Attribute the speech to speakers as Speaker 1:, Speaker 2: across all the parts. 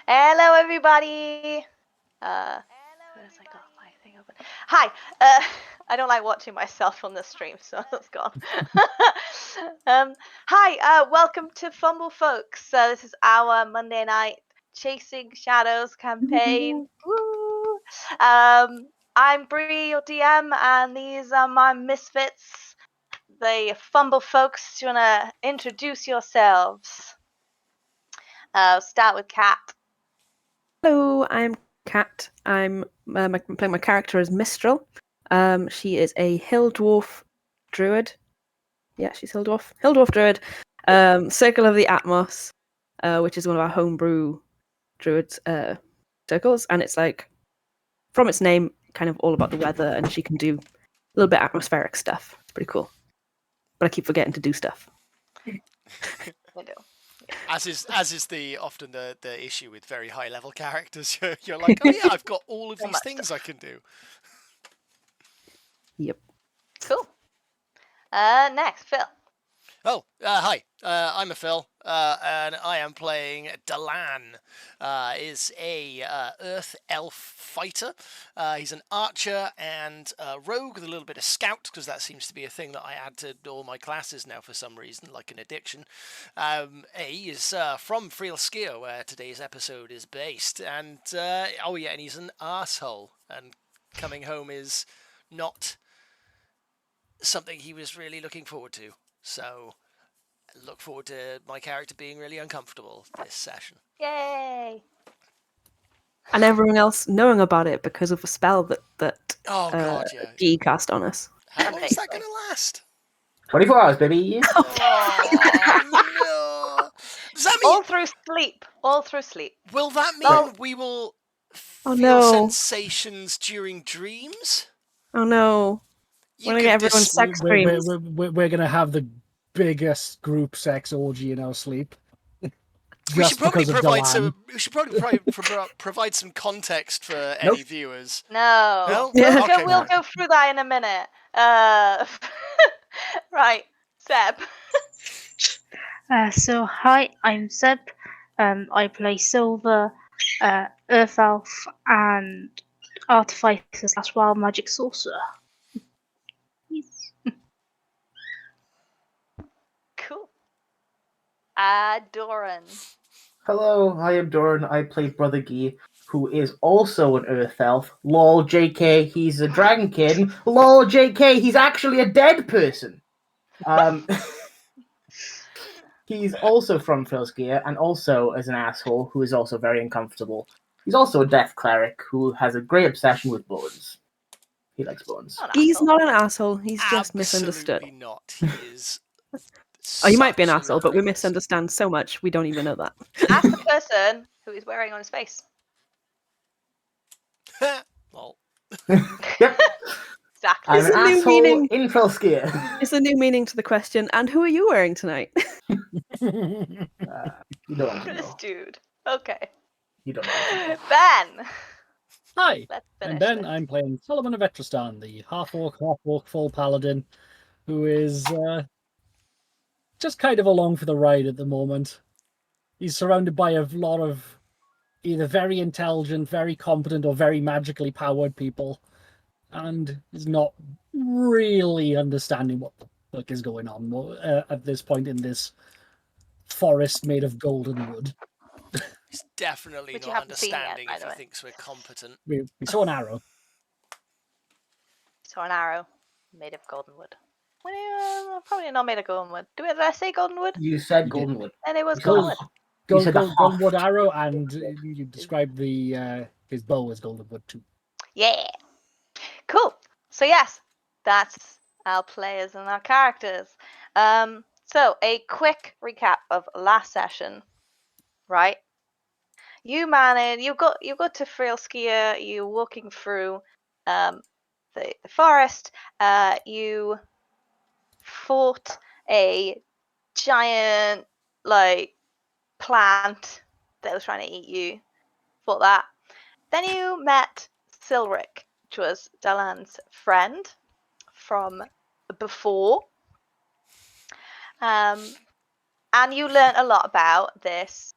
Speaker 1: Hello, everybody. Where's I got my thing open? Hi. I don't like watching myself on the stream, so that's gone. Hi. Welcome to Fumble, folks. This is our Monday night Chasing Shadows campaign. Woo! I'm Bree, your DM, and these are my misfits, the Fumble folks. Do you wanna introduce yourselves? Start with Kat.
Speaker 2: Hello, I'm Kat. I'm playing my character as Mistral. She is a hill dwarf druid. Yeah, she's hill dwarf druid. Circle of the Atmos, which is one of our homebrew druids circles, and it's like from its name, kind of all about the weather, and she can do a little bit atmospheric stuff. It's pretty cool. But I keep forgetting to do stuff.
Speaker 1: I do.
Speaker 3: As is often the issue with very high level characters. You're like, oh yeah, I've got all of
Speaker 1: So
Speaker 3: these
Speaker 1: much
Speaker 3: things
Speaker 1: stuff.
Speaker 3: I can do.
Speaker 2: Yep.
Speaker 1: Cool. Next, Phil.
Speaker 3: Oh, hi. I'm a Phil, and I am playing Delan. Is a Earth Elf fighter. He's an archer and rogue with a little bit of scout, because that seems to be a thing that I add to all my classes now for some reason, like an addiction. He is from Frillskier, where today's episode is based, and and he's an arsehole, and coming home is not something he was really looking forward to. So, look forward to my character being really uncomfortable this session.
Speaker 1: Yay!
Speaker 2: And everyone else knowing about it because of a spell that
Speaker 3: Oh god, yeah.
Speaker 2: Guy cast on us.
Speaker 3: How long is that going to last?
Speaker 4: 24 hours, baby.
Speaker 3: Oh, no. Does that mean...
Speaker 1: All through sleep. All through sleep.
Speaker 3: Will that mean
Speaker 1: Oh.
Speaker 3: we will
Speaker 2: Oh,
Speaker 3: feel
Speaker 2: no.
Speaker 3: sensations during dreams?
Speaker 2: Oh no.
Speaker 3: You
Speaker 2: We're gonna
Speaker 3: could
Speaker 2: get everyone's sex dreams.
Speaker 5: We're gonna have the biggest group sex orgy in our sleep.
Speaker 3: We should probably
Speaker 5: because of
Speaker 3: provide
Speaker 5: Delan.
Speaker 3: provide some context for
Speaker 4: Nope.
Speaker 3: any viewers.
Speaker 1: No.
Speaker 3: No?
Speaker 2: Yeah.
Speaker 3: Okay,
Speaker 1: We'll
Speaker 3: fine.
Speaker 1: go through that in a minute. Right, Seb.
Speaker 6: So hi, I'm Seb. I play Silver, Earth Elf, and Artificer / Wild Magic Sorcerer.
Speaker 1: Cool. Doran.
Speaker 4: Hello, I am Doran. I play Brother Guy, who is also an Earth Elf. Lol, JK, he's a dragonkin. Lol, JK, he's actually a dead person. He's also from Frillskier, and also as an asshole, who is also very uncomfortable. He's also a death cleric who has a great obsession with bones. He likes bones.
Speaker 1: Not an
Speaker 2: He's
Speaker 1: asshole.
Speaker 2: not an asshole. He's just
Speaker 3: Absolutely
Speaker 2: misunderstood.
Speaker 3: not. He is.
Speaker 2: Oh, he might be an
Speaker 3: such a
Speaker 2: asshole, but we
Speaker 3: recluse.
Speaker 2: misunderstand so much we don't even know that.
Speaker 1: Ask the person who he's wearing on his face.
Speaker 3: Well,
Speaker 4: Yep,
Speaker 1: Exactly.
Speaker 4: I'm
Speaker 2: It's
Speaker 4: an
Speaker 2: a new
Speaker 4: asshole
Speaker 2: meaning.
Speaker 4: in Frillskier.
Speaker 2: It's a new meaning to the question. And who are you wearing tonight?
Speaker 4: You don't want to
Speaker 1: This
Speaker 4: know.
Speaker 1: dude. Okay.
Speaker 4: You don't want to know.
Speaker 1: Ben.
Speaker 5: Hi,
Speaker 1: Let's finish
Speaker 5: and then
Speaker 1: this.
Speaker 5: I'm playing Solomon of Etristan, the half-orc full paladin, who is just kind of along for the ride at the moment. He's surrounded by a lot of either very intelligent, very competent, or very magically powered people, and is not really understanding what the fuck is going on at this point in this forest made of golden wood.
Speaker 3: he's definitely
Speaker 1: Which you
Speaker 3: not
Speaker 1: haven't seen yet,
Speaker 3: understanding
Speaker 1: by
Speaker 3: if
Speaker 1: the
Speaker 3: he
Speaker 1: way.
Speaker 3: thinks we're competent.
Speaker 5: We saw an arrow.
Speaker 1: So an arrow made of golden wood. Well, probably not made of golden wood. Did I say golden wood?
Speaker 4: You said
Speaker 5: You did.
Speaker 4: Goldenwood.
Speaker 1: And it was
Speaker 4: You said
Speaker 1: golden
Speaker 4: the-
Speaker 1: wood.
Speaker 4: You said the
Speaker 5: Golden wood
Speaker 4: haft.
Speaker 5: arrow, and you described the his bow as golden wood too.
Speaker 1: Yeah. Cool. So yes, that's our players and our characters. So a quick recap of last session, right? You got to Frillskier, you're walking through the forest, you fought a giant plant that was trying to eat you. Fought that. Then you met Silric, which was Dalan's friend from before. And you learned a lot about this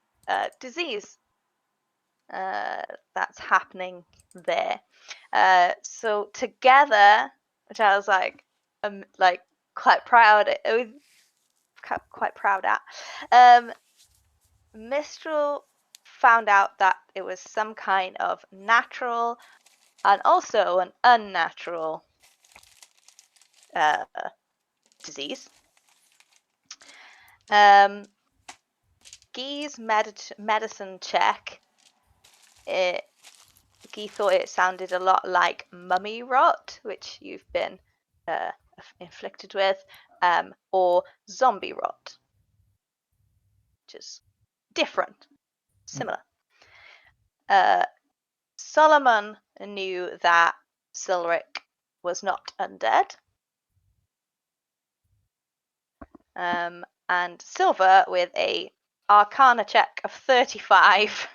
Speaker 1: disease that's happening there. So together, which I was like quite proud. Quite proud at. Mistral found out that it was some kind of natural and also an unnatural disease. Guy's medicine check, Guy thought it sounded a lot like mummy rot, which you've been inflicted with, or zombie rot, which is different, similar. Solomon knew that Silric was not undead. And Silver with a Arcana check of 35.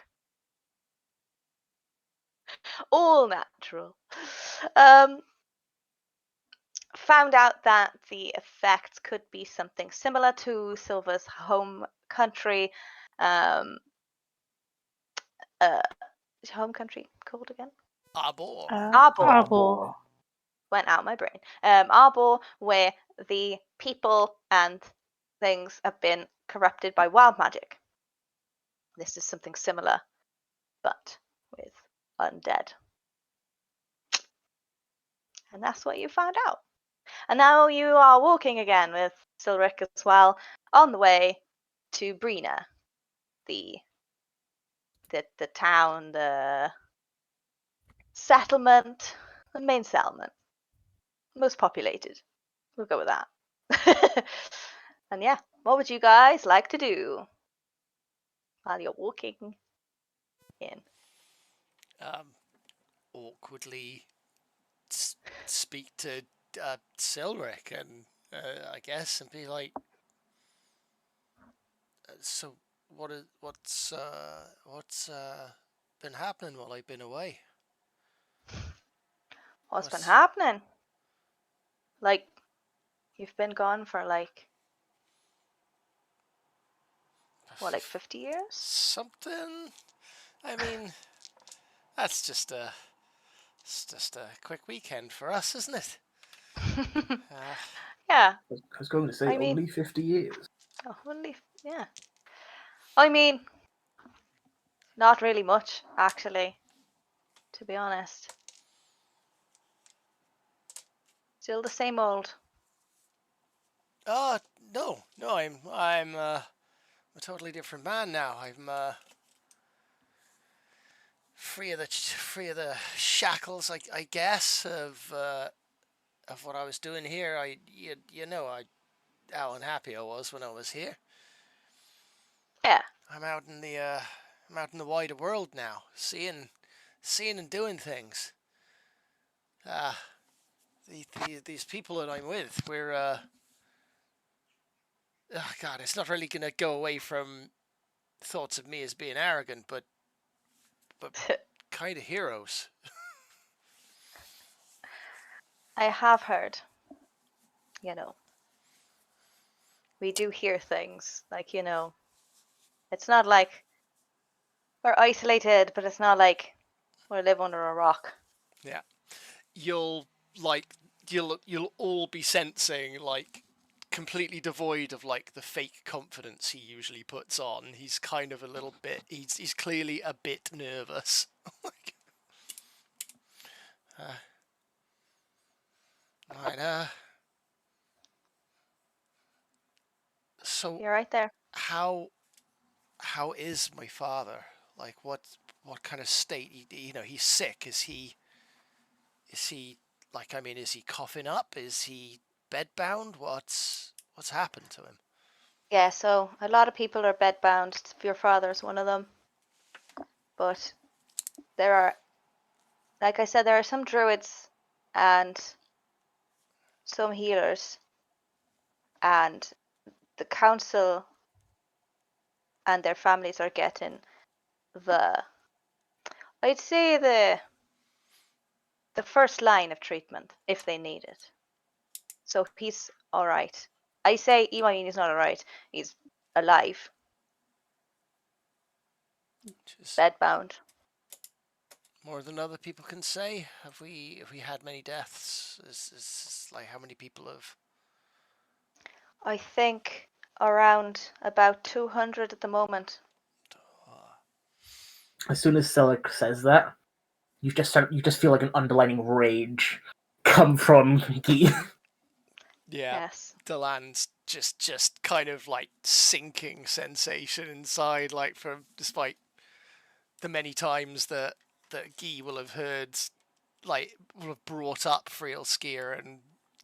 Speaker 1: All natural. Found out that the effects could be something similar to Silver's home country. Home country called again?
Speaker 3: Arbor.
Speaker 6: Arbor.
Speaker 1: Went out my brain. Arbor, where the people and things have been corrupted by wild magic. This is something similar, but with undead. And that's what you found out. And now you are walking again with Silric as well, on the way to Brina, the town, the settlement, the main settlement. Most populated. We'll go with that. And yeah, what would you guys like to do while you're walking in?
Speaker 3: Awkwardly speak to Silric and I guess, and be like, so what's been happening while I've been away?
Speaker 1: What's been happening? Like, you've been gone for like 50 years?
Speaker 3: Something. I mean, that's just a quick weekend for us, isn't it?
Speaker 1: Yeah.
Speaker 4: I was going to say only 50 years.
Speaker 1: Yeah. I mean, not really much, actually, to be honest. Still the same old.
Speaker 3: No, I'm a totally different man now. I'm free of the shackles, I guess, of what I was doing here. How unhappy I was when I was here.
Speaker 1: Yeah.
Speaker 3: I'm out in the wider world now, seeing and doing things. These people that I'm with, we're oh God, it's not really gonna go away from thoughts of me as being arrogant, but kind of heroes.
Speaker 1: I have heard, we do hear things, like, it's not like we're isolated, but it's not like we live under a rock.
Speaker 3: Yeah, you'll all be sensing, like, completely devoid of like the fake confidence he usually puts on. He's kind of a little bit. He's clearly a bit nervous. Right. So
Speaker 1: You're right there.
Speaker 3: how is my father? Like, what kind of state? He's sick. Is he like? I mean, is he coughing up? Is he bedbound? What's happened to him?
Speaker 1: Yeah, so a lot of people are bedbound. Your father's one of them. But there are, like I said, there are some druids and some healers, and the council and their families are getting I'd say the first line of treatment if they need it. So he's all right. I say he's not all right. He's alive.
Speaker 3: Just
Speaker 1: Bedbound.
Speaker 3: More than other people can say? Have we had many deaths? Is like how many people have?
Speaker 1: I think around about 200 at the moment.
Speaker 4: As soon as Sellic says that, you just feel like an underlining rage come from Guy.
Speaker 3: Yeah,
Speaker 1: Yes.
Speaker 3: Delan's just kind of like sinking sensation inside, like from despite the many times that Guy will have heard, like will have brought up Frielskier, and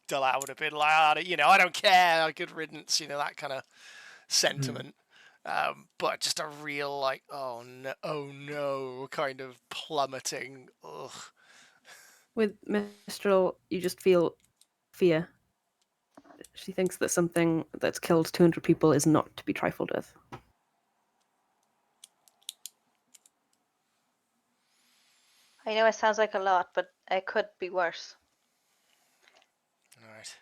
Speaker 3: Delan would have been like, I don't care, good riddance, that kind of sentiment. But just a real like, oh no, kind of plummeting. Ugh.
Speaker 2: With Mistral, you just feel fear. She thinks that something that's killed 200 people is not to be trifled with.
Speaker 1: I know it sounds like a lot, but it could be worse.
Speaker 3: All right.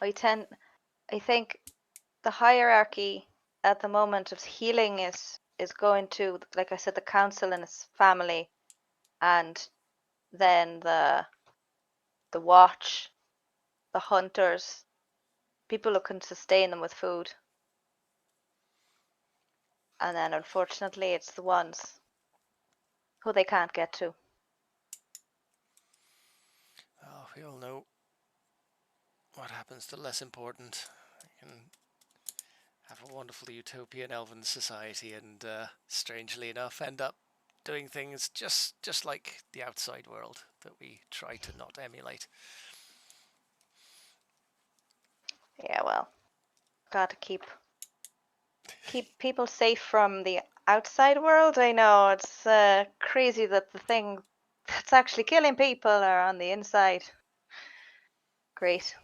Speaker 1: I think the hierarchy at the moment of healing is going to, like I said, the council and its family, and then the watch, the hunters, people who can sustain them with food. And then unfortunately it's the ones who they can't get to.
Speaker 3: Oh, we all know what happens to less important. You can have a wonderful utopian elven society and, strangely enough, end up doing things just like the outside world that we try to not emulate.
Speaker 1: Yeah, well, got to keep people safe from the outside world. I know it's crazy that the thing that's actually killing people are on the inside. Great.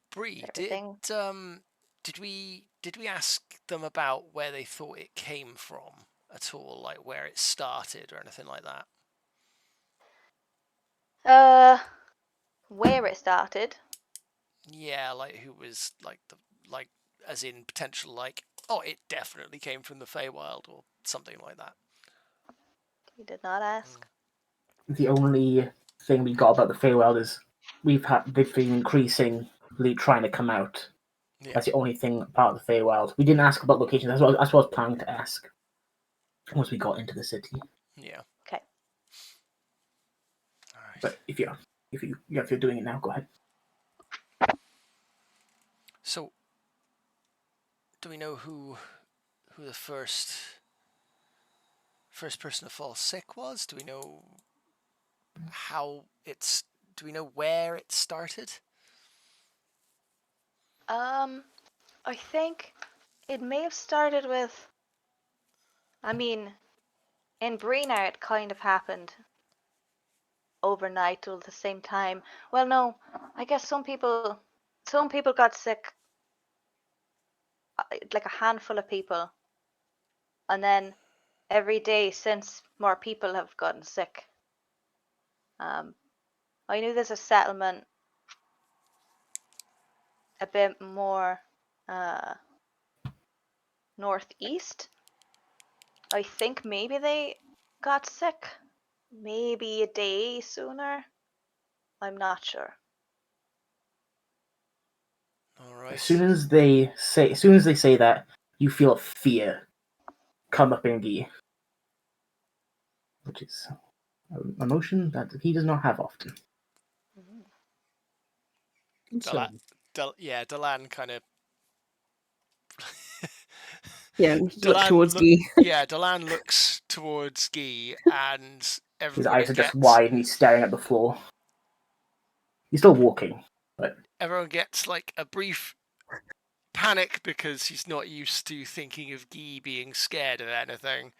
Speaker 3: Bree,
Speaker 1: Everything.
Speaker 3: did we ask them about where they thought it came from at all, like where it started or anything like that?
Speaker 1: Where it started.
Speaker 3: Yeah, like who was like like as in potential like, oh, it definitely came from the Feywild or something like that.
Speaker 1: We did not ask.
Speaker 4: The only thing we got about the Feywild is they've been increasingly trying to come out.
Speaker 3: Yeah.
Speaker 4: That's the only thing part of the Feywild. We didn't ask about locations. That's what I was planning to ask once we got into the city.
Speaker 3: Yeah.
Speaker 1: Okay.
Speaker 3: All right.
Speaker 4: But if you're doing it now, go ahead.
Speaker 3: So, do we know who the first person to fall sick was? Do we know how it's? Do we know where it started?
Speaker 1: I think it may have started with. I mean, in Bree now it kind of happened overnight all at the same time. Well, no, I guess some people got sick, like a handful of people, and then every day since more people have gotten sick. I knew there's a settlement a bit more northeast. I think maybe they got sick, maybe a day sooner. I'm not sure.
Speaker 3: All right.
Speaker 4: As soon as they say that, you feel fear come up in Guy, which is an emotion that he does not have often.
Speaker 3: Delan kind of.
Speaker 2: Yeah, look towards Guy.
Speaker 3: Yeah, Delan looks towards Guy, and everybody
Speaker 4: His eyes are
Speaker 3: gets
Speaker 4: just wide, and he's staring at the floor. He's still walking, but
Speaker 3: everyone gets like a brief panic because he's not used to thinking of Guy being scared of anything.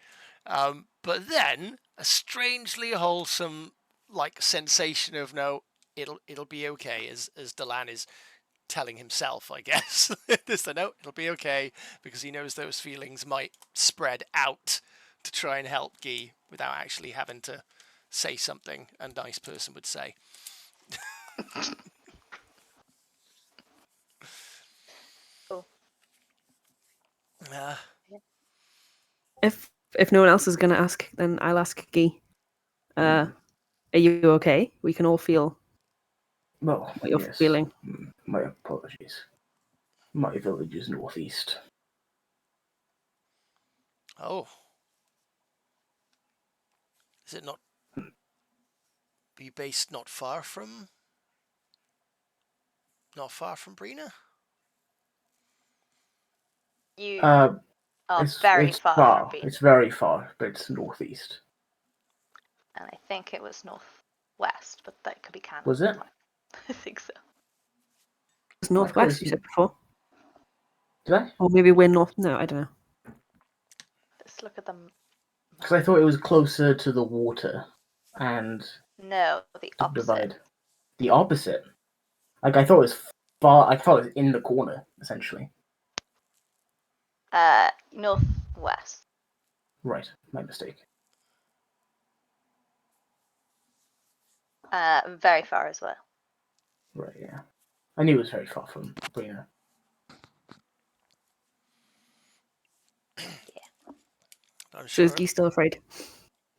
Speaker 3: But then a strangely wholesome like sensation of no, it'll be okay, as Delan is telling himself, I guess. There's the no, it'll be okay, because he knows those feelings might spread out to try and help Guy without actually having to say something a nice person would say.
Speaker 1: Oh.
Speaker 3: Uh,
Speaker 2: If If no one else is going to ask, then I'll ask Guy. Are you okay? We can all feel
Speaker 4: Well,
Speaker 2: what you're
Speaker 4: yes.
Speaker 2: feeling.
Speaker 4: My apologies. My village is northeast.
Speaker 3: Oh. Is it not... Be based not far from Brina?
Speaker 1: You
Speaker 4: Uh,
Speaker 1: are
Speaker 4: it's
Speaker 1: very
Speaker 4: it's
Speaker 1: far
Speaker 4: far.
Speaker 1: from Bean,
Speaker 4: It's very far, but it's northeast.
Speaker 1: and I think it was northwest, but that could be Canada.
Speaker 4: Was it?
Speaker 1: I think so.
Speaker 2: It's northwest, you said before.
Speaker 4: Did I?
Speaker 2: Or maybe we're north. No, I don't know.
Speaker 1: Let's look at them.
Speaker 4: Because I thought it was closer to the water, and
Speaker 1: No, the
Speaker 4: to
Speaker 1: opposite.
Speaker 4: divide. The opposite. Like I thought it was far. I thought it was in the corner, essentially.
Speaker 1: Northwest.
Speaker 4: Right, my mistake.
Speaker 1: Very far as well.
Speaker 4: Right, yeah. I knew it was very far from Brina.
Speaker 3: I'm
Speaker 2: So
Speaker 3: sure.
Speaker 2: is Guy still afraid?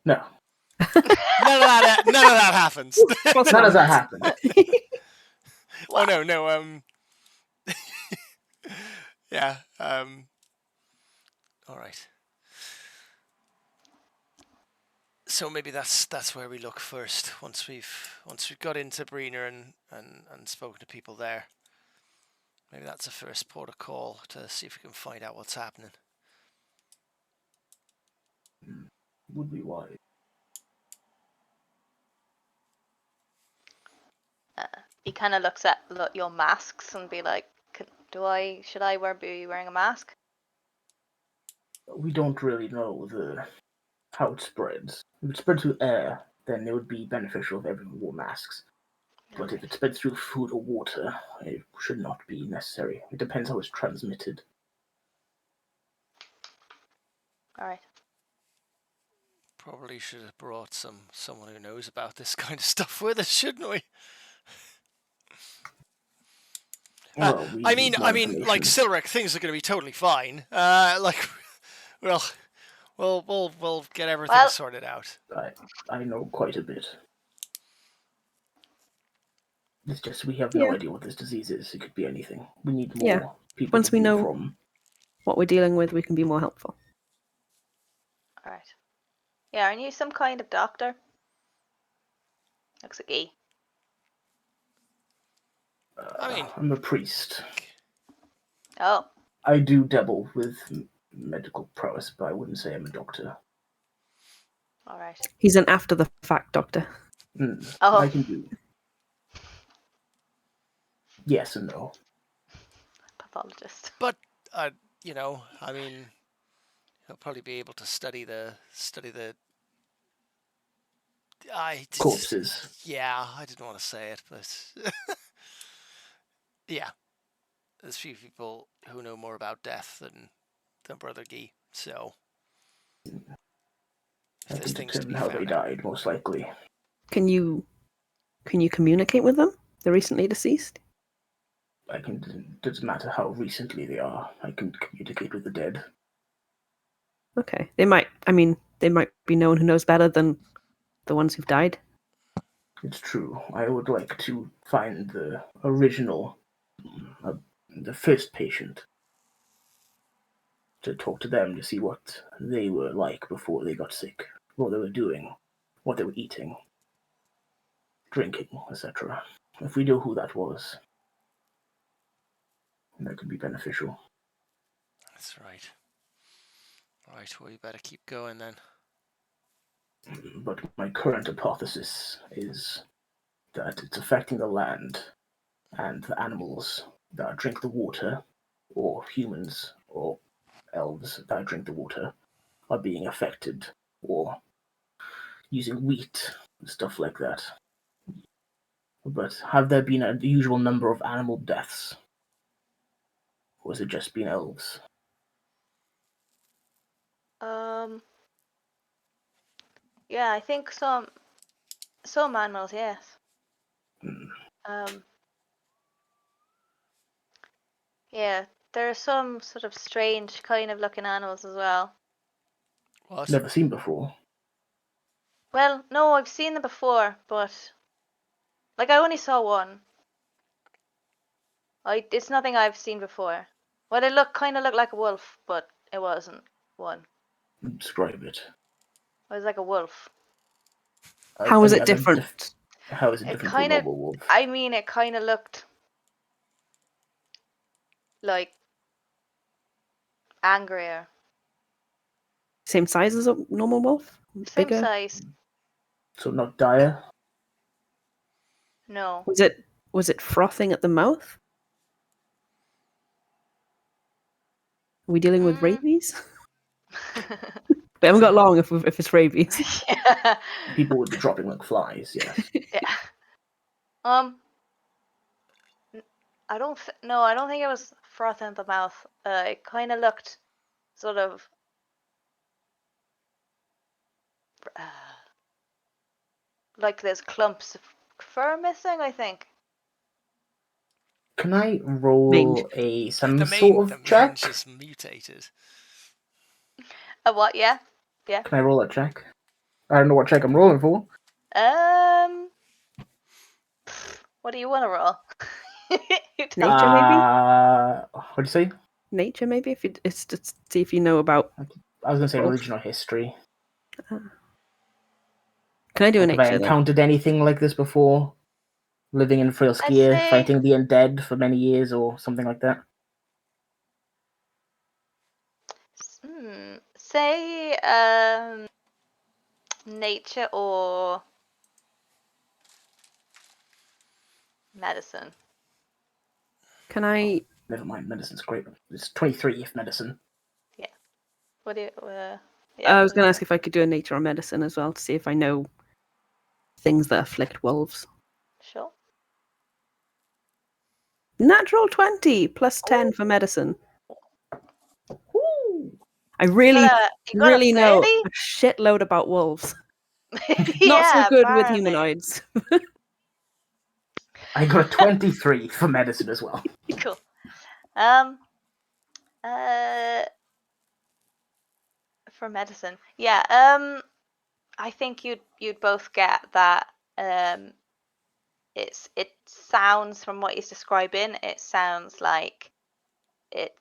Speaker 4: No,
Speaker 3: None of that happens.
Speaker 4: none of that happened.
Speaker 3: Oh no. Yeah. All right. So maybe that's where we look first. Once we've got into Brina and spoken to people there. Maybe that's a first port of call to see if we can find out what's happening.
Speaker 4: Would be wise.
Speaker 1: He kind of looks at your masks and be like, should I be wearing a mask?
Speaker 4: We don't really know how it spreads. If it spread through air, then it would be beneficial if everyone wore masks. But if it spreads through food or water, it should not be necessary. It depends how it's transmitted.
Speaker 1: All right.
Speaker 3: Probably should have brought someone who knows about this kind of stuff with us, shouldn't we?
Speaker 4: Well,
Speaker 3: I mean, like Silric, things are going to be totally fine. We'll get everything sorted out.
Speaker 4: I know quite a bit. It's just we have no idea what this disease is. It could be anything. We need more people.
Speaker 2: Once we know what we're dealing with, we can be more helpful.
Speaker 1: All right. Yeah, aren't you some kind of doctor? Looks like E.
Speaker 4: I'm a priest.
Speaker 1: Oh.
Speaker 4: I do dabble with medical prowess, but I wouldn't say I'm a doctor.
Speaker 1: All right.
Speaker 2: He's an after-the-fact doctor.
Speaker 1: Oh.
Speaker 4: I can do yes and no.
Speaker 1: Pathologist.
Speaker 3: But he'll probably be able to study the
Speaker 4: corpses.
Speaker 3: Yeah, I didn't want to say it, but yeah, there's few people who know more about death than Brother Guy. So
Speaker 4: I can determine how they died, most likely.
Speaker 2: Can you communicate with them? The recently deceased?
Speaker 4: It doesn't matter how recently they are. I can communicate with the dead.
Speaker 2: Okay. They might be no one who knows better than the ones who've died.
Speaker 4: It's true. I would like to find the original, the first patient, to talk to them to see what they were like before they got sick, what they were doing, what they were eating, drinking, etc. If we know who that was, that could be beneficial.
Speaker 3: That's right. Right, well, you better keep going then.
Speaker 4: But my current hypothesis is that it's affecting the land and the animals that drink the water, or humans, or elves that drink the water, are being affected, or using wheat and stuff like that. But have there been a usual number of animal deaths? Or has it just been elves?
Speaker 1: Yeah, I think some animals, yes. Yeah, there are some sort of strange kind of looking animals as well.
Speaker 3: What?
Speaker 4: Never seen before.
Speaker 1: Well, no, I've seen them before, but like I only saw one. It's nothing I've seen before. Well, it kind of looked like a wolf, but it wasn't one.
Speaker 4: Describe it.
Speaker 1: It was like a wolf.
Speaker 2: How is
Speaker 4: Any
Speaker 2: it
Speaker 4: other
Speaker 2: different?
Speaker 4: How is it
Speaker 1: It
Speaker 4: different from a
Speaker 1: kind of,
Speaker 4: normal wolf?
Speaker 1: I mean, it kind of looked like angrier.
Speaker 2: Same size as a normal wolf?
Speaker 1: Same
Speaker 2: Bigger?
Speaker 1: size.
Speaker 4: So not dire?
Speaker 1: No.
Speaker 2: Was it frothing at the mouth? Are we dealing with
Speaker 1: Mm.
Speaker 2: rabies? We haven't got long if it's rabies.
Speaker 1: Yeah.
Speaker 4: People would be dropping like flies, yes.
Speaker 1: Yeah. I don't think it was froth in the mouth. It kind of looked sort of like there's clumps of fur missing, I think.
Speaker 4: Can I roll
Speaker 2: Mange.
Speaker 4: some
Speaker 3: The
Speaker 4: sort of check?
Speaker 3: mange is mutated.
Speaker 1: A what? Yeah. Yeah.
Speaker 4: Can I roll a check? I don't know what check I'm rolling for.
Speaker 1: What do you want to roll? You tell
Speaker 2: Nature,
Speaker 1: me.
Speaker 2: maybe?
Speaker 4: What do you say?
Speaker 2: Nature, maybe? It's to see if you know about.
Speaker 4: I was going to say
Speaker 2: Wolf.
Speaker 4: religion or history.
Speaker 2: Can I do a
Speaker 4: Have I
Speaker 2: nature then?
Speaker 4: encountered anything like this before? Living in Frillskia,
Speaker 1: say-
Speaker 4: fighting the undead for many years or something like that?
Speaker 1: Say nature or medicine.
Speaker 2: Can I?
Speaker 4: Never mind, medicine's great. It's 23 if medicine.
Speaker 1: What do you?
Speaker 2: I was going to ask if I could do a nature or medicine as well to see if I know things that afflict wolves.
Speaker 1: Sure.
Speaker 2: Natural 20 plus 10 for medicine.
Speaker 4: Woo!
Speaker 2: I really
Speaker 1: You got a
Speaker 2: know
Speaker 1: 30?
Speaker 2: a shitload about wolves. Not
Speaker 1: Yeah,
Speaker 2: so good with
Speaker 1: apparently.
Speaker 2: humanoids.
Speaker 4: I got a 23 for medicine as well.
Speaker 1: Cool. For medicine, yeah. I think you'd both get that. It sounds from what he's describing. It sounds like it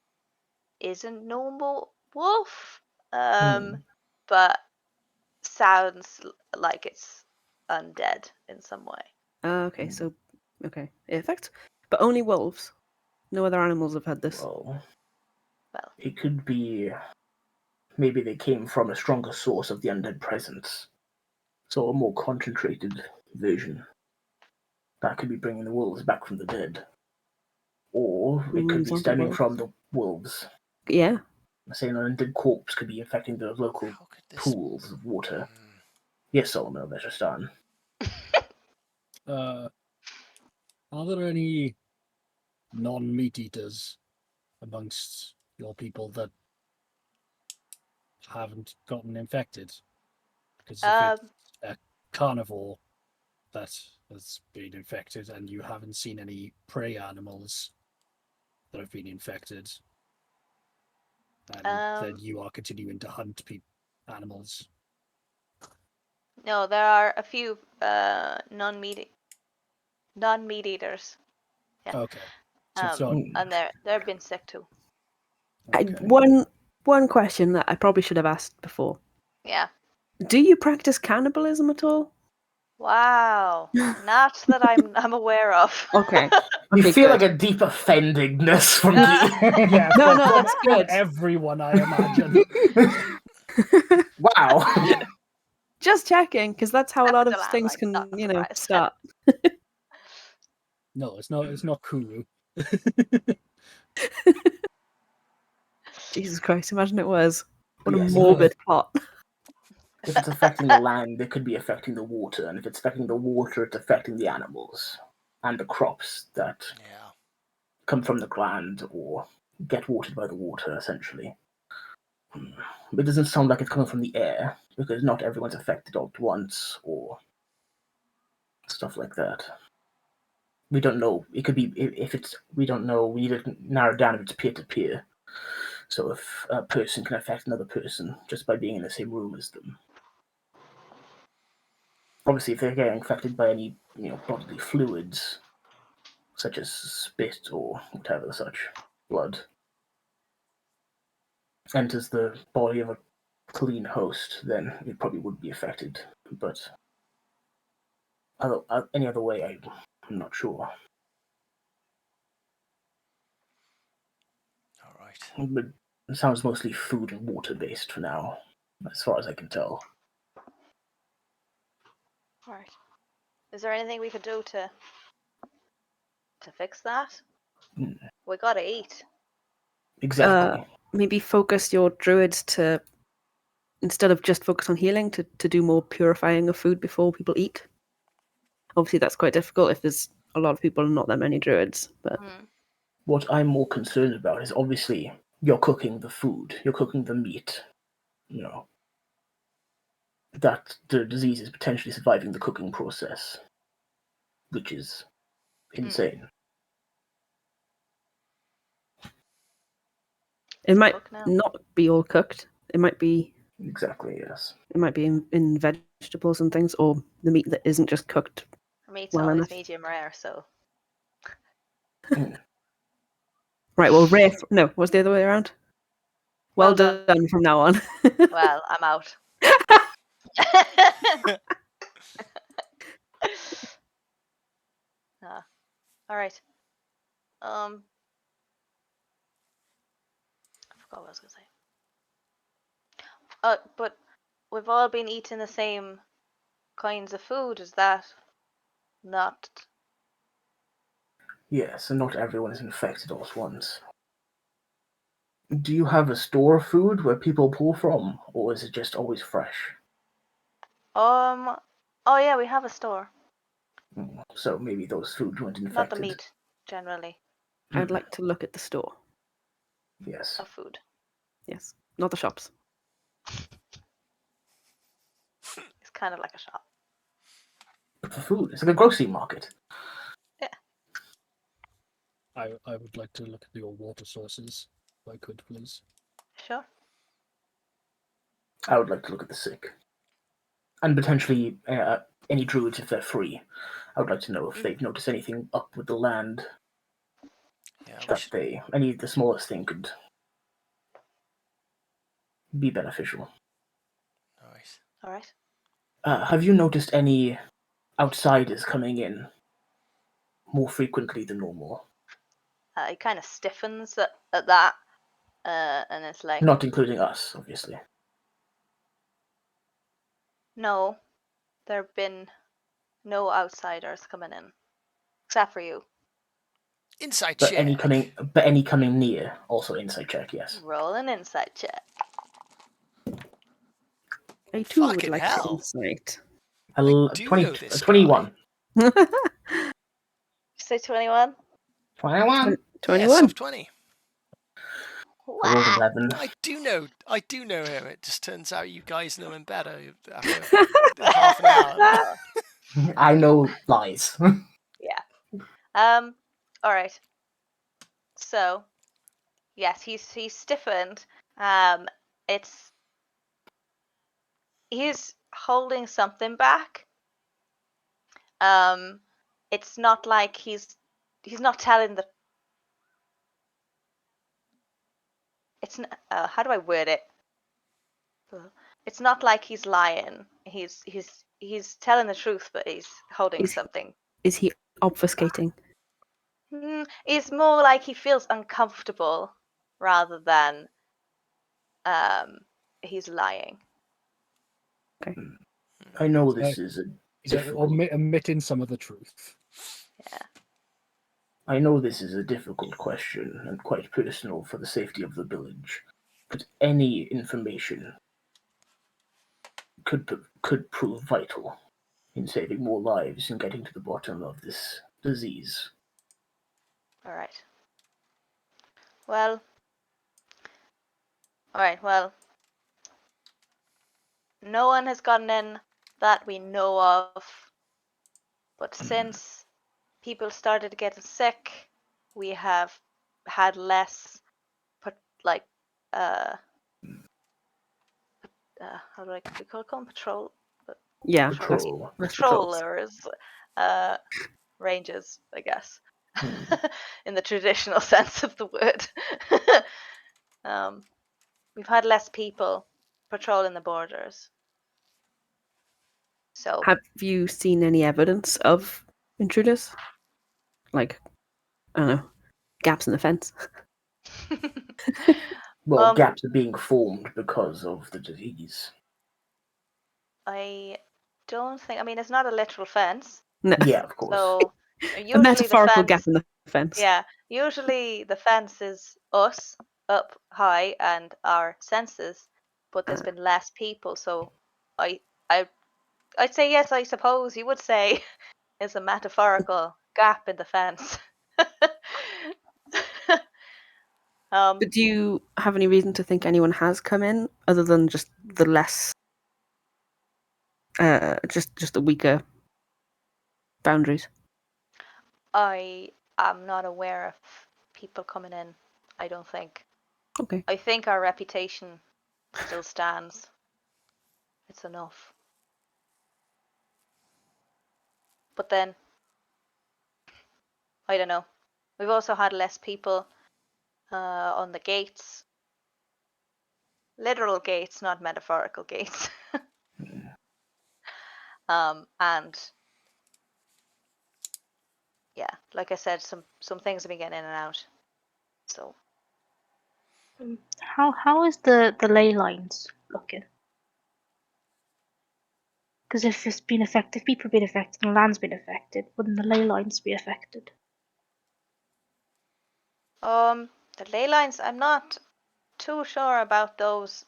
Speaker 1: isn't normal wolf. But sounds like it's undead in some way.
Speaker 2: Okay, so okay, it affects, but only wolves. No other animals have had this.
Speaker 4: Well,
Speaker 1: Well,
Speaker 4: it could be. Maybe they came from a stronger source of the undead presence. So a more concentrated version. That could be bringing the wolves back from the dead. Or it could be
Speaker 2: zombie
Speaker 4: stemming
Speaker 2: wolves.
Speaker 4: from the wolves.
Speaker 2: Yeah.
Speaker 4: Saying an undead corpse could be infecting the local
Speaker 3: How could this?
Speaker 4: pools of water. Yes, Solomon, that's just done.
Speaker 5: Are there any non-meat eaters amongst your people that haven't gotten infected? Because if it's a carnivore that has been infected and you haven't seen any prey animals that have been infected, and then you are continuing to hunt animals.
Speaker 1: no, there are a few non-meat eaters. Yeah.
Speaker 5: Okay. So it's not...
Speaker 1: And they've been sick too.
Speaker 5: Okay.
Speaker 2: One question that I probably should have asked before.
Speaker 1: Yeah.
Speaker 2: Do you practice cannibalism at all?
Speaker 1: Wow. Not that I'm aware of.
Speaker 2: Okay.
Speaker 4: You
Speaker 2: Okay,
Speaker 4: feel
Speaker 2: good.
Speaker 4: like a deep offendedness from me.
Speaker 5: Yeah,
Speaker 2: No,
Speaker 5: from,
Speaker 2: no, that's
Speaker 5: from
Speaker 2: good.
Speaker 5: everyone, I imagine.
Speaker 4: Wow.
Speaker 2: Just checking, because that's how a lot of
Speaker 1: Excellent,
Speaker 2: things
Speaker 1: like,
Speaker 2: can,
Speaker 1: not surprised.
Speaker 2: start.
Speaker 5: No, it's not Kulu.
Speaker 2: Jesus Christ, imagine it was. What
Speaker 4: Yes.
Speaker 2: a morbid plot.
Speaker 4: If it's affecting the land, it could be affecting the water, and if it's affecting the water, it's affecting the animals and the crops that
Speaker 3: Yeah.
Speaker 4: come from the ground or get watered by the water, essentially. It doesn't sound like it's coming from the air, because not everyone's affected all at once, or stuff like that. We don't know. It could be, if it's, we don't know, we need to narrow down if it's peer-to-peer. So if a person can affect another person just by being in the same room as them. Obviously, if they're getting affected by any, bodily fluids, such as spit or whatever such, blood, enters the body of a clean host, then it probably would be affected. But any other way, I'm not sure.
Speaker 3: All right.
Speaker 4: But it sounds mostly food and water based for now, as far as I can tell.
Speaker 1: Right. Is there anything we could do to fix that? We gotta eat.
Speaker 4: Exactly.
Speaker 2: Maybe focus your druids to, instead of just focus on healing, to do more purifying of food before people eat. Obviously, that's quite difficult if there's a lot of people and not that many druids. But
Speaker 4: What I'm more concerned about is obviously you're cooking the food, you're cooking the meat, that the disease is potentially surviving the cooking process, which is insane.
Speaker 2: it might
Speaker 1: Cook now.
Speaker 2: not be all cooked. It might be
Speaker 4: Exactly, yes.
Speaker 2: It might be in vegetables and things, or the meat that isn't just cooked.
Speaker 1: Meat's
Speaker 2: well
Speaker 1: always
Speaker 2: enough.
Speaker 1: medium rare, so.
Speaker 2: Right, well, rare. No, what's the other way around? Well done from now on.
Speaker 1: Well, I'm out. All right. I forgot what I was gonna say. But we've all been eating the same kinds of food. Is that not?
Speaker 4: Yes, and not everyone is infected all at once. Do you have a store of food where people pull from, or is it just always fresh?
Speaker 1: Oh yeah, we have a store.
Speaker 4: So maybe those food weren't infected.
Speaker 1: Not the meat, generally.
Speaker 2: I'd like to look at the store.
Speaker 4: Yes.
Speaker 1: Of food.
Speaker 2: Yes, not the shops.
Speaker 1: It's kind of like a shop.
Speaker 4: But for food, it's like a grocery market.
Speaker 1: Yeah.
Speaker 5: I would like to look at your water sources, if I could, please.
Speaker 1: Sure.
Speaker 4: I would like to look at the sick. And potentially any druids if they're free. I would like to know if they've noticed anything up with the land that any of the smallest thing could be beneficial.
Speaker 1: All right.
Speaker 4: Have you noticed any outsiders coming in more frequently than normal?
Speaker 1: It kind of stiffens at that, and it's like,
Speaker 4: Not including us, obviously.
Speaker 1: no, there have been no outsiders coming in, except for you.
Speaker 3: Inside
Speaker 4: But
Speaker 3: check.
Speaker 4: any coming near, also inside check, yes.
Speaker 1: Roll an insight check.
Speaker 2: I too would
Speaker 3: Fucking
Speaker 2: like
Speaker 3: hell.
Speaker 2: to insight.
Speaker 4: 21.
Speaker 1: You say 21?
Speaker 4: 21.
Speaker 2: 21.
Speaker 3: Yeah, soft 20.
Speaker 4: I rolled 11.
Speaker 3: I do know him. It just turns out you guys know him better after half an hour.
Speaker 4: I know lies.
Speaker 1: Yeah. All right. So, yes, he's stiffened. He's holding something back. It's not like he's not telling the. It's how do I word it? It's not like he's lying. He's telling the truth, but he's holding something.
Speaker 2: Is he obfuscating?
Speaker 1: It's more like he feels uncomfortable rather than he's lying.
Speaker 2: Okay.
Speaker 4: I know this is a
Speaker 5: He's
Speaker 4: difficult.
Speaker 5: omitting some of the truth.
Speaker 1: Yeah.
Speaker 4: I know this is a difficult question and quite personal for the safety of the village, but any information could prove vital in saving more lives and getting to the bottom of this disease.
Speaker 1: All right. Well. All right. Well. No one has gotten in that we know of, but since people started getting sick, we have had less how do we call them? Patrol.
Speaker 2: Yeah,
Speaker 4: Patrol.
Speaker 2: that's patrols.
Speaker 1: Patrollers. Rangers, I guess,
Speaker 4: Hmm.
Speaker 1: in the traditional sense of the word. We've had less people patrolling the borders. So
Speaker 2: Have you seen any evidence of intruders? Like, I don't know, gaps in the fence?
Speaker 4: Well, gaps are being formed because of the disease.
Speaker 1: I don't think. I mean, it's not a literal fence.
Speaker 2: No,
Speaker 4: Yeah, of course.
Speaker 1: So
Speaker 2: a
Speaker 1: usually
Speaker 2: metaphorical
Speaker 1: the
Speaker 2: gap
Speaker 1: fence.
Speaker 2: in the fence.
Speaker 1: Yeah, usually the fence is us up high and our senses, but there's been less people. So I, I'd say yes. I suppose you would say it's a metaphorical gap in the fence.
Speaker 2: But do you have any reason to think anyone has come in, other than just the less, just the weaker boundaries?
Speaker 1: I am not aware of people coming in. I don't think.
Speaker 2: Okay.
Speaker 1: I think our reputation still stands. It's enough. But then, I don't know. We've also had less people on the gates. Literal gates, not metaphorical gates. And yeah, like I said, some things have been getting in and out. So
Speaker 6: How is the ley lines looking? Because if it's been affected, people have been affected, and land's been affected, wouldn't the ley lines be affected?
Speaker 1: the ley lines, I'm not too sure about those.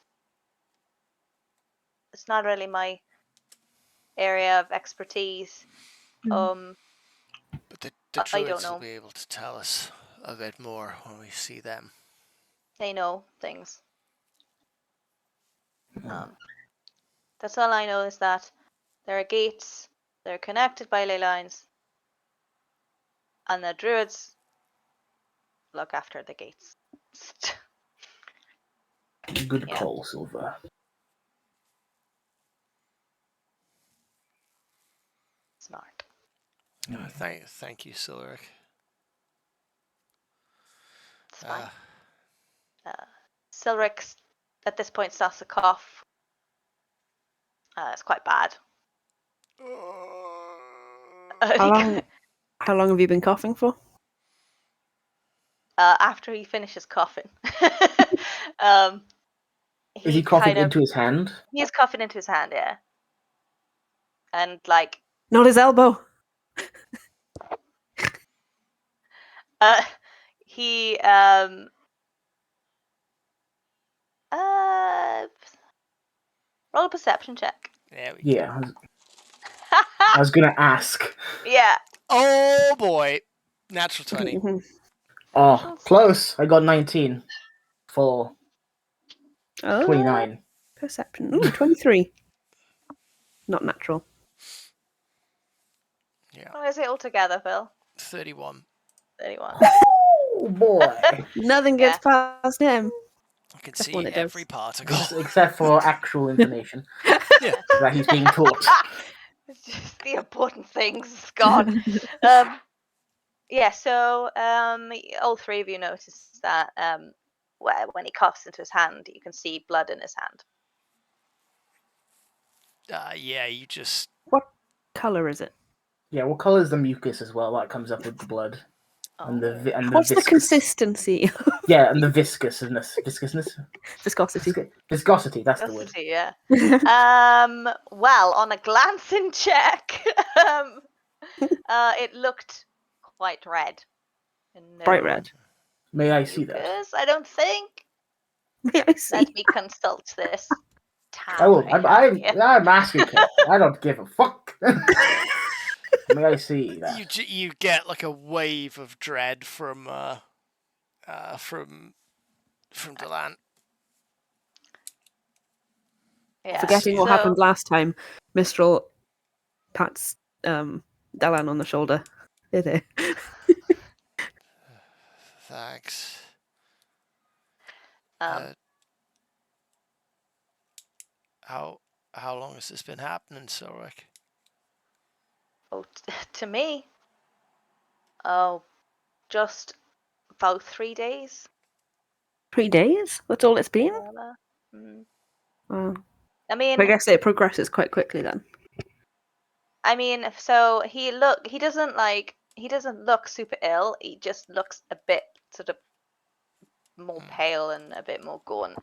Speaker 1: It's not really my area of expertise.
Speaker 6: Mm.
Speaker 3: But the
Speaker 1: I don't
Speaker 3: druids will
Speaker 1: know.
Speaker 3: be able to tell us a bit more when we see them.
Speaker 1: They know things. That's all I know is that there are gates, they're connected by ley lines, and the druids look after the gates.
Speaker 4: Good
Speaker 1: Yeah.
Speaker 4: call, Silver.
Speaker 1: Smart.
Speaker 3: Thank you, Siluric.
Speaker 1: It's fine. Silric at this point starts to cough. It's quite bad.
Speaker 2: How long have you been coughing for?
Speaker 1: After he finishes coughing,
Speaker 4: Is he coughing into his hand?
Speaker 1: He's coughing into his hand, yeah, and like
Speaker 2: Not his elbow.
Speaker 1: he roll a perception check.
Speaker 3: There we
Speaker 4: Yeah, I was gonna ask.
Speaker 1: Yeah.
Speaker 3: Oh boy, natural 20.
Speaker 4: Oh, close. I got 19 for 29.
Speaker 2: Perception. Ooh, 23. Not natural.
Speaker 3: Yeah,
Speaker 1: What is it altogether, Phil?
Speaker 3: 31.
Speaker 1: 31.
Speaker 4: Oh boy!
Speaker 2: Nothing gets past him.
Speaker 3: I can
Speaker 2: Except
Speaker 3: see
Speaker 2: when it
Speaker 3: every
Speaker 2: does.
Speaker 3: particle.
Speaker 4: Except for actual information
Speaker 3: Yeah.
Speaker 4: that he's being taught.
Speaker 1: It's just the important things gone. Yeah, so all three of you notice that when he coughs into his hand, you can see blood in his hand.
Speaker 3: Yeah, you just.
Speaker 2: What color is it?
Speaker 4: Yeah, what color is the mucus as well that comes up with the blood? And the
Speaker 2: What's the
Speaker 4: viscous.
Speaker 2: consistency?
Speaker 4: Yeah, and the viscousness.
Speaker 2: Viscosity.
Speaker 4: Viscosity, that's the word.
Speaker 1: Yeah. Well, on a glancing check, it looked quite red.
Speaker 2: Bright red.
Speaker 4: May I see that?
Speaker 1: Mucus, I don't think.
Speaker 2: May I see?
Speaker 1: Let me consult this.
Speaker 4: I'm asking. I don't give a fuck. May I see that?
Speaker 3: You get like a wave of dread from Delan.
Speaker 1: Yeah,
Speaker 2: Forgetting what happened last time, Mistral pats Dalan on the shoulder. Did it?
Speaker 3: Thanks. How long has this been happening, Sorek?
Speaker 1: Oh, to me. Oh, just about 3 days.
Speaker 2: 3 days? That's all it's been?
Speaker 1: Mm.
Speaker 2: Wow.
Speaker 1: I mean,
Speaker 2: I guess it progresses quite quickly then.
Speaker 1: So he doesn't look super ill. He just looks a bit sort of more pale and a bit more gaunt.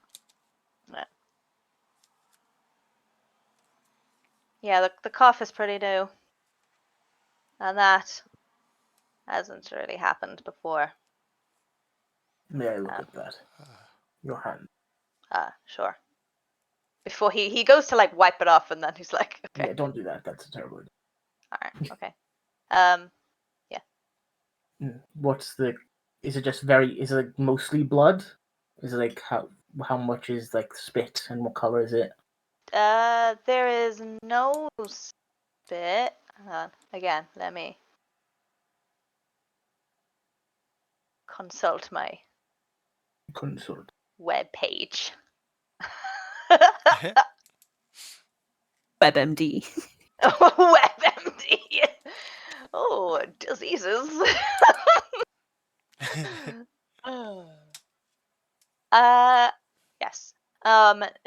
Speaker 1: Yeah, the cough is pretty new, and that hasn't really happened before.
Speaker 4: May I look at that? Your hand.
Speaker 1: Sure. Before he goes to like wipe it off, and then he's like, okay,
Speaker 4: Yeah, don't do that. That's a terrible idea.
Speaker 1: all right, okay.
Speaker 4: What's the? Is it just very? Is it like mostly blood? Is it like how much is like spit and what color is it?
Speaker 1: There is no spit. Hang on. Again, let me consult my
Speaker 4: Consort.
Speaker 1: web page.
Speaker 2: WebMD.
Speaker 1: WebMD. Oh, diseases. Yes.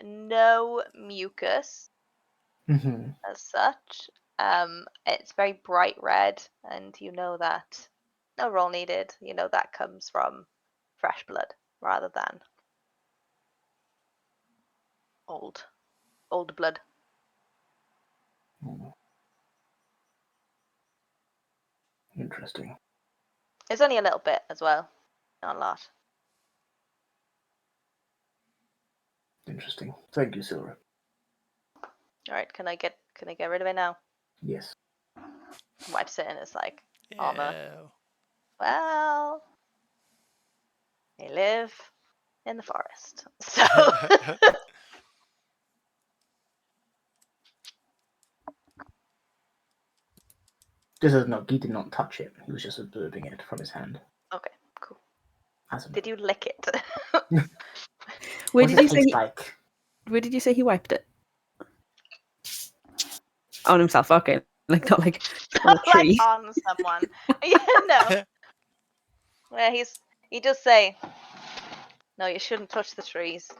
Speaker 1: No mucus
Speaker 4: Mm-hmm.
Speaker 1: as such. It's very bright red, and you know that no roll needed. You know that comes from fresh blood rather than old blood.
Speaker 4: Interesting.
Speaker 1: It's only a little bit as well, not a lot.
Speaker 4: Interesting. Thank you, Silver.
Speaker 1: All right, can I get rid of it now?
Speaker 4: Yes.
Speaker 1: Wipes it and it's like armor.
Speaker 3: Yeah.
Speaker 1: Well, they live in the forest, so.
Speaker 4: This is not. He did not touch it. He was just observing it from his hand.
Speaker 1: Okay, cool.
Speaker 4: As a
Speaker 1: Did you lick it?
Speaker 2: Where
Speaker 4: What
Speaker 2: did
Speaker 4: does
Speaker 2: you
Speaker 4: it
Speaker 2: say?
Speaker 4: taste like?
Speaker 2: Where did you say he wiped it? On himself. Okay, like not like on a
Speaker 1: Like
Speaker 2: tree.
Speaker 1: on someone. Yeah, no. Yeah, he does say, no, you shouldn't touch the trees.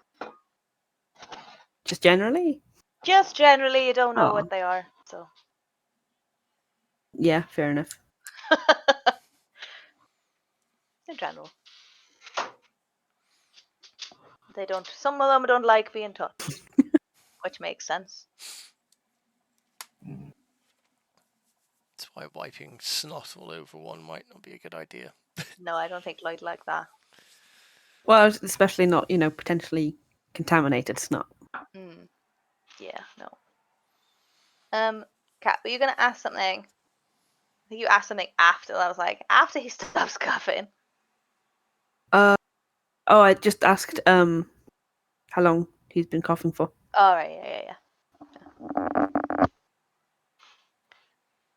Speaker 2: Just generally.
Speaker 1: Just generally, you don't know
Speaker 2: Oh.
Speaker 1: what they are, so.
Speaker 2: Yeah, fair enough.
Speaker 1: In general. They don't. Some of them don't like being touched, which makes sense.
Speaker 3: That's why wiping snot all over one might not be a good idea.
Speaker 1: No, I don't think Lloyd like that.
Speaker 2: Well, especially not, potentially contaminated snot.
Speaker 1: Yeah, no. Kat, were you gonna ask something? I think you asked something after. I was like, after he stops coughing.
Speaker 2: Oh, I just asked how long he's been coughing for.
Speaker 1: All right, yeah.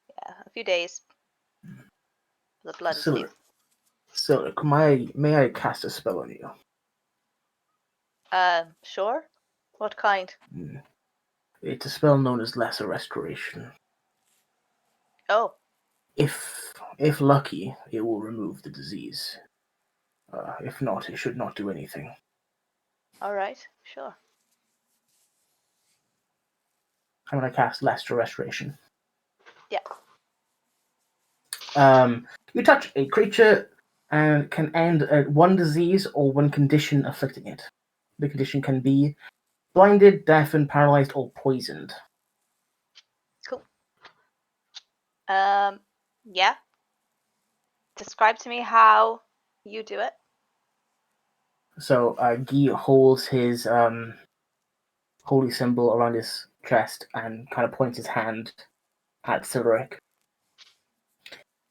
Speaker 1: Yeah, a few days. The blood is new.
Speaker 4: Silver, may I cast a spell on you?
Speaker 1: Sure. What kind?
Speaker 4: It's a spell known as Lesser Restoration.
Speaker 1: Oh,
Speaker 4: If lucky, it will remove the disease. If not, it should not do anything.
Speaker 1: all right, sure.
Speaker 4: I'm going to cast Lesser Restoration.
Speaker 1: Yeah.
Speaker 4: You touch a creature and can end one disease or one condition afflicting it. The condition can be blinded, deafened, paralyzed, or poisoned.
Speaker 1: Cool. Yeah. Describe to me how you do it.
Speaker 4: So Guy holds his holy symbol around his chest and kind of points his hand at Cilderic.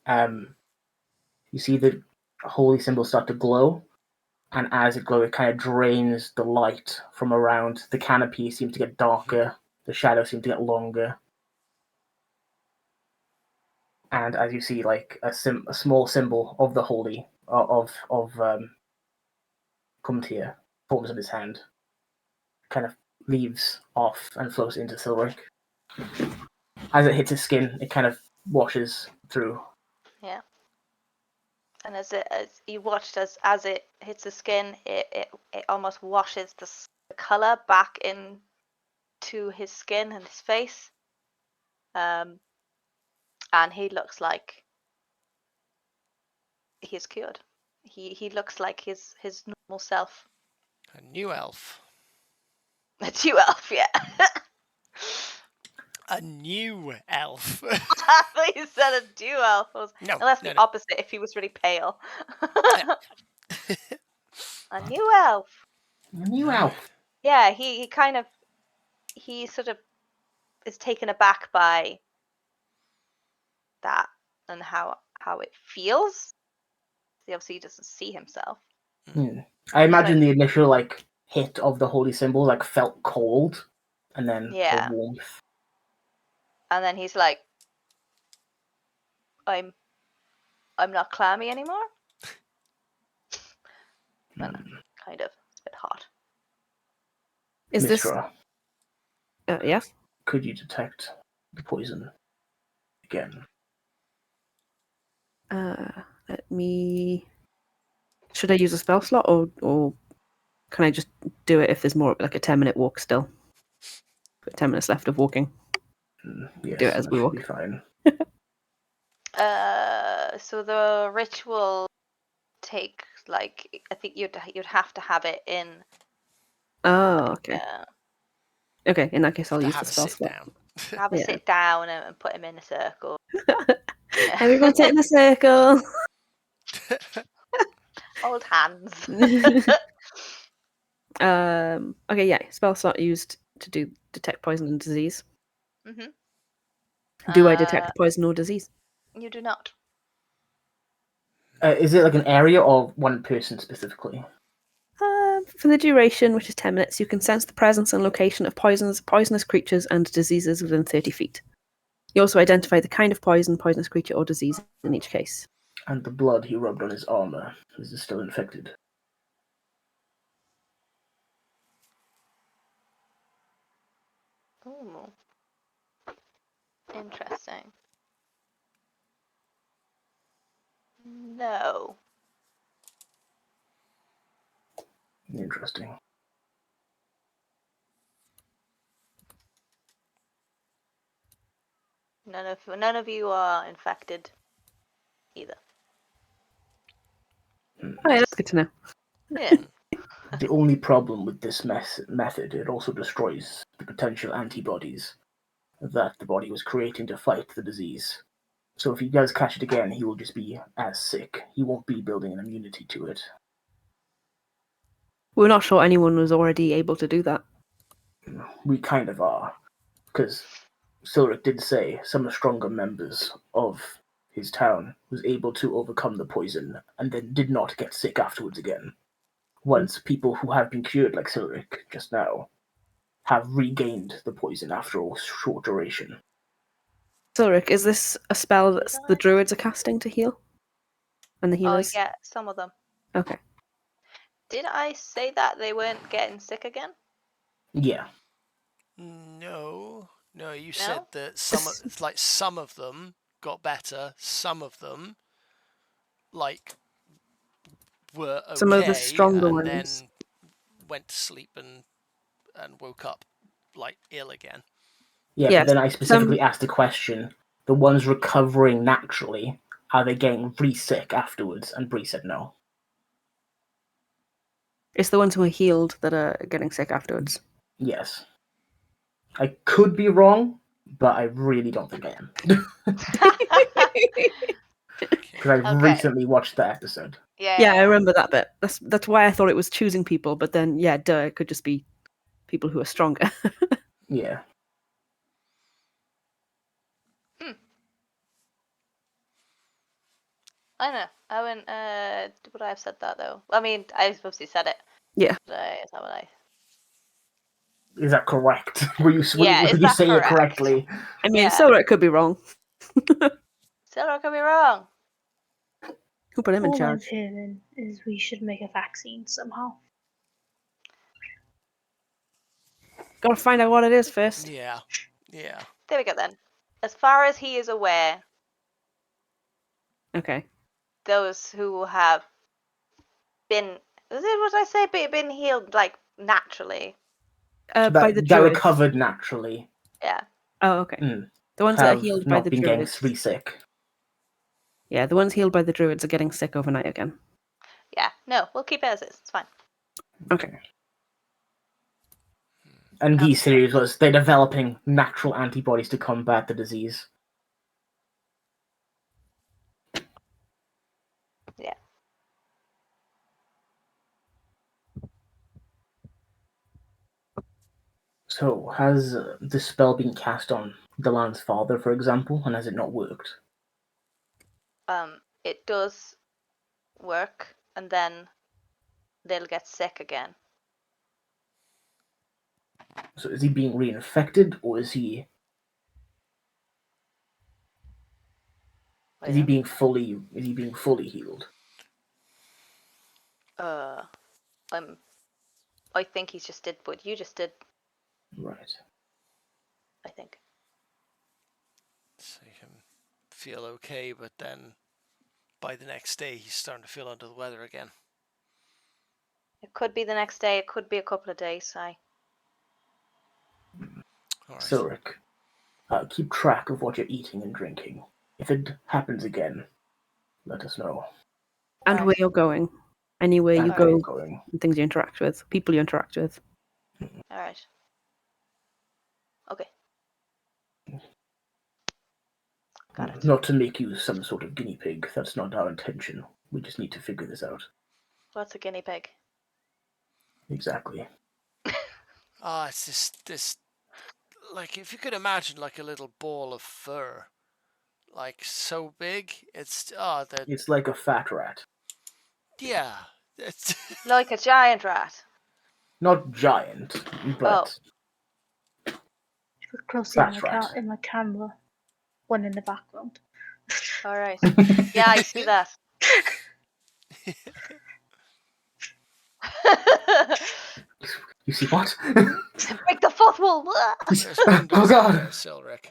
Speaker 4: You see the holy symbol start to glow, and as it glows, it kind of drains the light from around. The canopy seems to get darker, the shadows seem to get longer, and as you see, like a small symbol of the holy of Kumtir forms in his hand, kind of leaves off and flows into Silric. As it hits his skin, it kind of washes through.
Speaker 1: Yeah. And as you watched as it hits the skin, it almost washes the color back into his skin and his face. And he looks like he's cured. He looks like his normal self.
Speaker 3: A new elf.
Speaker 1: A true elf, yeah.
Speaker 3: A new elf.
Speaker 1: I thought you said a new elf.
Speaker 3: No,
Speaker 1: Unless the
Speaker 3: no.
Speaker 1: opposite, if he was really pale. A new elf.
Speaker 4: New elf.
Speaker 1: Yeah, he kind of, he sort of is taken aback by that and how it feels. He obviously doesn't see himself.
Speaker 4: I imagine the initial hit of the holy symbol felt cold, and then
Speaker 1: Yeah.
Speaker 4: the warmth.
Speaker 1: And then he's like, I'm not clammy anymore. Well, kind of. It's a bit hot.
Speaker 2: Is
Speaker 4: Mistra,
Speaker 2: this? Yes.
Speaker 4: could you detect the poison again?
Speaker 2: Let me. Should I use a spell slot, or can I just do it if there's more like a 10-minute walk still? 10 minutes left of walking.
Speaker 4: Yes,
Speaker 2: Do it as
Speaker 4: that
Speaker 2: we
Speaker 4: should
Speaker 2: walk.
Speaker 4: be fine.
Speaker 1: So the ritual take I think you'd have to have it in.
Speaker 2: Oh, okay. Okay, in that case, I'll use the
Speaker 3: have a
Speaker 2: spell
Speaker 3: sit
Speaker 2: slot.
Speaker 3: down.
Speaker 1: Have a
Speaker 2: Yeah.
Speaker 1: sit down and put him in a circle.
Speaker 2: Everyone sit in a circle.
Speaker 1: Hold hands.
Speaker 2: Okay, yeah. Spell slot used to detect poison and disease.
Speaker 1: Mhm.
Speaker 2: Do I detect poison or disease?
Speaker 1: You do not.
Speaker 4: Is it an area or one person specifically?
Speaker 2: For the duration, which is 10 minutes, you can sense the presence and location of poisonous creatures and diseases within 30 feet. You also identify the kind of poison, poisonous creature, or disease in each case.
Speaker 4: And the blood he rubbed on his armor, is it still infected?
Speaker 1: Ooh. Interesting. No.
Speaker 4: Interesting.
Speaker 1: None of you are infected either.
Speaker 2: Oh, yeah, that's good to know.
Speaker 1: Yeah.
Speaker 4: The only problem with this method, it also destroys the potential antibodies that the body was creating to fight the disease. So if he does catch it again, he will just be as sick. He won't be building an immunity to it.
Speaker 2: We're not sure anyone was already able to do that.
Speaker 4: We kind of are, because Silric did say some stronger members of his town was able to overcome the poison and then did not get sick afterwards again. Once people who have been cured, like Silric just now, have regained the poison after a short duration.
Speaker 2: Silric, is this a spell that the druids are casting to heal? And the healers?
Speaker 1: Oh, yeah, some of them.
Speaker 2: Okay.
Speaker 1: Did I say that they weren't getting sick again?
Speaker 4: Yeah.
Speaker 3: No, you said that some of them got better, some of them were okay,
Speaker 2: Some of the stronger
Speaker 3: and
Speaker 2: ones.
Speaker 3: then went to sleep and woke up ill again.
Speaker 4: Yeah,
Speaker 2: Yes,
Speaker 4: but then I specifically asked the question, the ones recovering naturally, are they getting re-sick afterwards? And Bree said no.
Speaker 2: It's the ones who are healed that are getting sick afterwards.
Speaker 4: Yes. I could be wrong, but I really don't think I am. Because I recently watched the episode.
Speaker 2: Yeah, I remember that bit. That's why I thought it was choosing people, but then, yeah, it could just be people who are stronger.
Speaker 4: Yeah.
Speaker 1: I know. I wouldn't. Would I have said that though? I mean, I obviously said it.
Speaker 2: Yeah.
Speaker 1: Is that what I?
Speaker 4: Is that correct? Did you
Speaker 1: that
Speaker 4: say it
Speaker 1: correct?
Speaker 4: correctly?
Speaker 2: I mean,
Speaker 1: Yeah.
Speaker 2: Silric could be wrong.
Speaker 1: Still, I could be wrong.
Speaker 2: Who put him in
Speaker 6: All I'm
Speaker 2: charge?
Speaker 6: hearing is we should make a vaccine somehow.
Speaker 2: Gotta find out what it is first.
Speaker 3: Yeah. Yeah.
Speaker 1: There we go then. As far as he is aware,
Speaker 2: Okay.
Speaker 1: those who have been, what I say, been healed like naturally.
Speaker 2: By the
Speaker 4: that
Speaker 2: druids.
Speaker 4: recovered naturally
Speaker 1: Yeah.
Speaker 2: Oh, okay.
Speaker 4: Mm.
Speaker 2: The ones that are
Speaker 4: have
Speaker 2: healed by
Speaker 4: not
Speaker 2: the
Speaker 4: been getting
Speaker 2: druids.
Speaker 4: sick.
Speaker 2: Yeah, the ones healed by the druids are getting sick overnight again.
Speaker 1: Yeah. No, we'll keep it as is. It's fine.
Speaker 2: Okay.
Speaker 4: And these series was they're developing natural antibodies to combat the disease.
Speaker 1: Yeah.
Speaker 4: So, has the spell been cast on Delan's father, for example, and has it not worked?
Speaker 1: It does work, and then they'll get sick again.
Speaker 4: So, is he being reinfected, or is he being fully healed?
Speaker 1: I think he's just did what you just did.
Speaker 4: Right.
Speaker 1: I think.
Speaker 3: So you can feel okay, but then by the next day he's starting to feel under the weather again.
Speaker 1: It could be the next day. It could be a couple of days.
Speaker 3: All right.
Speaker 4: Silric, keep track of what you're eating and drinking. If it happens again, let us know.
Speaker 2: And
Speaker 1: Right.
Speaker 2: where you're going. Anywhere you
Speaker 4: And
Speaker 2: go,
Speaker 4: where you're going.
Speaker 2: and things you interact with, people you interact with.
Speaker 1: All right. Okay. Got it.
Speaker 4: Not to make you some sort of guinea pig. That's not our intention. We just need to figure this out.
Speaker 1: What's a guinea pig?
Speaker 4: Exactly.
Speaker 3: It's this like if you could imagine like a little ball of fur, like so big. It's
Speaker 4: It's like a fat rat.
Speaker 3: yeah. It's
Speaker 1: Like a giant rat.
Speaker 4: Not giant, but
Speaker 6: Look closely
Speaker 4: fat rat.
Speaker 6: in my camera. One in the background.
Speaker 1: All right. Yeah, I see that.
Speaker 4: You see what?
Speaker 1: Break the fourth wall.
Speaker 3: there's wonders
Speaker 4: Oh, God.
Speaker 3: out there, Silric.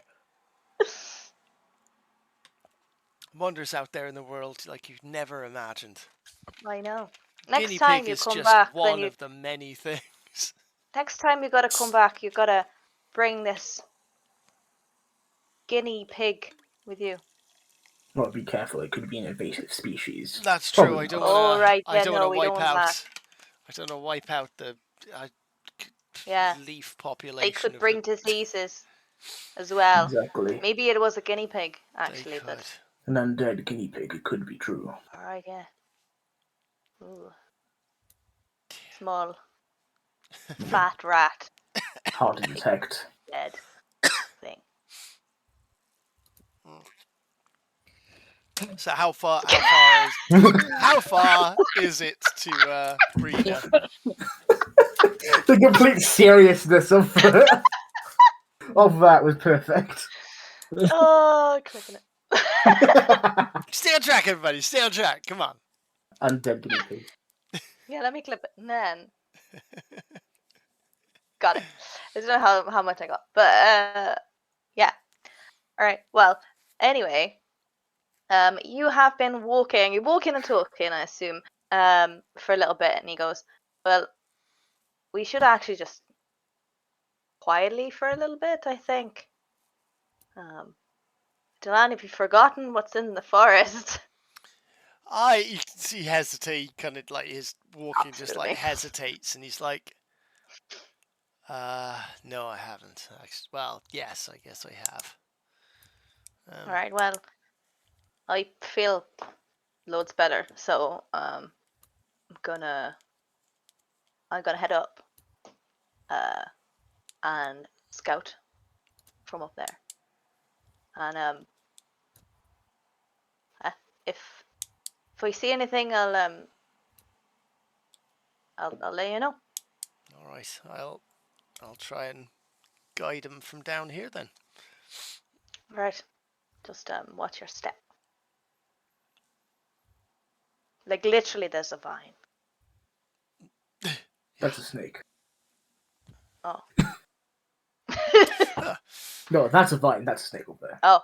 Speaker 3: Wonders out there in the world like you've never imagined.
Speaker 1: I know. Next
Speaker 3: Guinea
Speaker 1: time
Speaker 3: pig
Speaker 1: you
Speaker 3: is
Speaker 1: come
Speaker 3: just
Speaker 1: back,
Speaker 3: one
Speaker 1: then you.
Speaker 3: of the many things.
Speaker 1: Next time you gotta come back, you gotta bring this guinea pig with you.
Speaker 4: Well, be careful. It could be an invasive species.
Speaker 3: That's true.
Speaker 4: Probably
Speaker 3: I don't
Speaker 4: not.
Speaker 3: want to.
Speaker 1: right,
Speaker 3: I
Speaker 1: yeah,
Speaker 3: don't
Speaker 1: no,
Speaker 3: want
Speaker 1: we
Speaker 3: to
Speaker 1: don't
Speaker 3: wipe
Speaker 1: want
Speaker 3: out.
Speaker 1: that.
Speaker 3: I don't want to wipe out the
Speaker 1: Yeah.
Speaker 3: leaf
Speaker 1: They
Speaker 3: population.
Speaker 1: could
Speaker 3: of
Speaker 1: bring diseases as well.
Speaker 4: Exactly.
Speaker 1: Maybe it was a guinea pig,
Speaker 3: They
Speaker 1: actually,
Speaker 3: could.
Speaker 1: but.
Speaker 4: An undead guinea pig. It could be true.
Speaker 1: Alright, yeah. Ooh. Small. Fat rat.
Speaker 4: Hard to detect.
Speaker 1: Dead thing.
Speaker 3: So how far is it to Bree then?
Speaker 4: The complete seriousness of that was perfect.
Speaker 1: Oh, clicking it.
Speaker 3: Stay on track, everybody. Stay on track. Come on.
Speaker 4: Undead guinea pig.
Speaker 1: Yeah, let me clip it. And then. Got it. I don't know how much I got. But, yeah. Alright, well, anyway. You have been walking. You're walking and talking, I assume, for a little bit. And he goes, well, we should actually just quietly for a little bit, I think. Delaney, have you forgotten what's in the forest?
Speaker 3: You can see hesitate, kind of like his walking just like
Speaker 1: Absolutely.
Speaker 3: hesitates, and he's like, no, I haven't. Well, yes, I guess I have.
Speaker 1: Alright, well, I feel loads better, so I'm gonna head up and scout from up there. And if we see anything, I'll let you know.
Speaker 3: All right, I'll try and guide him from down here then.
Speaker 1: Right, just watch your step. Like literally, there's a vine.
Speaker 4: That's a snake.
Speaker 1: Oh,
Speaker 3: bear.
Speaker 4: No, that's a vine. That's a snake over there.
Speaker 1: Oh.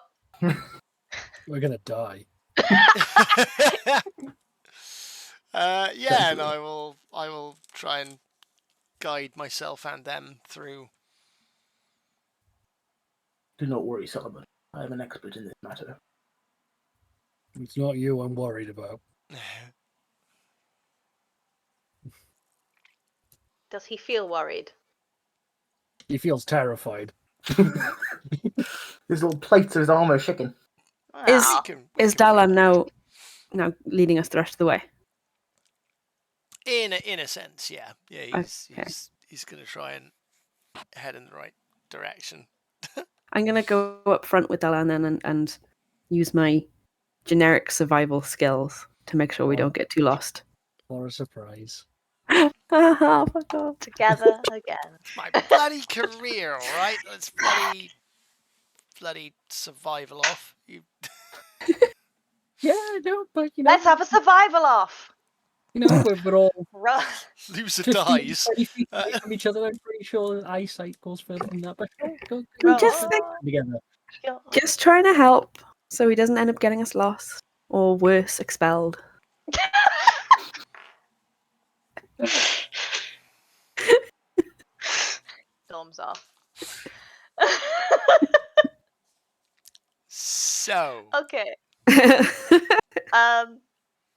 Speaker 5: We're gonna die.
Speaker 3: Yeah, and I will try and guide myself and them through.
Speaker 4: Do not worry, Solomon. I am an expert in this matter.
Speaker 5: It's not you I'm worried about.
Speaker 1: Does he feel worried?
Speaker 5: He feels terrified.
Speaker 4: His little plates of his armor shaking.
Speaker 2: Is-
Speaker 1: Aw.
Speaker 2: Is Dalan now leading us the rest of the way?
Speaker 3: In a sense, yeah. Yeah,
Speaker 2: Okay.
Speaker 3: he's gonna try and head in the right direction.
Speaker 2: I'm going to go up front with Dalan then and use my generic survival skills to make sure we don't get too lost.
Speaker 5: What a surprise.
Speaker 2: Haha, fuck off.
Speaker 1: Together again.
Speaker 3: It's my bloody career, all right? Let's bloody survival off. You
Speaker 5: Yeah, no, but you know,
Speaker 1: Let's have a survival off.
Speaker 5: we're all
Speaker 1: Run.
Speaker 3: loser
Speaker 5: 15,
Speaker 3: dies.
Speaker 5: 20 feet away from each other. I'm pretty sure eyesight goes further than that. But go
Speaker 2: I'm just,
Speaker 5: together.
Speaker 2: just trying to help so he doesn't end up getting us lost or worse, expelled.
Speaker 1: Storms off.
Speaker 3: So
Speaker 1: Okay.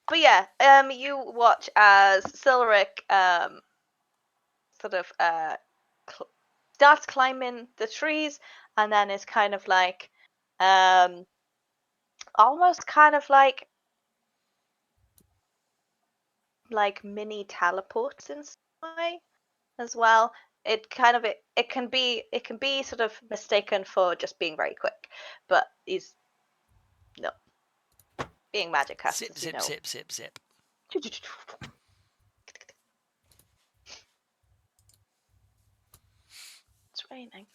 Speaker 1: But yeah, you watch as Silric sort of starts climbing the trees, and then is kind of like almost kind of like mini teleports in some way as well. It kind of it can be sort of mistaken for just being very quick, but he's no being magic casters.
Speaker 3: zip,
Speaker 1: you
Speaker 3: zip,
Speaker 1: know.
Speaker 3: zip, zip, zip. It's raining.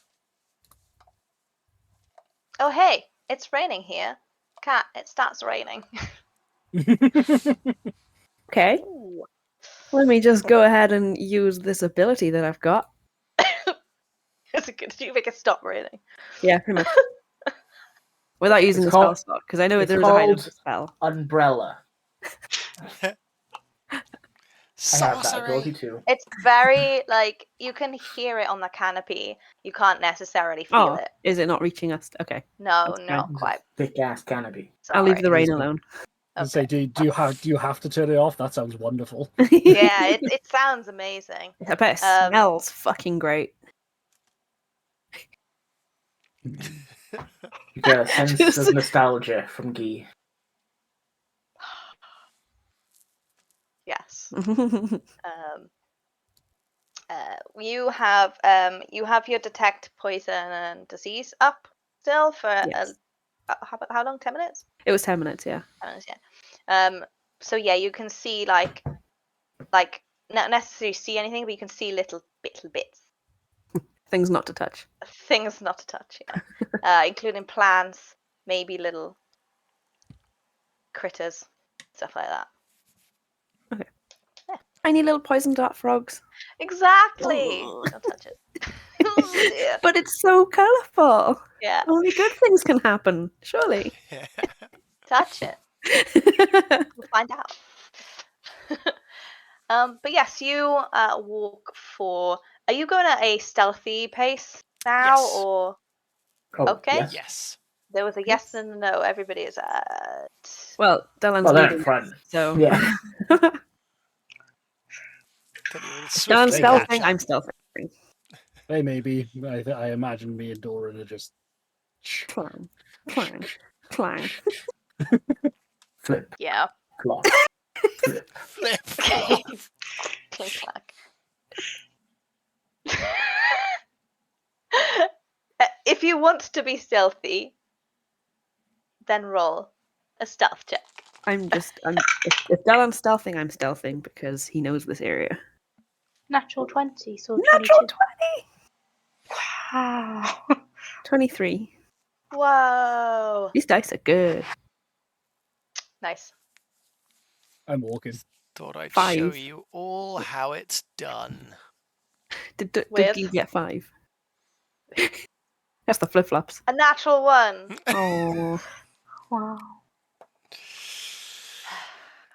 Speaker 3: Oh hey, it's raining here. Cat, it starts raining.
Speaker 2: Okay,
Speaker 1: Ooh.
Speaker 2: let me just go ahead and use this ability that I've got.
Speaker 1: Is it good? Did you make it stop raining?
Speaker 2: Yeah, pretty much. Without using
Speaker 4: It's
Speaker 2: the spell
Speaker 4: called-
Speaker 2: slot, because I know
Speaker 4: it's
Speaker 2: there is a high
Speaker 4: called-
Speaker 2: level spell.
Speaker 4: Umbrella. I have that ability
Speaker 3: Sorcery.
Speaker 4: too.
Speaker 1: It's very like you can hear it on the canopy. You can't necessarily feel
Speaker 2: Oh,
Speaker 1: it.
Speaker 2: is it not reaching us? Okay,
Speaker 1: No,
Speaker 2: that's
Speaker 1: not
Speaker 2: fine.
Speaker 1: quite.
Speaker 4: Thick ass canopy.
Speaker 2: I'll leave
Speaker 1: Sorry.
Speaker 2: the rain
Speaker 5: Sorry.
Speaker 2: alone.
Speaker 5: And say, do you have to turn it off? That sounds wonderful.
Speaker 1: Yeah, it sounds amazing.
Speaker 2: I bet it
Speaker 1: Um,
Speaker 2: smells fucking great.
Speaker 4: You get a sense
Speaker 2: Just-
Speaker 4: of nostalgia from Guy.
Speaker 1: Yes. You have your detect poison and disease up still for
Speaker 2: Yes.
Speaker 1: how long? 10 minutes?
Speaker 2: It was 10 minutes, yeah.
Speaker 1: 10 minutes, yeah. So yeah, you can see like not necessarily see anything, but you can see little bits.
Speaker 2: Things not to touch.
Speaker 1: Things not to touch, yeah. Including plants, maybe little critters, stuff like that.
Speaker 2: Tiny little poison dart frogs.
Speaker 1: Exactly.
Speaker 2: Oh.
Speaker 1: Don't touch it. Oh dear.
Speaker 2: But it's so colourful.
Speaker 1: Yeah,
Speaker 2: Only good things can happen, surely.
Speaker 1: touch it. We'll find out. But yes, you walk for. Are you going at a stealthy pace now,
Speaker 3: Yes.
Speaker 1: or
Speaker 4: Oh,
Speaker 1: Okay.
Speaker 4: yes.
Speaker 3: Yes.
Speaker 1: there was a yes and a no? Everybody is at.
Speaker 2: Well, Dylan's
Speaker 4: Oh, they're in
Speaker 2: leading,
Speaker 4: front.
Speaker 2: so
Speaker 4: Yeah.
Speaker 2: Dylan's
Speaker 5: They
Speaker 2: stealthing,
Speaker 3: catch
Speaker 2: I'm
Speaker 3: up.
Speaker 2: stealthing.
Speaker 5: Hey, maybe. I imagine me and Doran are just.
Speaker 2: Clang, clang, clang.
Speaker 4: Flip.
Speaker 1: Yeah.
Speaker 4: Clock. Flip.
Speaker 3: Flip.
Speaker 1: Clink clack. If you want to be stealthy, then roll a stealth check.
Speaker 2: If Dylan's stealthing, I'm stealthing because he knows this area.
Speaker 6: Natural 20, so
Speaker 2: Natural
Speaker 6: 22.
Speaker 2: 20!
Speaker 6: Wow.
Speaker 2: 23.
Speaker 1: Whoa.
Speaker 2: These dice are good.
Speaker 1: Nice.
Speaker 5: I'm walking.
Speaker 3: Thought I'd
Speaker 2: 5.
Speaker 3: show you all how it's done.
Speaker 2: Did
Speaker 1: With?
Speaker 2: you get 5? That's the flip flops.
Speaker 1: A natural 1.
Speaker 2: Oh,
Speaker 6: Wow.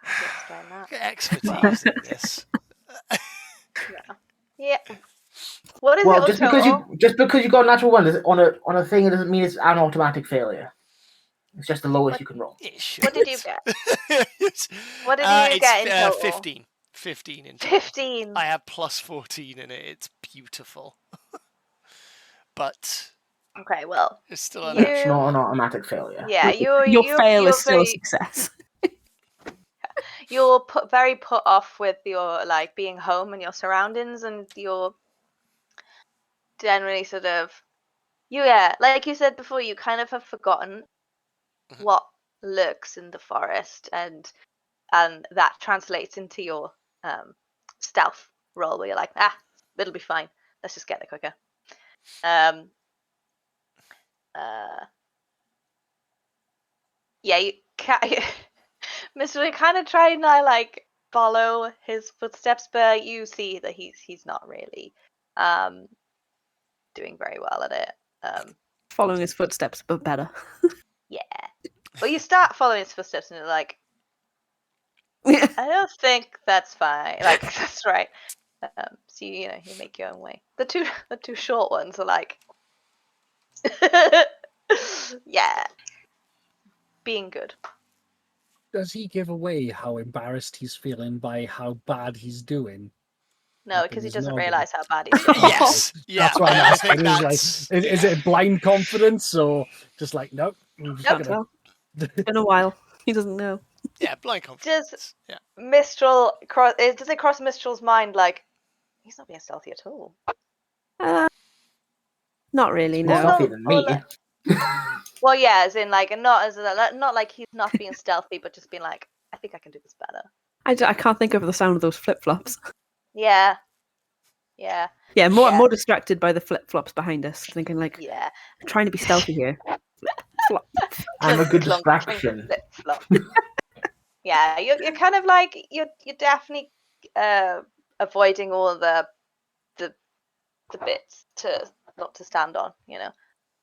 Speaker 1: How do you explain that?
Speaker 3: Expertise in this.
Speaker 1: Yeah. What is
Speaker 4: Well,
Speaker 1: your total?
Speaker 4: just because you got a natural 1 on a thing, it doesn't mean it's an automatic failure. It's just the lowest
Speaker 1: What-
Speaker 4: you can roll.
Speaker 1: What did you get? What did you
Speaker 3: It's
Speaker 1: get in total?
Speaker 3: 15. 15 in total.
Speaker 1: 15.
Speaker 3: I have plus 14 in it. It's beautiful. But
Speaker 1: Okay, well,
Speaker 3: it's still a
Speaker 1: You-
Speaker 4: It's not an automatic failure.
Speaker 1: yeah,
Speaker 2: your
Speaker 1: you're
Speaker 2: fail is still a
Speaker 1: very,
Speaker 2: success.
Speaker 1: you're very put off with your like being home and your surroundings, and you're generally sort of like you said before, you kind of have forgotten
Speaker 3: Mhm.
Speaker 1: what lurks in the forest, and that translates into your stealth roll where you're like, it'll be fine. Let's just get there quicker. Yeah, you Mr. We kind of try and like follow his footsteps, but you see that he's not really doing very well at it.
Speaker 2: Following his footsteps, but better.
Speaker 1: Yeah. Well, you start following his footsteps and you're like, I don't think that's fine. Like that's right. So you make your own way. The two short ones are like, yeah, being good.
Speaker 5: Does he give away how embarrassed he's feeling by how bad he's doing?
Speaker 1: No,
Speaker 5: Up
Speaker 1: because
Speaker 5: in
Speaker 1: he
Speaker 5: his
Speaker 1: doesn't
Speaker 5: noggin.
Speaker 1: realize how bad he's doing.
Speaker 3: yes. Yeah.
Speaker 5: That's what I'm
Speaker 3: I
Speaker 5: asking.
Speaker 3: think
Speaker 5: Is, is it blind confidence or just like, nope? I'm just
Speaker 2: Can't
Speaker 5: gonna...
Speaker 2: tell. It's been a while. He doesn't know.
Speaker 3: Yeah, blind confidence. Yeah.
Speaker 1: Mistral does it cross Mistral's mind like he's not being stealthy at all?
Speaker 2: Not really,
Speaker 4: More
Speaker 2: no.
Speaker 4: stealthy than me.
Speaker 1: Well, yeah, as in like not like he's not being stealthy, but just being like, I think I can do this better.
Speaker 2: I can't think of the sound of those flip flops.
Speaker 1: Yeah.
Speaker 2: Yeah,
Speaker 1: Yeah.
Speaker 2: more distracted by the flip flops behind us, thinking like,
Speaker 1: Yeah.
Speaker 2: I'm trying to be stealthy here. Flop.
Speaker 4: I'm a good
Speaker 1: Clunk,
Speaker 4: distraction.
Speaker 1: flip, flop. Yeah, you're kind of like you're definitely avoiding all the bits to not to stand on,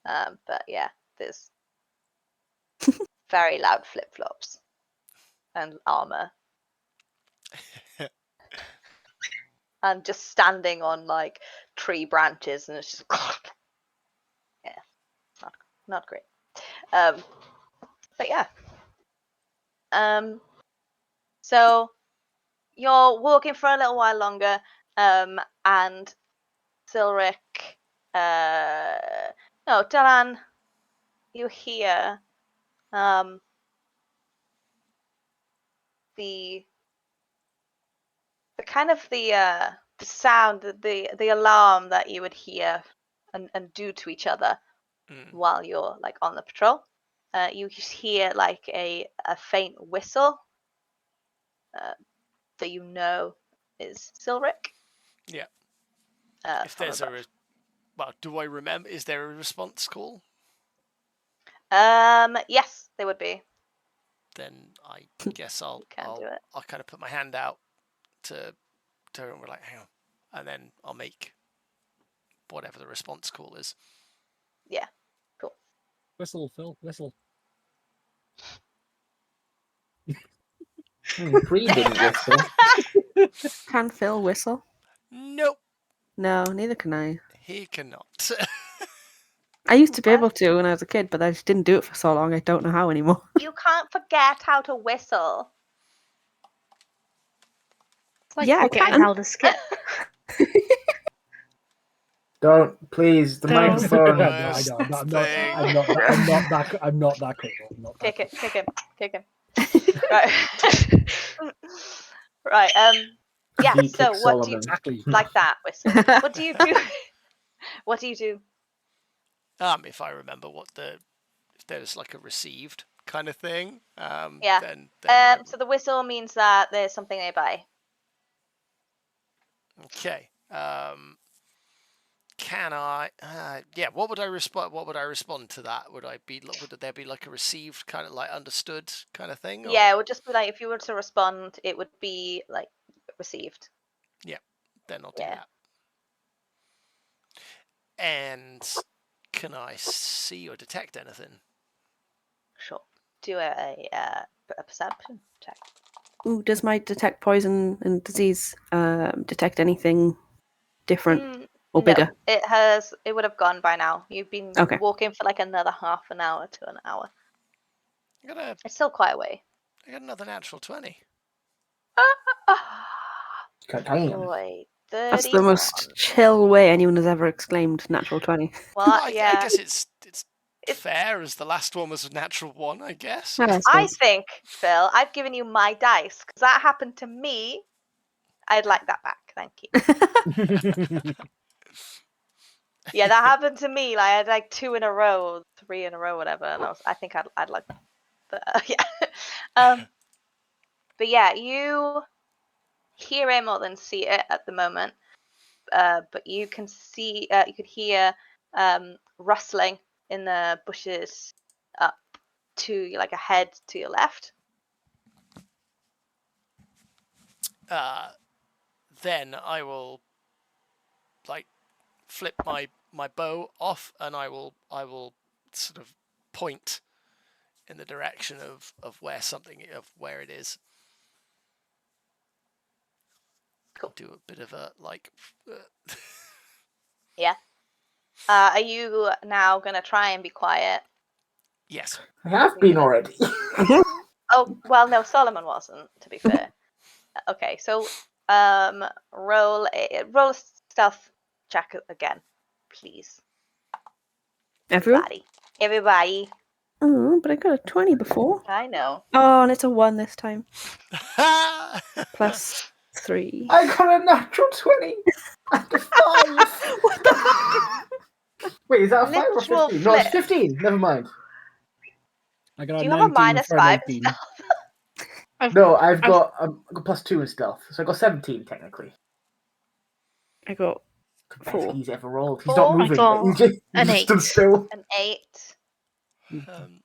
Speaker 1: but yeah, there's very loud flip flops and armor. And just standing on like tree branches, and it's just yeah, not great. But yeah, so you're walking for a little while longer, and Silric, no, Dalan, you hear the kind of the sound, the alarm that you would hear and do to each other while you're like on the patrol. You hear like a faint whistle that you know is Silric.
Speaker 3: Yeah. If
Speaker 1: from
Speaker 3: there's
Speaker 1: above.
Speaker 3: well, do I remember? Is there a response call?
Speaker 1: Yes, they would be.
Speaker 3: Then I guess I'll
Speaker 1: do it.
Speaker 3: I'll kind of put my hand out to her and we're like, hang on, and then I'll make whatever the response call is.
Speaker 1: Yeah, cool.
Speaker 5: Whistle, Phil, whistle.
Speaker 4: Bree didn't whistle.
Speaker 2: Can Phil whistle?
Speaker 3: Nope,
Speaker 2: No, neither can I.
Speaker 3: he cannot.
Speaker 2: I used to be
Speaker 1: What?
Speaker 2: able to when I was a kid, but I just didn't do it for so long. I don't know how anymore.
Speaker 1: You can't forget how to whistle.
Speaker 6: It's like
Speaker 2: Yeah, I
Speaker 6: forgetting
Speaker 2: can.
Speaker 6: how to skip.
Speaker 4: Don't, please, the
Speaker 6: Don't.
Speaker 4: microphone.
Speaker 5: I'm not that cool. I'm not that
Speaker 1: Kick him. Right. Right. Yeah.
Speaker 4: He
Speaker 1: So
Speaker 4: kicks
Speaker 1: what do you
Speaker 4: Sullivan.
Speaker 5: Exactly.
Speaker 1: like that whistle? What do you do? What do you do?
Speaker 3: If I remember if there's like a received kind of thing,
Speaker 1: Yeah.
Speaker 3: then I
Speaker 1: So the whistle means that there's something nearby.
Speaker 3: okay. Can I? Yeah. What would I respond? What would I respond to that? Would there be like a received kind of like understood kind of thing? Or?
Speaker 1: Yeah, it would just be like if you were to respond, it would be like received.
Speaker 3: Yeah. Then I'll do that. And Can I see or detect anything?
Speaker 1: Sure. Do a perception check.
Speaker 2: Ooh, does my detect poison and disease detect anything different or bigger?
Speaker 1: No, it would have gone by now. You've been
Speaker 2: Okay.
Speaker 1: walking for like another half an hour to an hour.
Speaker 3: I
Speaker 1: It's still quite a way.
Speaker 3: got another natural 20.
Speaker 4: Damn.
Speaker 1: Boy,
Speaker 2: That's the
Speaker 1: 31.
Speaker 2: most chill way anyone has ever exclaimed natural 20.
Speaker 1: Well,
Speaker 3: I
Speaker 1: yeah.
Speaker 3: guess it's fair, as the last one was a natural 1, I guess.
Speaker 2: Yeah,
Speaker 1: I think, Phil, I've given you my dice because that happened to me. I'd like that back. Thank you. Yeah, that happened to me. Like I had like 2 in a row, 3 in a row, whatever. And I think I'd like that. Yeah. But yeah, you hear it more than see it at the moment. But you can see, you could hear rustling in the bushes up to like ahead to your left.
Speaker 3: Then I will like flip my bow off, and I will sort of point in the direction of where it is.
Speaker 1: Cool.
Speaker 3: Do a bit of a like.
Speaker 1: Yeah. Are you now gonna try and be quiet?
Speaker 3: Yes.
Speaker 4: I have been already.
Speaker 1: Oh well, no, Solomon wasn't. To be fair. Okay, so roll a stealth check again, please.
Speaker 2: Everyone?
Speaker 1: Everybody.
Speaker 2: Oh, but I got a 20 before.
Speaker 1: I know.
Speaker 2: Oh, and it's a 1 this time. Plus 3.
Speaker 4: I got a natural 20 and a 5.
Speaker 2: What the fuck?
Speaker 4: Wait, is that a 5 or
Speaker 1: Literal
Speaker 4: 15? No, it's
Speaker 1: flip.
Speaker 4: 15. Never mind.
Speaker 5: I got
Speaker 1: Do
Speaker 5: a
Speaker 1: you have a
Speaker 5: 19 for a
Speaker 1: -5
Speaker 5: 19.
Speaker 4: No, I've got +2 in stealth, so I got 17 technically.
Speaker 2: I got
Speaker 4: Best
Speaker 2: 4.
Speaker 4: he's ever rolled. He's
Speaker 1: 4?
Speaker 4: not
Speaker 6: I
Speaker 4: moving.
Speaker 6: got
Speaker 4: He's just
Speaker 6: an
Speaker 4: stood
Speaker 6: 8.
Speaker 4: still.
Speaker 1: An 8.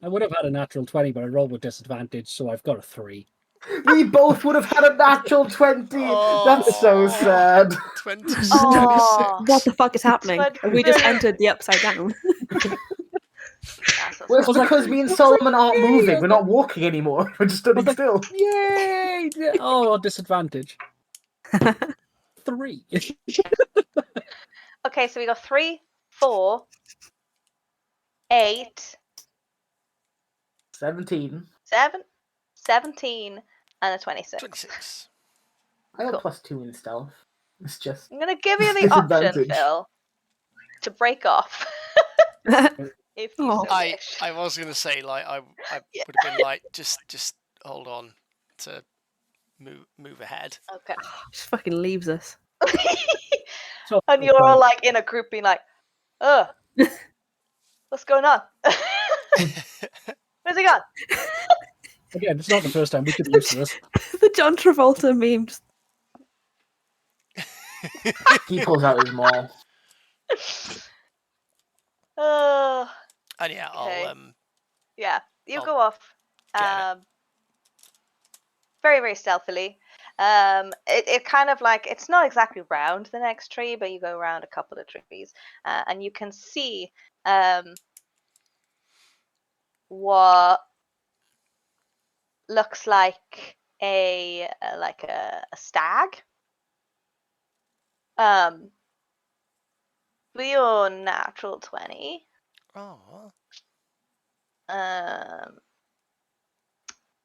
Speaker 5: I would have had a natural 20, but I rolled with disadvantage, so I've got a 3.
Speaker 4: We both would have had a natural 20. That's so sad.
Speaker 3: 26.
Speaker 1: Oh.
Speaker 2: What the fuck is happening?
Speaker 1: But
Speaker 2: We just
Speaker 1: Philip-
Speaker 2: entered the upside down.
Speaker 1: That's so
Speaker 4: Well, it's
Speaker 5: was like-
Speaker 4: because me and
Speaker 5: I was
Speaker 4: Solomon
Speaker 5: like,
Speaker 4: aren't
Speaker 5: yay,
Speaker 4: moving.
Speaker 5: I was
Speaker 4: We're not walking anymore. We're just standing
Speaker 5: like,
Speaker 4: still.
Speaker 5: Yay! Oh, disadvantage. 3.
Speaker 1: Okay, so we got 3, 4, 8,
Speaker 4: 17.
Speaker 1: 17, and a 26.
Speaker 3: 26.
Speaker 4: I got
Speaker 1: Cool.
Speaker 4: +2 in stealth. It's just
Speaker 1: I'm gonna give you the option,
Speaker 4: disadvantage.
Speaker 1: Phil, to break off. If you
Speaker 2: Oh.
Speaker 1: so wish.
Speaker 3: I was gonna say like I
Speaker 1: Yeah.
Speaker 3: would have been like just hold on to move ahead.
Speaker 1: Okay.
Speaker 2: Just fucking leaves us.
Speaker 5: So,
Speaker 1: And you're all like in a group being like, ugh, what's going on? Where's he gone?
Speaker 5: again, it's not the first time we could use this.
Speaker 2: The John Travolta meme. Just...
Speaker 4: He pulls out his maul.
Speaker 1: Oh,
Speaker 3: And yeah,
Speaker 1: Okay.
Speaker 3: I'll
Speaker 1: yeah. You
Speaker 3: Oh,
Speaker 1: go off.
Speaker 3: get
Speaker 1: Very, very stealthily. It kind of like, it's not exactly round the next tree, but you go around a couple of trees, and you can see what looks like a stag. For your natural 20,
Speaker 3: oh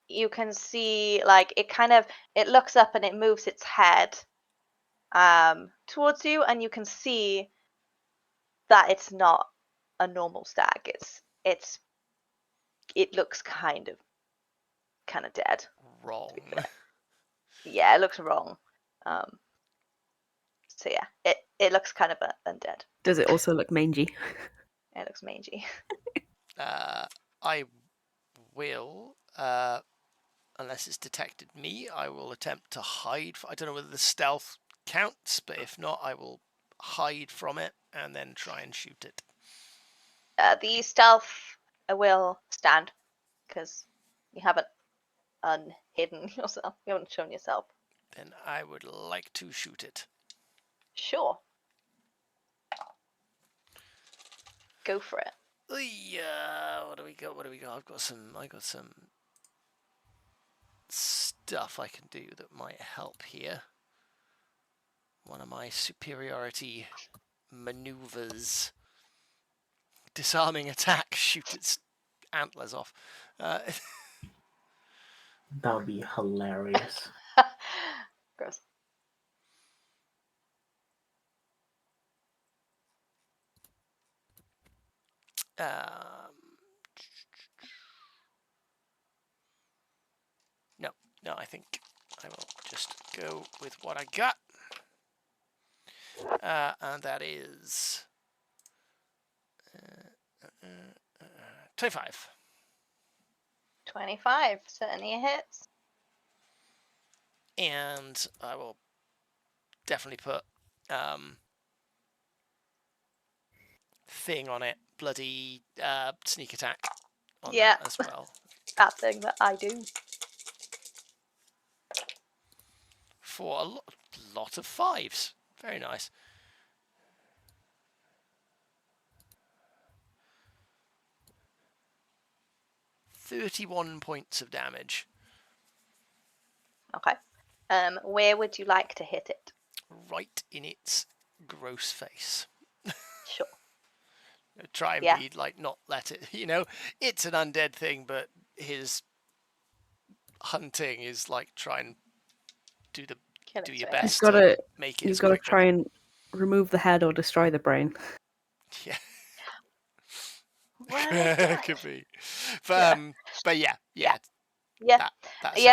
Speaker 1: you can see like it looks up and it moves its head towards you, and you can see that it's not a normal stag. It looks kind of dead.
Speaker 3: wrong.
Speaker 1: Yeah, it looks wrong. So yeah, it looks kind of undead.
Speaker 2: Does it also look mangy?
Speaker 1: It looks mangy.
Speaker 3: I will unless it's detected me, I will attempt to hide. I don't know whether the stealth counts, but if not, I will hide from it and then try and shoot it.
Speaker 1: The stealth will stand because you haven't unhidden yourself. You haven't shown yourself.
Speaker 3: Then I would like to shoot it.
Speaker 1: Sure. Go for it.
Speaker 3: What do we got? I got some stuff I can do that might help here. One of my superiority maneuvers. Disarming attack, shoot its antlers off.
Speaker 4: That would be hilarious.
Speaker 1: Gross.
Speaker 3: No, I think I will just go with what I got. And that is 25.
Speaker 1: 25 certainly hits.
Speaker 3: And I will definitely put thing on it, bloody sneak attack on that as well.
Speaker 1: That thing that I do.
Speaker 3: For a lot of 5s. Very nice. $31 points of damage.
Speaker 1: Okay. Where would you like to hit it?
Speaker 3: Right in its gross face.
Speaker 1: Sure.
Speaker 3: Try and be like, not let it, it's an undead thing, but his hunting is like try and do your best to make it.
Speaker 2: You've got to try and remove the head or destroy the brain.
Speaker 3: Yeah.
Speaker 1: Well,
Speaker 3: could be. But yeah.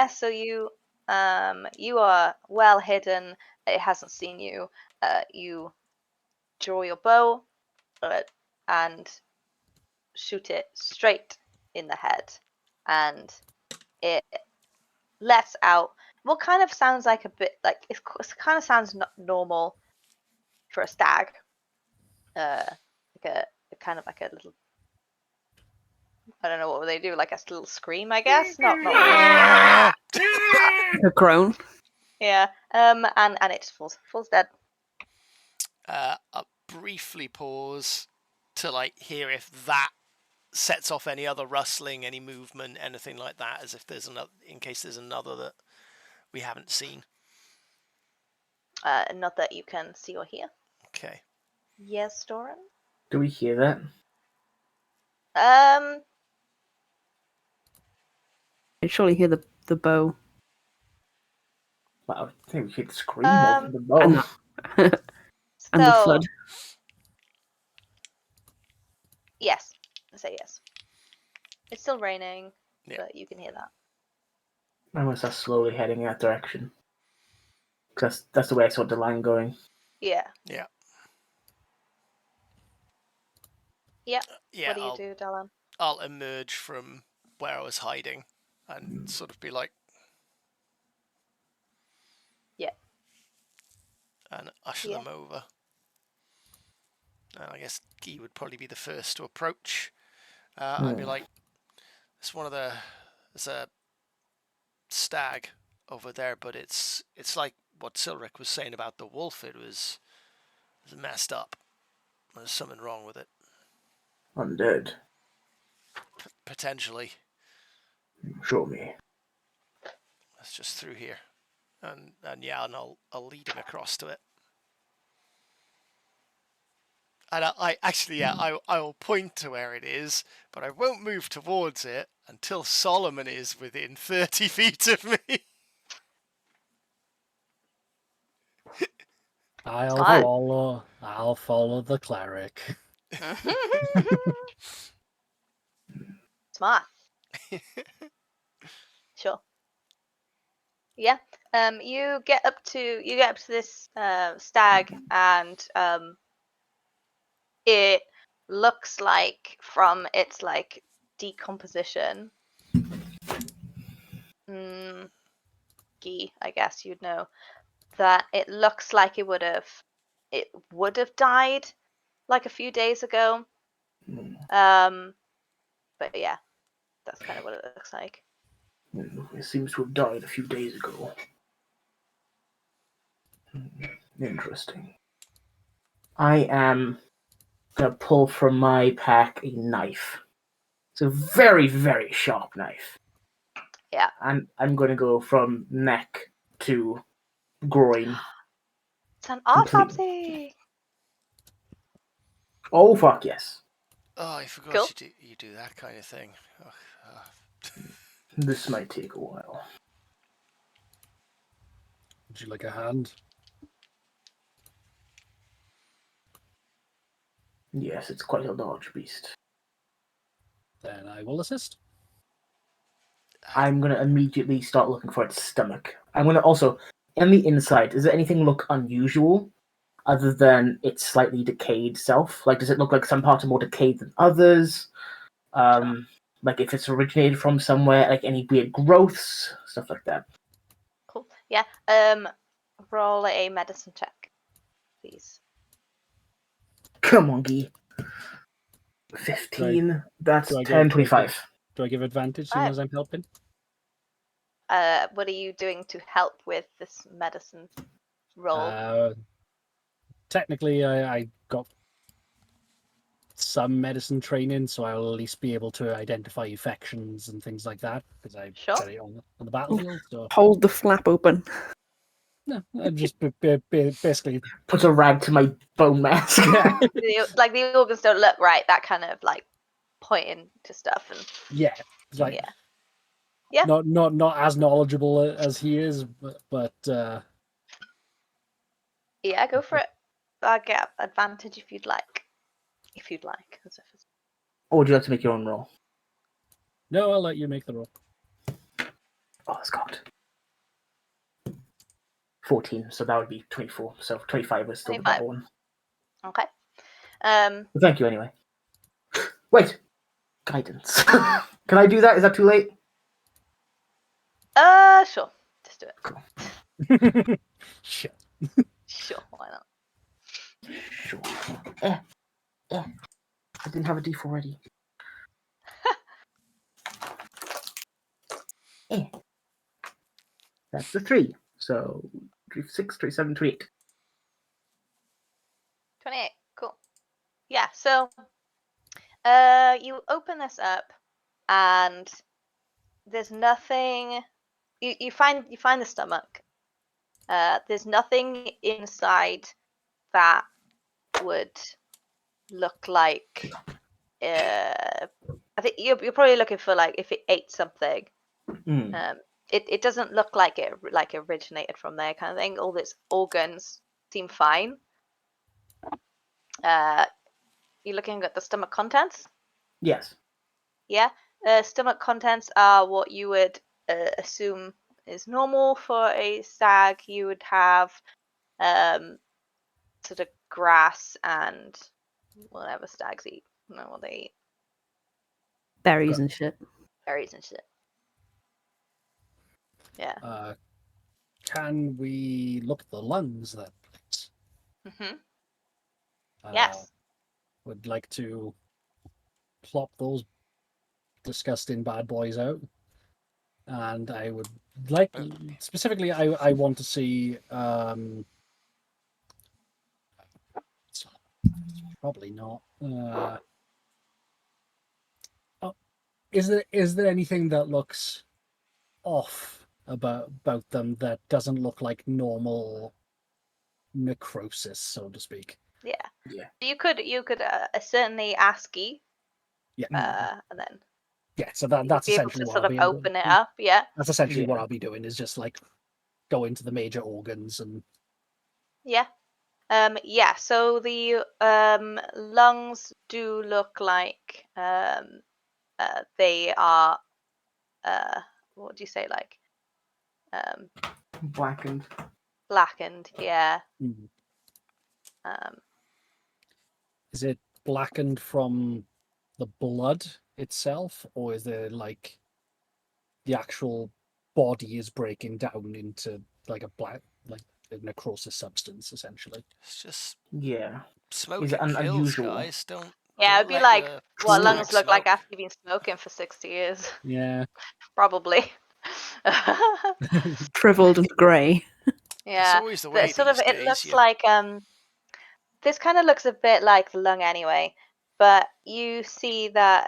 Speaker 1: So you are well hidden. It hasn't seen you. You draw your bow and shoot it straight in the head, and it lets out what kind of sounds like a bit like it kind of sounds normal for a stag. Like a kind of like a little. I don't know what they do, like a little scream, I guess. Not
Speaker 2: A groan.
Speaker 1: Yeah. And it falls dead.
Speaker 3: I'll briefly pause to like hear if that sets off any other rustling, any movement, anything like that, as if there's another, in case there's another that we haven't seen.
Speaker 1: Not that you can see or hear.
Speaker 3: Okay.
Speaker 1: Yes, Doran?
Speaker 4: Do we hear that?
Speaker 2: You surely hear the bow.
Speaker 4: Well, I think we hear the scream of the bow.
Speaker 2: And the flood.
Speaker 1: Yes. I say yes. It's still raining, but you can hear that.
Speaker 4: I must start slowly heading in that direction. Because that's the way I saw the line going.
Speaker 1: Yeah.
Speaker 3: Yeah.
Speaker 1: Yeah.
Speaker 3: Yeah.
Speaker 1: What do you do, Dylan?
Speaker 3: I'll emerge from where I was hiding and sort of be like, and usher them over. And I guess Guy would probably be the first to approach. I'd be like, there's a stag over there, but it's like what Silric was saying about the wolf. It was messed up. There's something wrong with it.
Speaker 4: Undead.
Speaker 3: Potentially.
Speaker 4: Show me.
Speaker 3: That's just through here. And I'll lead him across to it. And I will point to where it is, but I won't move towards it until Solomon is within 30 feet of me.
Speaker 5: I'll follow the cleric.
Speaker 1: Smart. Sure. Yeah. You get up to this stag, and it looks like from its like decomposition. Guy, I guess you'd know that it looks like it would have died like a few days ago. But yeah, that's kind of what it looks like.
Speaker 4: It seems to have died a few days ago. Interesting. I am gonna pull from my pack a knife. It's a very, very sharp knife.
Speaker 1: Yeah.
Speaker 4: And I'm gonna go from neck to groin.
Speaker 1: It's an
Speaker 4: Complete.
Speaker 1: autopsy.
Speaker 4: Oh fuck yes.
Speaker 3: Oh, I forgot
Speaker 1: Cool.
Speaker 3: you do that kind of thing. Oh,
Speaker 4: This might take a while.
Speaker 5: Would you like a hand?
Speaker 4: Yes, it's quite a large beast.
Speaker 5: Then I will assist.
Speaker 4: I'm gonna immediately start looking for its stomach. I'm gonna also, on the inside, does anything look unusual other than its slightly decayed self? Like, does it look like some parts are more decayed than others? Like if it's originated from somewhere, like any weird growths, stuff like that.
Speaker 1: Cool. Yeah. Roll a medicine check, please.
Speaker 4: Come on, Guy. 15. That's
Speaker 5: do I
Speaker 4: 10,
Speaker 5: get-
Speaker 4: 25.
Speaker 5: Do I give advantage seeing
Speaker 1: Right.
Speaker 5: as I'm helping?
Speaker 1: What are you doing to help with this medicine roll?
Speaker 5: Technically, I got some medicine training, so I'll at least be able to identify infections and things like that because I
Speaker 1: Sure.
Speaker 5: did it on the battlefield. So
Speaker 2: Hold the flap open.
Speaker 5: no, I just basically
Speaker 4: Put a rag to my bone mask.
Speaker 1: Like the organs don't look right. That kind of like pointing to stuff and
Speaker 5: yeah, it's like
Speaker 1: Yeah. Yeah.
Speaker 5: not as knowledgeable as he is, but
Speaker 1: yeah, go for it. I'll get advantage if you'd like. If you'd like. as if it's-
Speaker 4: Or would you like to make your own roll?
Speaker 5: no, I'll let you make the roll.
Speaker 4: Oh, it's got 14, so that would be 24. So 25 was still the
Speaker 1: 25.
Speaker 4: better one.
Speaker 1: Okay.
Speaker 4: But thank you anyway. Wait! Guidance. Can I do that? Is that too late?
Speaker 1: Sure. Just do it.
Speaker 5: Shit.
Speaker 1: Sure, why not?
Speaker 4: Sure. I didn't have a D4 ready. That's the 3. So 36, 37, 28.
Speaker 1: 28. Cool. Yeah, so you open this up and there's nothing you find the stomach. There's nothing inside that would look like I think you're probably looking for like if it ate something.
Speaker 4: Mm.
Speaker 1: It doesn't look like it originated from there kind of thing. All its organs seem fine. You're looking at the stomach contents.
Speaker 4: Yes.
Speaker 1: Yeah, stomach contents are what you would assume is normal for a stag. You would have sort of grass and whatever stags eat. I don't know what they eat.
Speaker 2: Berries and shit.
Speaker 1: Berries and shit. Yeah.
Speaker 5: Can we look at the lungs then, please?
Speaker 1: Mhm.
Speaker 5: Uh,
Speaker 1: Yes.
Speaker 5: Would like to plop those disgusting bad boys out. And I would like, specifically, I want to see, it's probably not. Is there anything that looks off about them that doesn't look like normal necrosis, so to speak?
Speaker 1: Yeah.
Speaker 4: Yeah.
Speaker 1: You could certainly ask E.
Speaker 5: Yeah.
Speaker 1: And then
Speaker 5: Yeah, so
Speaker 1: you'd
Speaker 5: that's
Speaker 1: be able
Speaker 5: essentially
Speaker 1: to
Speaker 5: what
Speaker 1: sort
Speaker 5: I'll
Speaker 1: of
Speaker 5: be able
Speaker 1: open it up. Yeah.
Speaker 5: That's essentially what
Speaker 4: Yeah.
Speaker 5: I'll be doing is just like go into the major organs and
Speaker 1: Yeah. Yeah, so the lungs do look like they are what do you say, like
Speaker 4: Blackened.
Speaker 1: blackened, yeah. Um
Speaker 5: is it blackened from the blood itself, or is there like the actual body is breaking down into like a black, like a necrosis substance essentially?
Speaker 3: it's just
Speaker 4: Yeah.
Speaker 3: smoking
Speaker 4: Is it
Speaker 3: kills,
Speaker 4: unusual?
Speaker 3: guys. Don't.
Speaker 1: yeah, it'd
Speaker 3: don't
Speaker 1: be
Speaker 3: let
Speaker 1: like
Speaker 3: your
Speaker 1: what
Speaker 3: stomach
Speaker 1: lungs look like
Speaker 3: smoke.
Speaker 1: after you've been smoking for 60 years.
Speaker 5: Yeah.
Speaker 1: Probably.
Speaker 2: Shriveled and grey.
Speaker 3: It's
Speaker 1: Yeah.
Speaker 3: always the
Speaker 1: But
Speaker 3: way
Speaker 1: sort of
Speaker 3: these
Speaker 1: it
Speaker 3: days.
Speaker 1: looks
Speaker 3: You
Speaker 1: like this kind of looks a bit like the lung anyway, but you see that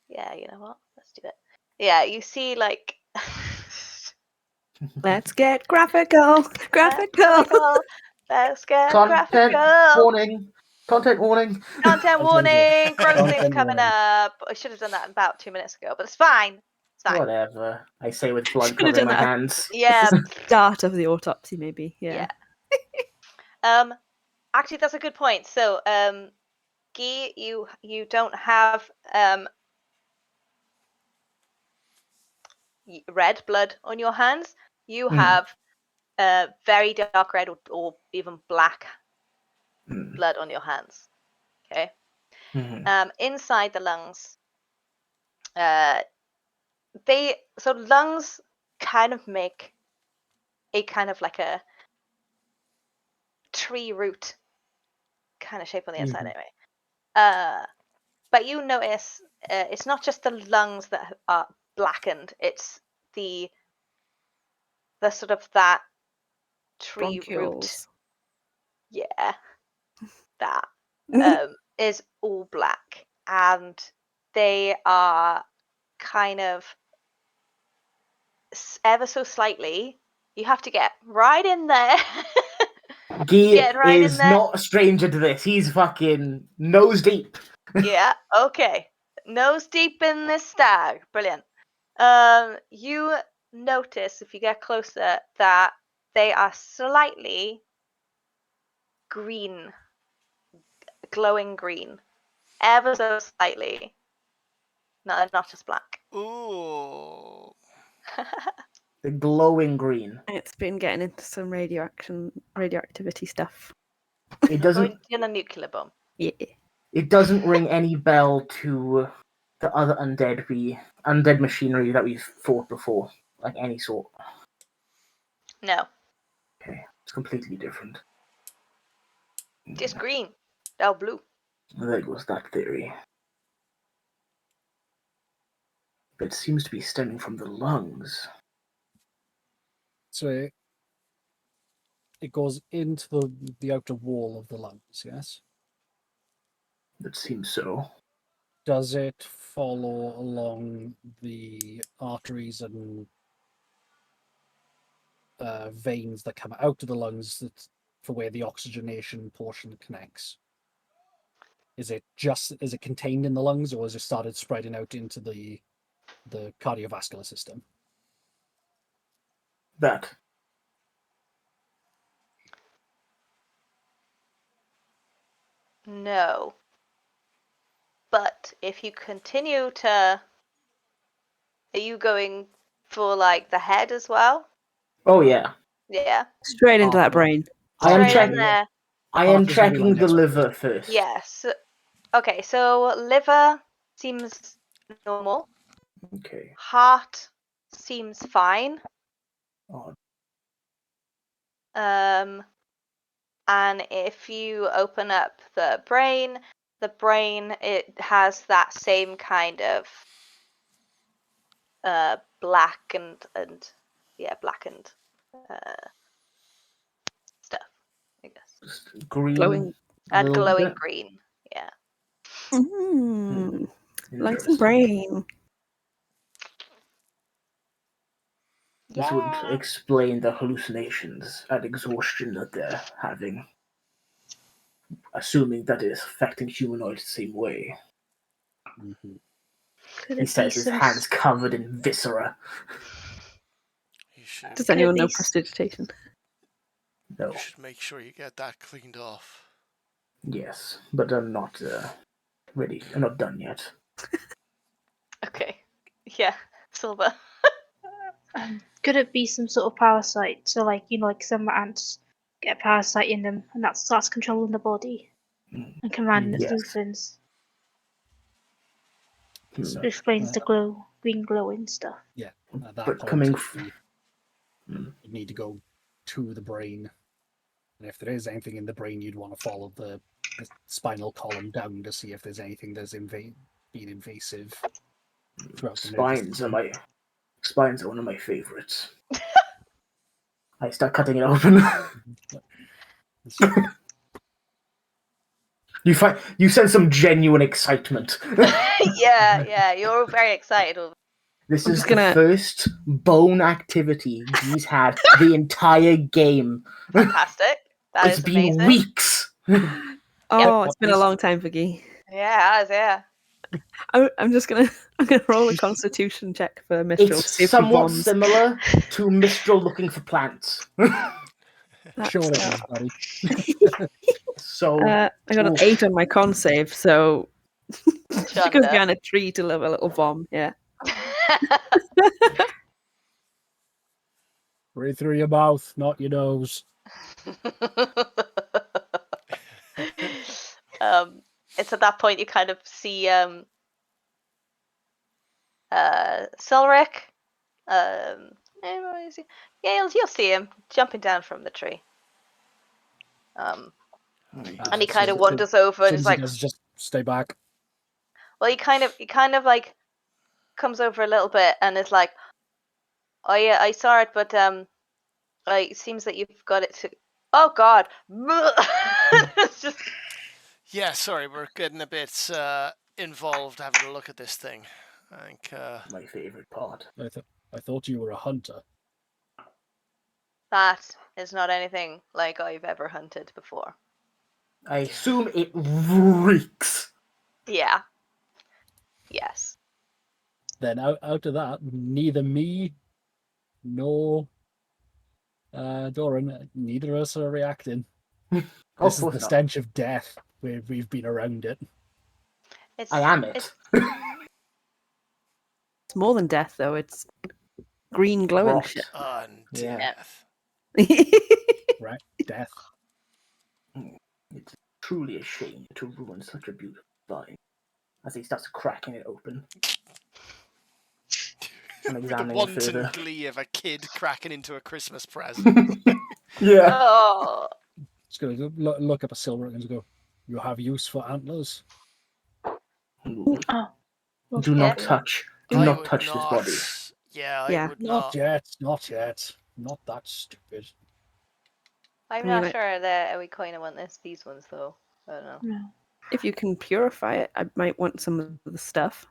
Speaker 1: yeah, you know what? Let's do it. Yeah, you see like
Speaker 2: Let's get graphical. Graphical.
Speaker 1: Let's get
Speaker 4: Content
Speaker 1: graphical.
Speaker 4: warning. Content warning.
Speaker 1: Content warning. Gross things
Speaker 5: Content
Speaker 1: coming
Speaker 5: warning.
Speaker 1: up. I should have done that about 2 minutes ago, but it's fine. It's fine.
Speaker 4: Whatever. I say with blood
Speaker 2: Should've
Speaker 4: covering
Speaker 2: done
Speaker 4: my
Speaker 2: that.
Speaker 4: hands.
Speaker 1: Yeah.
Speaker 2: Start of the autopsy, maybe. Yeah.
Speaker 1: Actually, that's a good point. So, Guy, you don't have red blood on your hands. You have very dark red or even black blood on your hands. Okay. Inside the lungs, lungs kind of make a kind of like a tree root kind of shape on the inside anyway. But you notice it's not just the lungs that are blackened, it's the sort of that tree root.
Speaker 2: Bronchioles.
Speaker 1: Yeah. That is all black, and they are kind of ever so slightly. You have to get right in there.
Speaker 4: Guy
Speaker 1: Get right in
Speaker 4: is
Speaker 1: there.
Speaker 4: not a stranger to this. He's fucking nose deep.
Speaker 1: Yeah, okay. Nose deep in this stag. Brilliant. You notice if you get closer that they are slightly green, glowing green, ever so slightly. No, they're not just black.
Speaker 3: Ooh.
Speaker 4: The glowing green.
Speaker 2: It's been getting into some radioactivity stuff.
Speaker 4: It doesn't.
Speaker 1: Going in a nuclear bomb.
Speaker 2: Yeah.
Speaker 4: It doesn't ring any bell to the other undead machinery that we've fought before, like any sort.
Speaker 1: No,
Speaker 4: Okay, it's completely different.
Speaker 1: just green. They're blue.
Speaker 4: There goes that theory. But it seems to be stemming from the lungs.
Speaker 5: So it goes into the outer wall of the lungs, yes?
Speaker 4: It seems so.
Speaker 5: Does it follow along the arteries and veins that come out of the lungs for where the oxygenation portion connects? Is it contained in the lungs, or has it started spreading out into the cardiovascular system?
Speaker 4: That.
Speaker 1: No. But if you continue to... Are you going for, like, the head as well?
Speaker 4: Oh yeah.
Speaker 1: Yeah.
Speaker 2: Straight into that brain.
Speaker 4: I am
Speaker 1: Straight in
Speaker 4: checking.
Speaker 1: there.
Speaker 4: I am
Speaker 5: Heart is gonna be
Speaker 4: checking
Speaker 5: my
Speaker 4: the
Speaker 5: next
Speaker 4: liver first.
Speaker 1: Yes. Okay, so liver seems normal.
Speaker 4: Okay.
Speaker 1: Heart seems fine.
Speaker 4: Oh,
Speaker 1: And if you open up the brain, it has that same kind of blackened stuff, I guess.
Speaker 4: just green.
Speaker 2: Glowing.
Speaker 1: And
Speaker 4: little
Speaker 1: glowing
Speaker 4: bit.
Speaker 1: green. Yeah.
Speaker 2: Mm. Like some
Speaker 4: Interesting.
Speaker 2: brain.
Speaker 4: This would explain the hallucinations and exhaustion that they're having. Assuming that it is affecting humanoids the same way.
Speaker 5: Mm-hmm.
Speaker 6: Could
Speaker 4: He
Speaker 6: it be
Speaker 4: says his
Speaker 6: some?
Speaker 4: hands covered in viscera.
Speaker 3: You should,
Speaker 2: Does
Speaker 6: Could
Speaker 2: anyone
Speaker 6: it
Speaker 2: know
Speaker 6: be
Speaker 2: prestidigitation?
Speaker 4: No.
Speaker 3: you should make sure you get that cleaned off.
Speaker 4: Yes, but I'm not ready. I'm not done yet.
Speaker 1: Okay. Yeah. Silver.
Speaker 6: Could it be some sort of parasite? So, like like some ants get a parasite in them, and that starts controlling the body and commanding its
Speaker 4: Yes.
Speaker 6: movements.
Speaker 5: So,
Speaker 6: It explains the green glowing stuff.
Speaker 5: yeah, at that
Speaker 4: But
Speaker 5: point,
Speaker 4: coming
Speaker 5: you need to go to the brain, and if there is anything in the brain, you'd want to follow the spinal column down to see if there's anything that's being invasive throughout the nervous system.
Speaker 4: Spines are one of my favorites. I start cutting it open. You sense some genuine excitement.
Speaker 1: Yeah, you're very excited. Over
Speaker 4: This
Speaker 2: I'm
Speaker 4: is
Speaker 2: just
Speaker 4: the
Speaker 2: gonna-
Speaker 4: first bone activity he's had the entire game.
Speaker 1: Fantastic. That
Speaker 4: It's
Speaker 1: is
Speaker 4: been
Speaker 1: amazing.
Speaker 4: weeks.
Speaker 2: Oh, it's been a long time for Guy.
Speaker 1: Yeah, it has, yeah.
Speaker 2: I'm gonna roll a Constitution check for Mistral.
Speaker 4: It's
Speaker 2: to see if he
Speaker 4: somewhat
Speaker 2: bombs.
Speaker 4: similar to Mistral looking for plants.
Speaker 2: That's,
Speaker 5: Sure it is, buddy.
Speaker 4: So
Speaker 2: I got an
Speaker 4: oof.
Speaker 2: 8 on my con save, so she goes
Speaker 1: Chunder.
Speaker 2: behind a tree to live a little bomb. Yeah.
Speaker 5: Breathe through your mouth, not your nose.
Speaker 1: It's at that point you kind of see Selric. Where is he? Yeah, you'll see him jumping down from the tree. And he kind of wanders over and is like,
Speaker 5: just stay back.
Speaker 1: well, he kind of like comes over a little bit and is like, oh yeah, I saw it, but it seems that you've got it to. Oh God, it's just.
Speaker 3: Yeah, sorry, we're getting a bit involved having a look at this thing. I think.
Speaker 4: My favorite part.
Speaker 5: I thought you were a hunter.
Speaker 1: That is not anything like I've ever hunted before.
Speaker 4: I assume it reeks.
Speaker 1: Yeah. Yes.
Speaker 5: Then out of that, neither me nor Doran, neither of us are reacting. This is the stench of death. We've been around it.
Speaker 4: I am it.
Speaker 2: It's more than death, though. It's green glowing
Speaker 4: Rot.
Speaker 2: shit.
Speaker 3: Death.
Speaker 5: Right? Death.
Speaker 4: It's truly a shame to ruin such a beautiful vine. As he starts cracking it open. And
Speaker 3: The
Speaker 4: examining it
Speaker 3: wanton
Speaker 4: further.
Speaker 3: glee of a kid cracking into a Christmas present.
Speaker 4: Yeah.
Speaker 1: Oh.
Speaker 5: Just gonna look up a silver and go, you have use for antlers?
Speaker 4: Ooh.
Speaker 6: Oh.
Speaker 4: Do not touch. Do
Speaker 3: I
Speaker 4: not
Speaker 3: would
Speaker 4: touch this
Speaker 3: not-
Speaker 4: body.
Speaker 3: Yeah, I
Speaker 2: Yeah.
Speaker 3: would
Speaker 5: Not
Speaker 3: not.
Speaker 5: yet, not yet. Not that stupid.
Speaker 1: I'm
Speaker 2: I mean,
Speaker 1: not sure that we kind of want these ones though. I don't know.
Speaker 6: No.
Speaker 2: If you can purify it, I might want some of the stuff.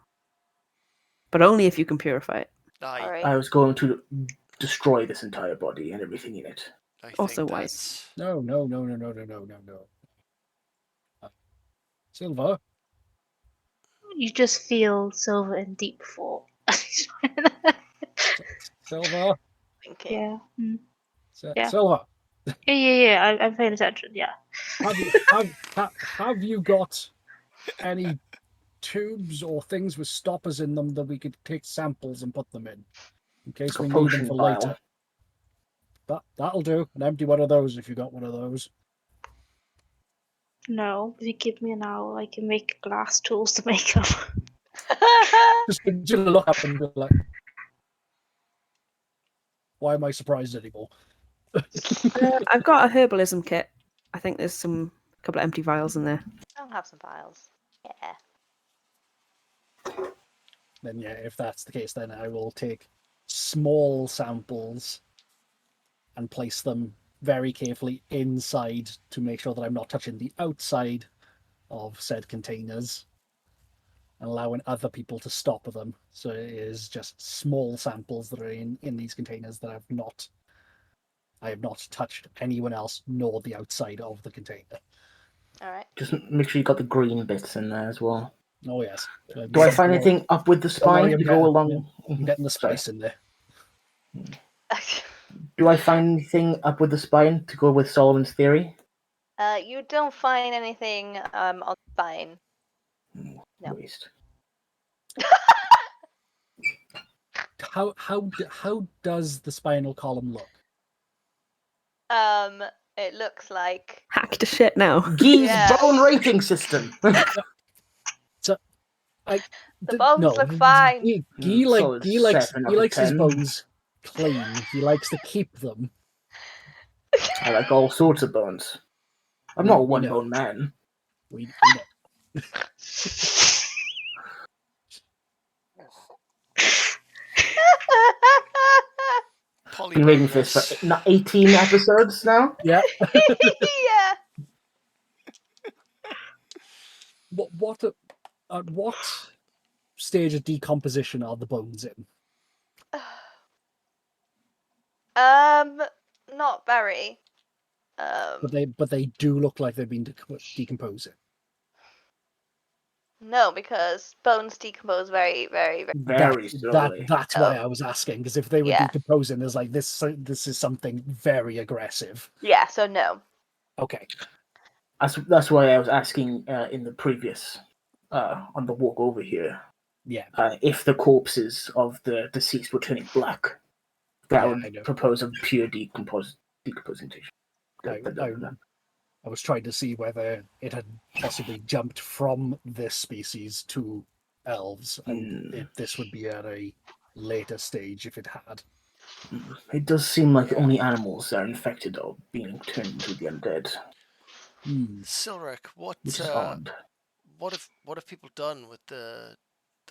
Speaker 2: But only if you can purify it.
Speaker 3: I,
Speaker 1: All right.
Speaker 4: I was going to destroy this entire body and everything in it.
Speaker 3: I think
Speaker 2: Also
Speaker 3: that's...
Speaker 2: wise.
Speaker 5: No. Silver,
Speaker 6: You just feel Silver in deep thought.
Speaker 5: Silver,
Speaker 1: Thinking.
Speaker 6: Yeah. Yeah.
Speaker 5: Silver.
Speaker 6: Yeah. I'm paying attention. Yeah.
Speaker 5: Have you got any tubes or things with stoppers in them that we could take samples and put them in case we need them
Speaker 4: Potion
Speaker 5: for
Speaker 4: vial.
Speaker 5: later? That'll do. An empty one of those if you got one of those.
Speaker 6: No, if you give me an hour, I can make glass tools to make them.
Speaker 5: Just look up and be like, why am I surprised anymore?
Speaker 2: I've got a herbalism kit. I think there's a couple of empty vials in there.
Speaker 1: I'll have some files. Yeah.
Speaker 5: Then yeah, if that's the case, then I will take small samples and place them very carefully inside to make sure that I'm not touching the outside of said containers and allowing other people to stop them. So it is just small samples that are in these containers that I have not touched anyone else nor the outside of the container.
Speaker 1: All right.
Speaker 4: Just make sure you got the green bits in there as well.
Speaker 5: Oh yes.
Speaker 4: Do I find anything up with the spine to go along?
Speaker 5: I'm getting the spice in there.
Speaker 4: Do I find anything up with the spine to go with Solomon's theory?
Speaker 1: You don't find anything on the spine. No.
Speaker 4: Waste.
Speaker 5: How does the spinal column look?
Speaker 1: It looks like
Speaker 2: Hack to shit now.
Speaker 4: Guy's
Speaker 1: Yeah.
Speaker 4: bone rating system.
Speaker 1: the bones look fine.
Speaker 5: Guy
Speaker 4: Solid
Speaker 5: likes
Speaker 4: 7 out of
Speaker 5: his
Speaker 4: 10.
Speaker 5: bones clean. He likes to keep them.
Speaker 4: I like all sorts of bones. I'm not a
Speaker 5: We know.
Speaker 4: one-bone man.
Speaker 5: We know.
Speaker 4: Been waiting for this for 18 episodes now.
Speaker 5: Yeah.
Speaker 1: Yeah.
Speaker 5: At what stage of decomposition are the bones in?
Speaker 1: Not very.
Speaker 5: But they do look like they've been decomposing.
Speaker 1: No, because bones decompose very, very, very.
Speaker 4: Very slowly.
Speaker 5: That's why I was asking, because if they were
Speaker 1: Yeah.
Speaker 5: decomposing, there's like this is something very aggressive.
Speaker 1: Yeah, so no.
Speaker 5: Okay.
Speaker 4: That's why I was asking in the previous on the walk over here.
Speaker 5: Yeah.
Speaker 4: If the corpses of the deceased were turning black, that
Speaker 5: Yeah, I
Speaker 4: would
Speaker 5: know.
Speaker 4: propose a pure decomposition.
Speaker 5: I was trying to see whether it had possibly jumped from this species to elves, and this would be at a later stage if it had.
Speaker 4: It does seem like only animals that are infected are being turned into the undead,
Speaker 3: Silric,
Speaker 4: which is odd.
Speaker 3: what have people done with the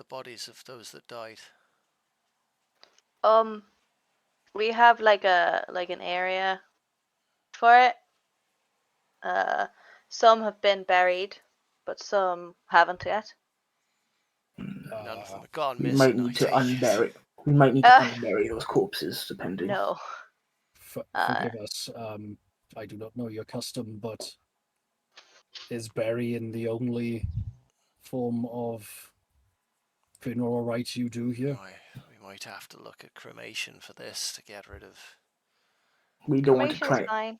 Speaker 3: bodies of those that died?
Speaker 1: We have like an area for it. Some have been buried, but some haven't yet.
Speaker 3: None of them have gone
Speaker 4: We
Speaker 3: missing.
Speaker 4: might need to unbury. We might need to unbury those corpses, depending.
Speaker 1: No.
Speaker 5: Forgive us. I do not know your custom, but is burying the only form of funeral rites you do here?
Speaker 3: We might have to look at cremation for this to get rid of.
Speaker 4: We don't want to
Speaker 1: Cremation's
Speaker 4: try.
Speaker 1: fine.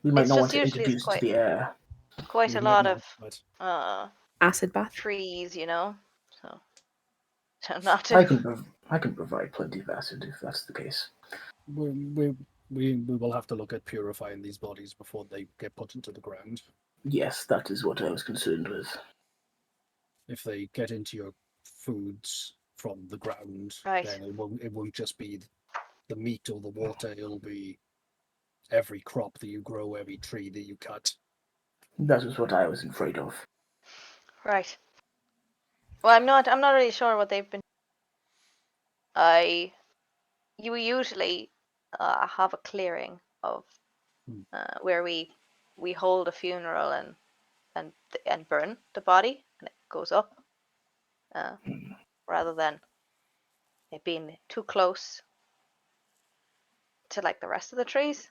Speaker 4: We might
Speaker 1: It's
Speaker 4: not
Speaker 1: just
Speaker 4: want to
Speaker 1: usually
Speaker 4: introduce
Speaker 1: it's
Speaker 4: to the air.
Speaker 1: quite
Speaker 5: You
Speaker 1: a
Speaker 5: might
Speaker 1: lot
Speaker 5: not,
Speaker 1: of
Speaker 5: but
Speaker 2: Acid bath.
Speaker 1: trees, you know. So not
Speaker 4: I
Speaker 1: to.
Speaker 4: can provide plenty of acid if that's the case.
Speaker 5: we will have to look at purifying these bodies before they get put into the ground.
Speaker 4: Yes, that is what I was concerned with.
Speaker 5: If they get into your foods from the ground,
Speaker 1: Right.
Speaker 5: then it won't just be the meat or the water. It'll be every crop that you grow, every tree that you cut.
Speaker 4: That was what I was afraid of.
Speaker 1: Right. Well, I'm not really sure what they've been. You usually have a clearing of where we hold a funeral and burn the body, and it goes up, rather than it being too close to like the rest of the trees.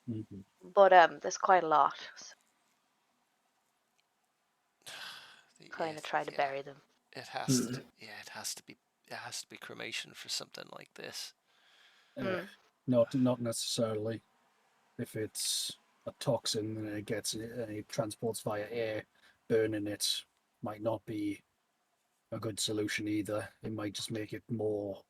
Speaker 5: Mm-hmm.
Speaker 1: But there's quite a lot. So kind of try to bury them.
Speaker 3: It has to. Yeah, it has to be. It has to be cremation for something like this.
Speaker 5: Not necessarily. If it's a toxin and it transports via air, burning it might not be a good solution either. It might just make it more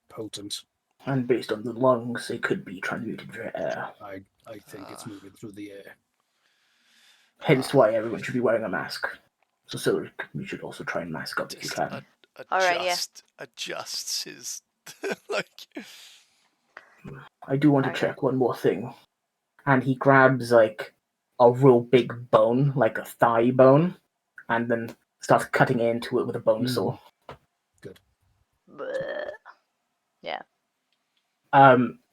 Speaker 5: potent.
Speaker 4: And based on the lungs, it could be transmuted via air.
Speaker 5: I think it's moving through the air.
Speaker 4: Hence why everyone should be wearing a mask. So we should also try and mask up if you can.
Speaker 3: Adjusts his like.
Speaker 4: I do want to check one more thing. And he grabs like a real big bone, like a thigh bone, and then starts cutting into it with a bone saw.
Speaker 5: Good.
Speaker 1: Bleh. Yeah.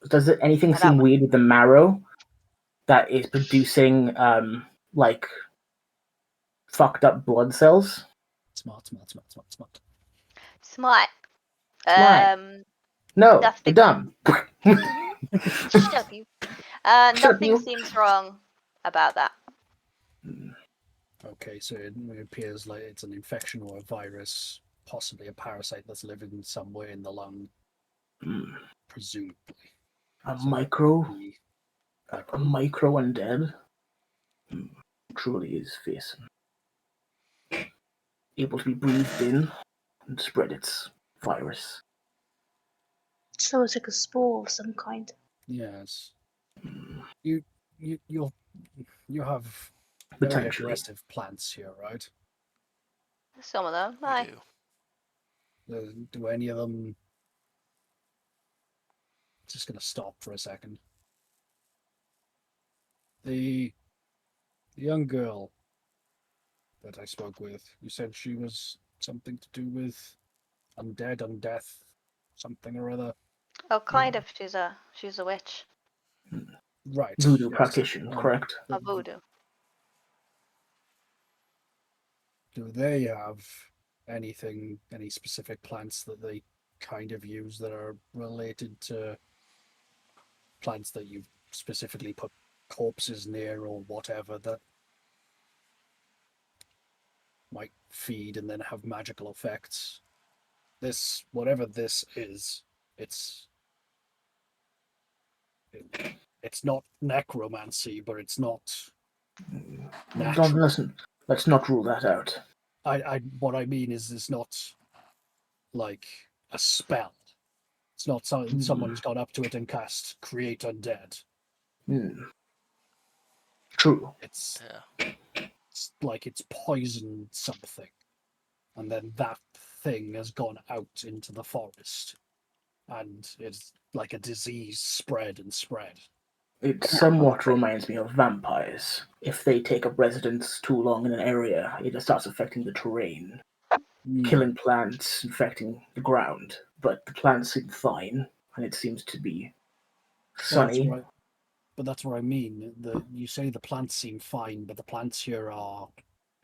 Speaker 4: Does anything seem weird with the marrow that is producing like fucked up blood cells?
Speaker 5: Smart.
Speaker 4: No,
Speaker 1: nothing.
Speaker 4: they're dumb.
Speaker 1: Shut up, you. Nothing seems wrong about that.
Speaker 5: Okay, so it appears like it's an infection or a virus, possibly a parasite that's living somewhere in the lung, presumably.
Speaker 4: A micro undead truly is fearsome. Able to be breathed in and spread its virus.
Speaker 6: So it's like a spore of some kind.
Speaker 5: Yes. You have very
Speaker 4: Potentially
Speaker 5: aggressive plants here, right?
Speaker 1: Some of them,
Speaker 3: I do.
Speaker 5: Do any of them? Just gonna stop for a second. The young girl that I spoke with, you said she was something to do with undead, undeath, something or other.
Speaker 1: Oh, kind of. She's a witch.
Speaker 5: Right.
Speaker 4: Voodoo practitioner, correct?
Speaker 1: A voodoo.
Speaker 5: do they have any specific plants that they kind of use that are related to plants that you've specifically put corpses near or whatever that might feed and then have magical effects? Whatever this is, it's not necromancy, but it's not natural.
Speaker 4: Let's not rule that out.
Speaker 5: What I mean is, it's not like a spell. It's not someone's gone up to it and cast create undead.
Speaker 4: True.
Speaker 5: It's like it's poisoned something, and then that thing has gone out into the forest, and it's like a disease spread.
Speaker 4: It somewhat reminds me of vampires. If they take up residence too long in an area, it starts affecting the terrain, killing plants, infecting the ground. But the plants seem fine, and it seems to be sunny.
Speaker 5: But that's what I mean. You say the plants seem fine, but the plants here are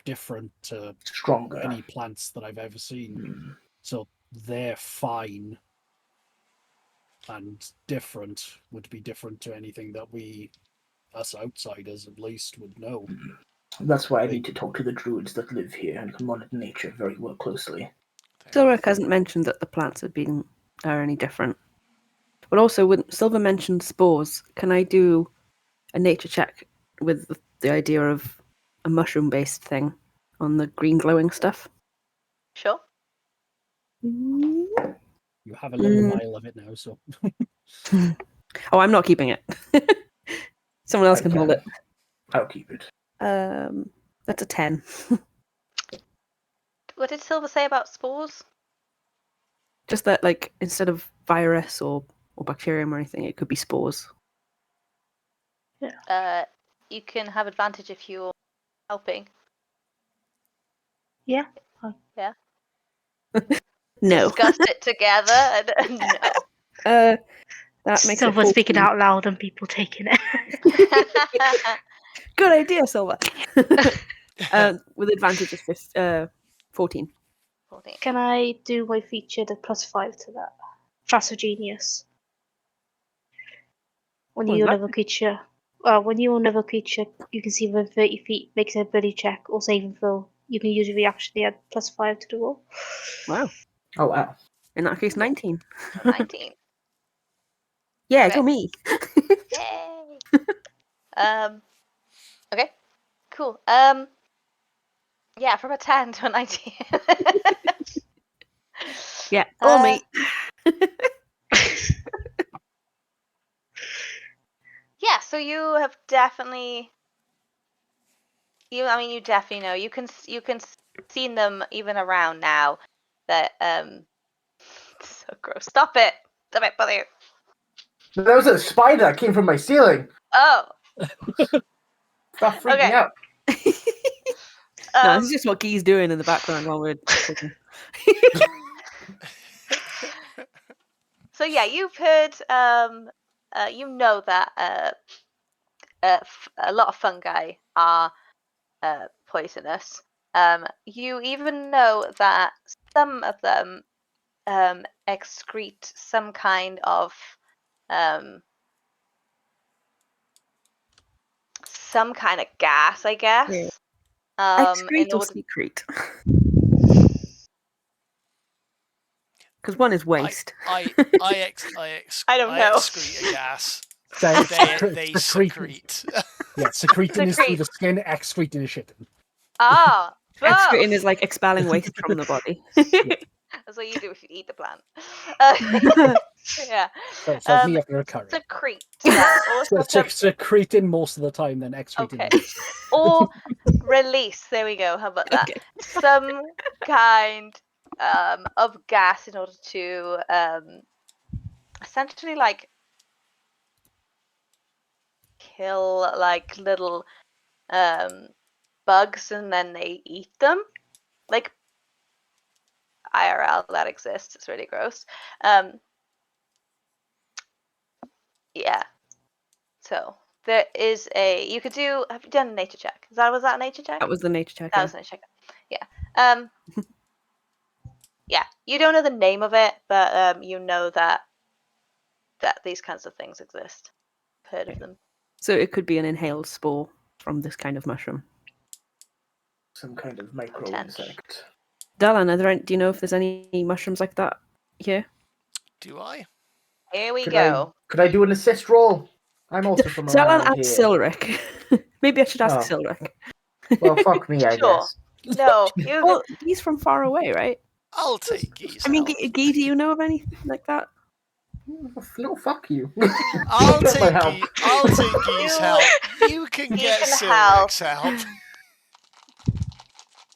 Speaker 5: different to
Speaker 4: Stronger.
Speaker 5: any plants that I've ever seen. So they're fine and different would be different to anything that us outsiders at least, would know.
Speaker 4: That's why I need to talk to the druids that live here and can monitor nature very well closely.
Speaker 2: Silric hasn't mentioned that the plants are any different. But also, when Silver mentioned spores, can I do a nature check with the idea of a mushroom-based thing on the green glowing stuff?
Speaker 1: Sure.
Speaker 5: You have a little vial of it now, so.
Speaker 2: Oh, I'm not keeping it. Someone else can hold it.
Speaker 4: I'll keep it.
Speaker 2: That's a 10.
Speaker 1: What did Silver say about spores?
Speaker 2: Just that, like, instead of virus or bacterium or anything, it could be spores.
Speaker 1: You can have advantage if you're helping.
Speaker 6: Yeah.
Speaker 1: Yeah.
Speaker 2: No.
Speaker 1: Discuss it together. No.
Speaker 2: That makes
Speaker 6: Silver
Speaker 2: it
Speaker 6: speaking
Speaker 2: 14.
Speaker 6: out loud and people taking it.
Speaker 2: Good idea, Silver. With advantage of 14.
Speaker 6: Can I do my feature the +5 to that? Fast genius. When you another creature, you can see within 30 feet makes an ability check or saving throw. You can use a reaction to add +5 to the roll.
Speaker 2: Wow.
Speaker 4: Oh, wow.
Speaker 2: In that case, 19.
Speaker 1: 19.
Speaker 2: Yeah,
Speaker 1: Okay.
Speaker 2: go me.
Speaker 1: Yay. Okay. Cool. Yeah, from a 10 to a 19.
Speaker 2: Yeah, all me.
Speaker 1: Yeah, so you have definitely. You definitely know. You can seen them even around now. That so gross. Stop it, buddy.
Speaker 4: There was a spider that came from my ceiling.
Speaker 1: Oh.
Speaker 4: Stop freaking out.
Speaker 2: No, this is just what Guy's doing in the background while we're talking.
Speaker 1: So yeah, you've heard. You know that a lot of fungi are poisonous. You even know that some of them excrete some kind of gas, I guess.
Speaker 2: Yeah. Excrete or secrete? Because one is waste.
Speaker 3: I
Speaker 1: don't know.
Speaker 3: excrete a gas.
Speaker 5: They
Speaker 3: secrete.
Speaker 5: Yeah, secreting is through the skin, excreting is shitting.
Speaker 1: Ah,
Speaker 2: excreting is like expelling waste from the body.
Speaker 1: That's what you do if you eat the plant. Yeah.
Speaker 5: So it's like me after a curry.
Speaker 1: Secrete. Yeah. Or
Speaker 5: secreting most of the time, then excreting.
Speaker 1: Okay. Or release. There we go. How about that?
Speaker 2: Okay.
Speaker 1: Some kind of gas in order to essentially like kill like little bugs and then they eat them. Like IRL that exists. It's really gross. Yeah. So there is you could do. Have you done a nature check? Was that a nature check?
Speaker 2: That was the nature check.
Speaker 1: That was a nature check. Yeah. Yeah, you don't know the name of it, but you know that these kinds of things exist. Heard of them.
Speaker 2: So it could be an inhaled spore from this kind of mushroom.
Speaker 4: Some kind of micro insect.
Speaker 2: Dalan, do you know if there's any mushrooms like that here?
Speaker 3: Do I?
Speaker 1: Here we
Speaker 4: Could
Speaker 1: go.
Speaker 4: Could I do an assist roll? I'm also from
Speaker 2: Dalan
Speaker 4: around
Speaker 2: asks
Speaker 4: here.
Speaker 2: Silric. Maybe I should ask
Speaker 4: Oh.
Speaker 2: Silric.
Speaker 4: Well, fuck me, I
Speaker 1: Sure.
Speaker 4: guess.
Speaker 1: No, you.
Speaker 2: Well, he's from far away, right?
Speaker 3: I'll take Gee's
Speaker 2: I mean,
Speaker 3: help.
Speaker 2: Guy, do you know of anything like that?
Speaker 4: No, fuck you.
Speaker 3: I'll
Speaker 4: Get my
Speaker 3: take
Speaker 4: help.
Speaker 3: I'll take Gee's help. You can
Speaker 1: He
Speaker 3: get
Speaker 1: can
Speaker 3: Silric's help.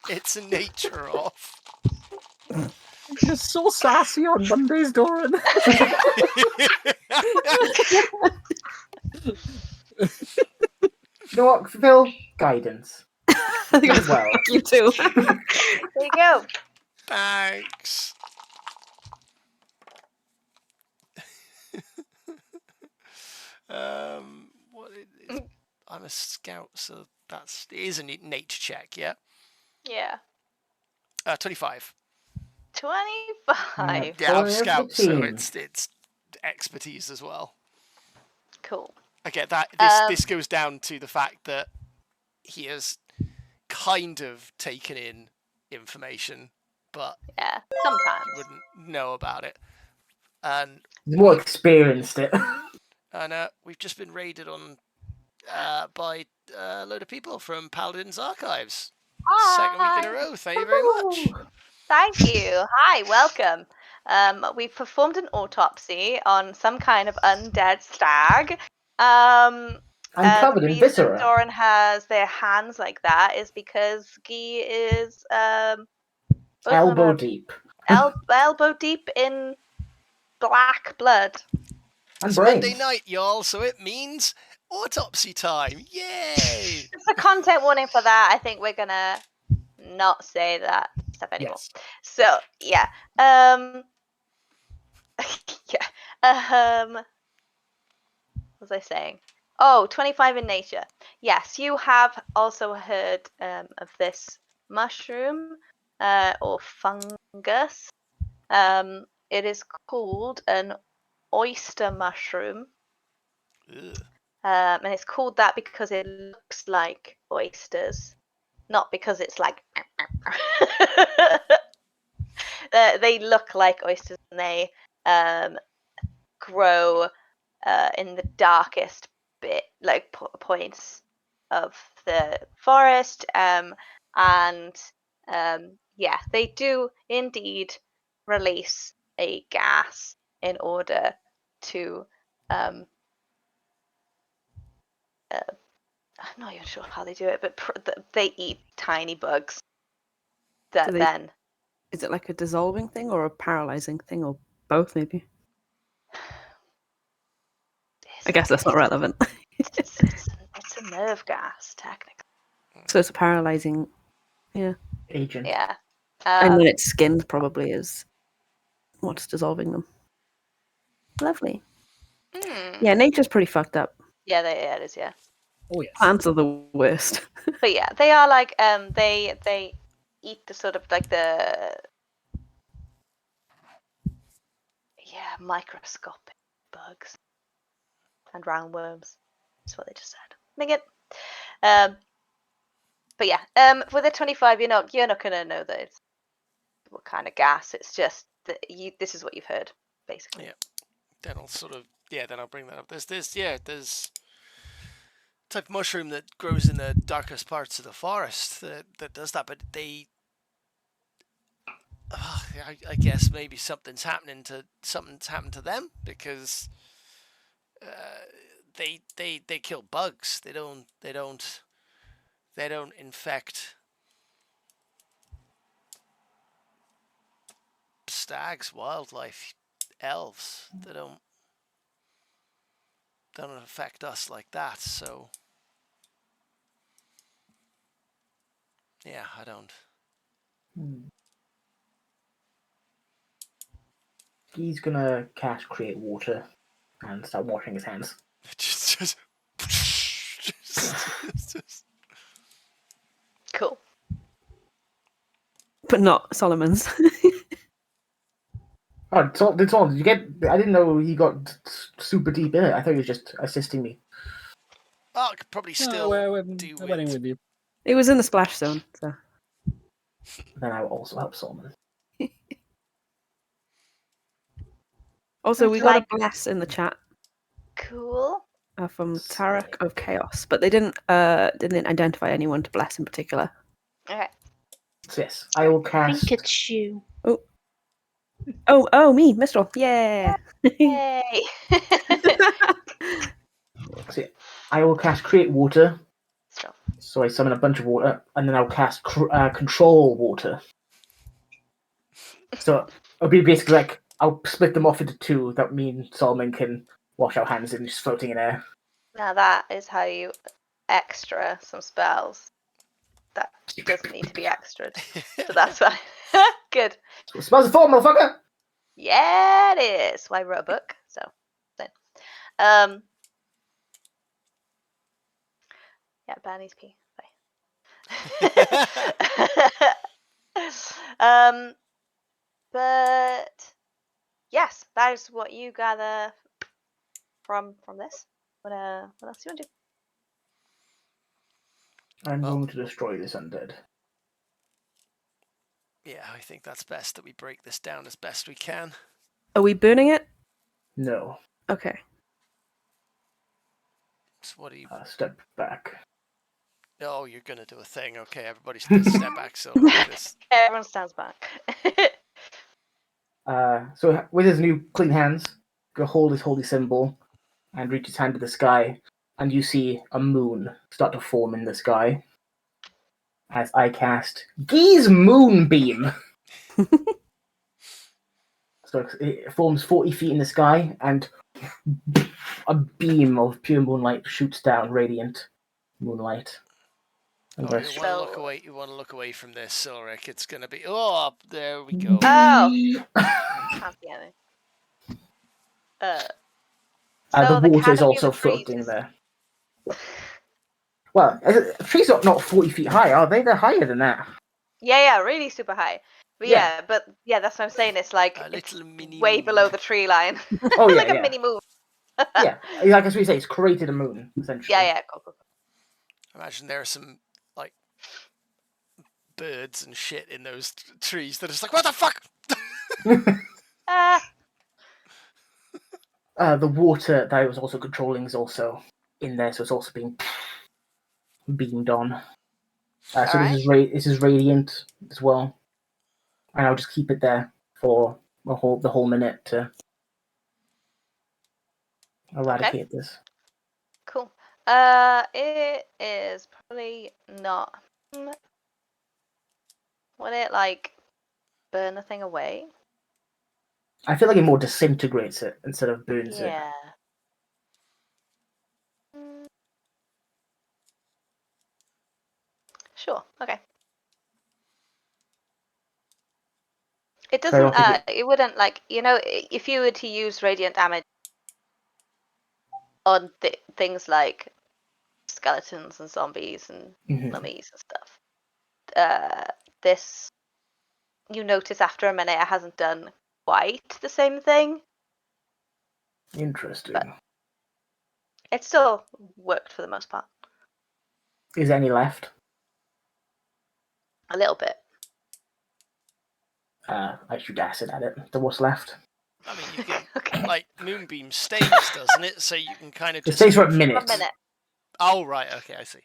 Speaker 3: It's a nature off.
Speaker 5: You're so sassy on Mondays, Doran.
Speaker 4: You know what, Phil? Guidance.
Speaker 2: I think
Speaker 4: As well.
Speaker 2: fuck you too.
Speaker 1: There you go.
Speaker 3: Thanks. What is, I'm a scout, so it is a nature check, yeah.
Speaker 1: Yeah.
Speaker 3: 25.
Speaker 1: 25.
Speaker 3: Yeah, I'm
Speaker 4: Boy of the
Speaker 3: scout, so
Speaker 4: team.
Speaker 3: it's expertise as well.
Speaker 1: Cool.
Speaker 3: I get that. This goes down to the fact that he has kind of taken in information, but
Speaker 1: Yeah. Sometimes.
Speaker 3: wouldn't know about it. And
Speaker 4: He's more experienced it.
Speaker 3: we've just been raided on by a load of people from Paladin's Archives. Second week in a row. Thank you very much.
Speaker 1: Thank you. Hi, welcome. We've performed an autopsy on some kind of undead stag.
Speaker 4: I'm covered
Speaker 1: the
Speaker 4: in
Speaker 1: reason
Speaker 4: viscera.
Speaker 1: Doran has their hands like that is because Guy is both of
Speaker 4: Elbow
Speaker 1: them
Speaker 4: deep.
Speaker 1: are elbow deep in black blood.
Speaker 4: And
Speaker 3: It's
Speaker 4: brains.
Speaker 3: Monday night, y'all, so it means autopsy time. Yay!
Speaker 1: Just a content warning for that. I think we're gonna not say that stuff anymore.
Speaker 5: Yes.
Speaker 1: So yeah. What was I saying? Oh, 25 in nature. Yes, you have also heard of this mushroom or fungus. It is called an oyster mushroom.
Speaker 3: Ugh.
Speaker 1: And it's called that because it looks like oysters, not because it's like. They look like oysters, and they grow in the darkest points of the forest, and yeah, they do indeed release a gas in order to I'm not even sure how they do it, but they eat tiny bugs that then.
Speaker 2: Is it like a dissolving thing or a paralyzing thing or both, maybe? I guess that's not relevant.
Speaker 1: It's a nerve gas, technically.
Speaker 2: So it's a paralyzing, yeah.
Speaker 4: Agent.
Speaker 1: Yeah.
Speaker 2: And then its skin probably is what's dissolving them. Lovely. Yeah, nature's pretty fucked up.
Speaker 1: Yeah, it is. Yeah.
Speaker 5: Oh yes.
Speaker 2: Plants are the worst.
Speaker 1: But yeah, they are like they eat the sort of like the microscopic bugs and roundworms. That's what they just said. Make it. But yeah, with a 25, you're not gonna know that it's what kind of gas. It's just that this is what you've heard, basically.
Speaker 3: Yeah. Then I'll then I'll bring that up. There's a type of mushroom that grows in the darkest parts of the forest that does that, but I guess maybe something's happened to them because they kill bugs. They don't infect stags, wildlife, elves. They don't affect us like that. So yeah, I don't.
Speaker 4: He's gonna cast Create Water and start washing his hands.
Speaker 3: just
Speaker 1: Cool.
Speaker 2: but not Solomon's.
Speaker 4: Oh, it's all. Did you get? I didn't know he got super deep in it. I thought he was just assisting me.
Speaker 3: Oh, I could probably still
Speaker 5: I
Speaker 3: do
Speaker 5: went in
Speaker 3: it.
Speaker 5: with you.
Speaker 2: It was in the splash zone, so.
Speaker 4: Then I will also help Solomon.
Speaker 2: Also,
Speaker 1: That's
Speaker 2: we got
Speaker 1: like-
Speaker 2: a bless in the chat
Speaker 1: Cool.
Speaker 2: from Tarek of Chaos, but they didn't identify anyone to bless in particular.
Speaker 1: Okay.
Speaker 4: So yes, I will
Speaker 6: I
Speaker 4: cast.
Speaker 6: think it's you.
Speaker 2: Oh, me, Mistral. Yeah.
Speaker 1: Yay.
Speaker 4: So yeah, I will cast Create Water.
Speaker 1: So,
Speaker 4: So I summon a bunch of water, and then I'll cast Control Water. So it'll be basically like I'll split them off into two. That means Solomon can wash our hands in just floating in air.
Speaker 1: now that is how you extra some spells. That doesn't need to be extra. So that's fine. Good.
Speaker 4: So smells the form, motherfucker.
Speaker 1: Yeah, it is. Well, I wrote a book, so. Yeah, Barney's pee. Bye. But yes, that is what you gather from this. What else do you want to do?
Speaker 4: I'm
Speaker 3: Well-
Speaker 4: going to destroy this undead.
Speaker 3: Yeah, I think that's best that we break this down as best we can.
Speaker 2: Are we burning it?
Speaker 4: No,
Speaker 2: Okay.
Speaker 3: So what do you...
Speaker 4: step back.
Speaker 3: Oh, you're going to do a thing. Okay, everybody step back so this...
Speaker 1: Everyone stands back.
Speaker 4: So with his new clean hands, go hold his holy symbol, and reach his hand to the sky, and you see a moon start to form in the sky. As I cast Gee's Moonbeam. So it forms 40 feet in the sky, and a beam of pure moonlight shoots down, radiant moonlight.
Speaker 3: Oh,
Speaker 4: And
Speaker 3: you
Speaker 1: So-
Speaker 3: want to look away. You want to look away from this, Ulrich. It's going to be... Oh, there we go.
Speaker 1: Oh. Can't see anything.
Speaker 4: the
Speaker 1: So the
Speaker 4: water is
Speaker 1: canopy of
Speaker 4: also
Speaker 1: the trees
Speaker 4: floating
Speaker 1: is-
Speaker 4: there. Well, trees are not 40 feet high, are they? They're higher than that.
Speaker 1: Yeah, really super high. But
Speaker 4: Yeah.
Speaker 1: that's what I'm saying. It's like
Speaker 3: A
Speaker 1: it's
Speaker 3: little mini
Speaker 1: way
Speaker 3: moon.
Speaker 1: below the tree line.
Speaker 4: Oh, yeah,
Speaker 1: like
Speaker 4: yeah.
Speaker 1: a mini moon.
Speaker 4: Yeah, like as we say, it's created a moon, essentially.
Speaker 1: Yeah, cool.
Speaker 3: Imagine there are some, like, birds and shit in those trees that are just like, what the fuck?
Speaker 1: Ah,
Speaker 4: The water that I was also controlling is also in there, so it's also being beamed on. So
Speaker 1: Alright.
Speaker 4: this is radiant as well, and I'll just keep it there for the whole minute to eradicate this.
Speaker 1: cool. It is probably not. Would it like burn the thing away?
Speaker 4: I feel like it more disintegrates it instead of burns it.
Speaker 1: Yeah. Mm. Sure. Okay. It
Speaker 4: So I don't
Speaker 1: doesn't.
Speaker 4: think
Speaker 1: It wouldn't like if you were to use radiant damage on things like skeletons and zombies and
Speaker 4: Mhm.
Speaker 1: mummies and stuff. This you notice after a minute it hasn't done quite the same thing.
Speaker 4: Interesting.
Speaker 1: But- It still worked for the most part.
Speaker 4: Is any left?
Speaker 1: A little bit.
Speaker 4: I shoot acid at it. So what's left?
Speaker 3: I mean, you can,
Speaker 1: Okay.
Speaker 3: like, Moonbeam stays, doesn't it? So you can kind of
Speaker 4: It
Speaker 3: just...
Speaker 4: stays for a
Speaker 1: 1
Speaker 4: minute.
Speaker 1: minute.
Speaker 3: Oh, right, okay, I see.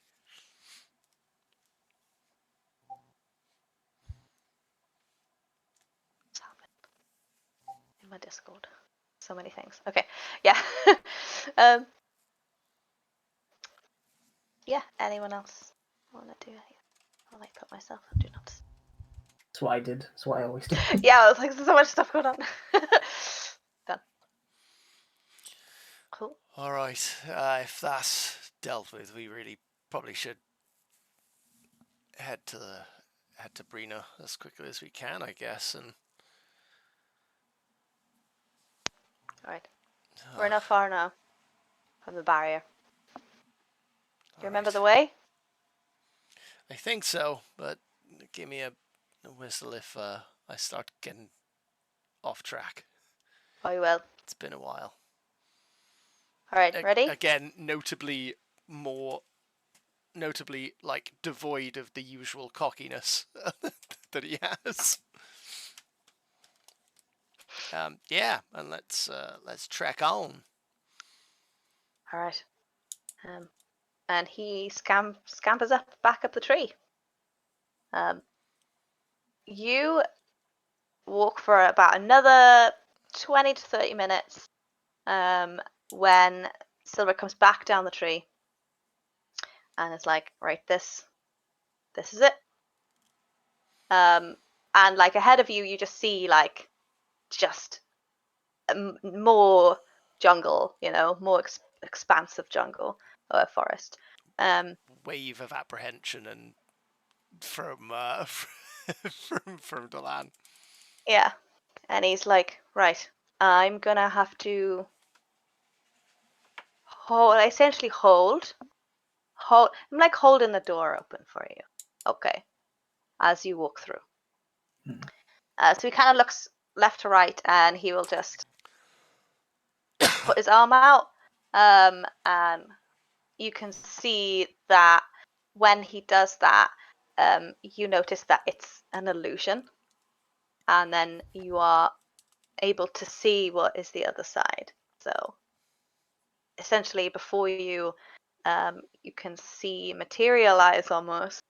Speaker 1: What's happened in my Discord? So many things. Okay. Yeah. Yeah. Anyone else want to do it? I'll like put myself on do not.
Speaker 4: That's what I did. That's what I always do.
Speaker 1: Yeah, I was like, there's so much stuff going on. Done. Cool.
Speaker 3: All right, if that's dealt with, we really probably should head to Brina as quickly as we can, I guess. And
Speaker 1: All right. We're not far now from the barrier. Do you remember the way?
Speaker 3: I think so, but give me a whistle if I start getting off track.
Speaker 1: I will.
Speaker 3: It's been a while.
Speaker 1: All right, ready?
Speaker 3: Again, notably like devoid of the usual cockiness that he has. Yeah, and let's trek on.
Speaker 1: All right. And he scampers back up the tree. You walk for about another 20 to 30 minutes when Silver comes back down the tree and is like, right, this is it. And like ahead of you, you just see like just more jungle, more expansive jungle or forest.
Speaker 3: Wave of apprehension and from Delan.
Speaker 1: Yeah, and he's like, right, I'm gonna have to essentially hold. I'm like holding the door open for you, okay, as you walk through. So he kind of looks left to right, and he will just put his arm out, and you can see that when he does that, you notice that it's an illusion, and then you are able to see what is the other side. So essentially, before you, you can see materialize almost